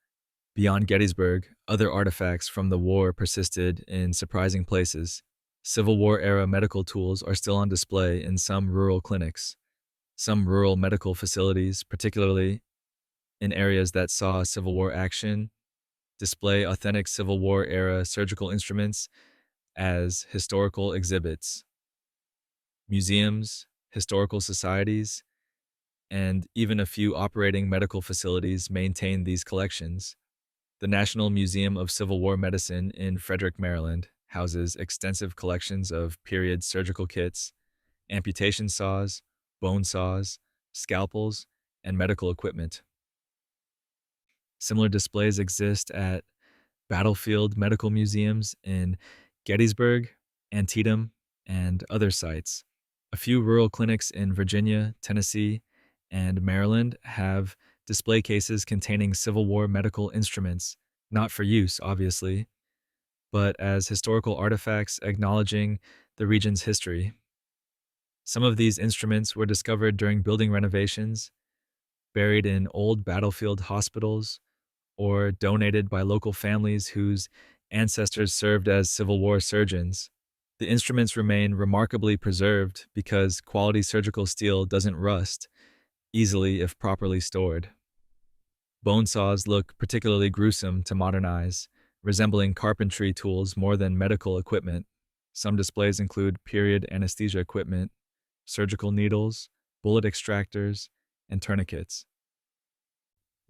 Beyond Gettysburg, other artifacts from the war persisted in surprising places. Civil War-era medical tools are still on display in some rural clinics. Some rural medical facilities, particularly in areas that saw Civil War action, display authentic Civil War-era surgical instruments as historical exhibits. Museums, historical societies, and even a few operating medical facilities maintain these collections. The National Museum of Civil War Medicine in Frederick, Maryland, houses extensive collections of period surgical kits, amputation saws, bone saws, scalpels, and medical equipment. Similar displays exist at battlefield medical museums in Gettysburg, Antietam, and other sites. A few rural clinics in Virginia, Tennessee, and Maryland have display cases containing Civil War medical instruments, not for use, obviously, but as historical artifacts acknowledging the region's history. Some of these instruments were discovered during building renovations, buried in old battlefield hospitals, or donated by local families whose ancestors served as Civil War surgeons. The instruments remain remarkably preserved because quality surgical steel doesn't rust easily if properly stored. Bone saws look particularly gruesome to modern eyes, resembling carpentry tools more than medical equipment. Some displays include period anesthesia equipment, surgical needles, bullet extractors, and tourniquets.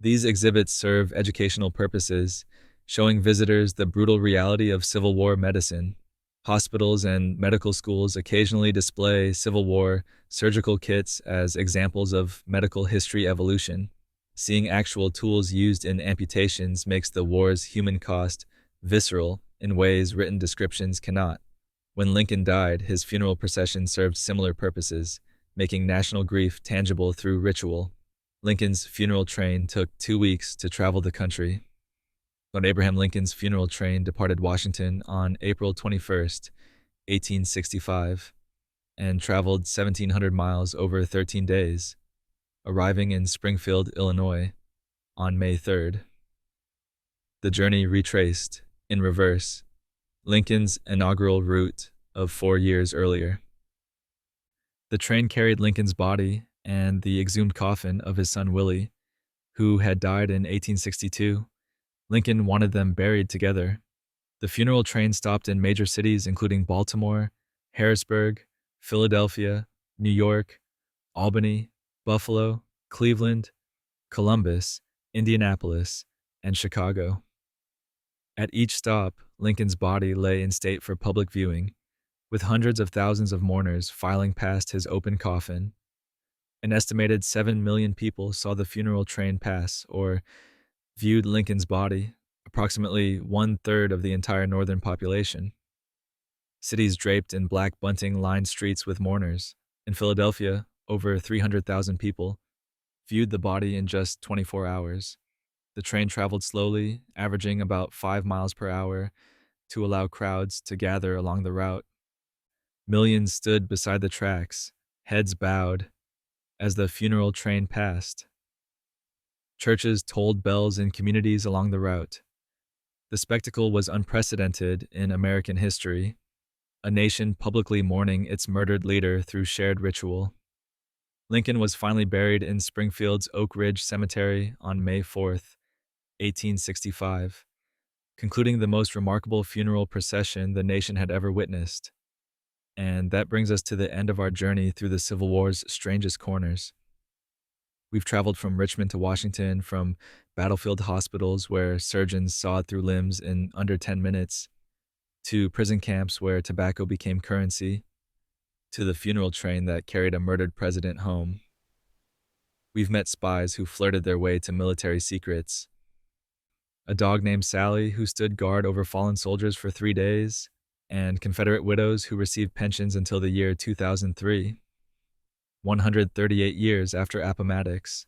These exhibits serve educational purposes, showing visitors the brutal reality of Civil War medicine. Hospitals and medical schools occasionally display Civil War surgical kits as examples of medical history evolution. Seeing actual tools used in amputations makes the war's human cost visceral in ways written descriptions cannot. When Lincoln died, his funeral procession served similar purposes, making national grief tangible through ritual. Lincoln's funeral train took 2 weeks to travel the country. But Abraham Lincoln's funeral train departed Washington on April 21st, 1865, and traveled 1,700 miles over 13 days, arriving in Springfield, Illinois, on May 3rd. The journey retraced, in reverse, Lincoln's inaugural route of 4 years earlier. The train carried Lincoln's body and the exhumed coffin of his son Willie, who had died in 1862. Lincoln wanted them buried together. The funeral train stopped in major cities including Baltimore, Harrisburg, Philadelphia, New York, Albany, Buffalo, Cleveland, Columbus, Indianapolis, and Chicago. At each stop, Lincoln's body lay in state for public viewing, with hundreds of thousands of mourners filing past his open coffin. An estimated 7 million people saw the funeral train pass or viewed Lincoln's body, approximately 1/3 of the entire northern population. Cities draped in black bunting lined streets with mourners. In Philadelphia, over 300,000 people viewed the body in just 24 hours. The train traveled slowly, averaging about 5 miles per hour, to allow crowds to gather along the route. Millions stood beside the tracks, heads bowed, as the funeral train passed. Churches tolled bells in communities along the route. The spectacle was unprecedented in American history, a nation publicly mourning its murdered leader through shared ritual. Lincoln was finally buried in Springfield's Oak Ridge Cemetery on May 4th, 1865, concluding the most remarkable funeral procession the nation had ever witnessed. And that brings us to the end of our journey through the Civil War's strangest corners. We've traveled from Richmond to Washington, from battlefield hospitals where surgeons sawed through limbs in under 10 minutes, to prison camps where tobacco became currency, to the funeral train that carried a murdered president home. We've met spies who flirted their way to military secrets, a dog named Sally who stood guard over fallen soldiers for 3 days, and Confederate widows who received pensions until the year 2003. 138 years after Appomattox.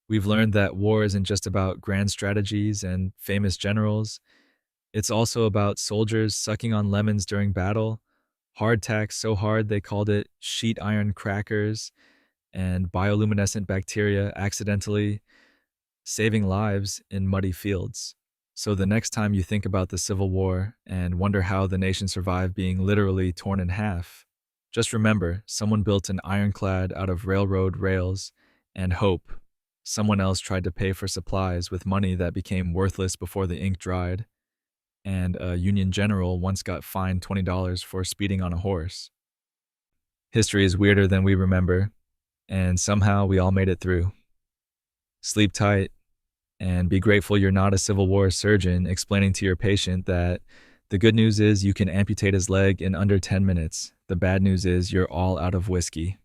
We've learned that war isn't just about grand strategies and famous generals. It's also about soldiers sucking on lemons during battle, hardtack so hard they called it sheet iron crackers, and bioluminescent bacteria accidentally saving lives in muddy fields. So the next time you think about the Civil War and wonder how the nation survived being literally torn in half, just remember, someone built an ironclad out of railroad rails and hope. Someone else tried to pay for supplies with money that became worthless before the ink dried. And a Union general once got fined $20 for speeding on a horse. History is weirder than we remember, and somehow we all made it through. Sleep tight, and be grateful you're not a Civil War surgeon explaining to your patient that the good news is you can amputate his leg in under 10 minutes. The bad news is you're all out of whiskey.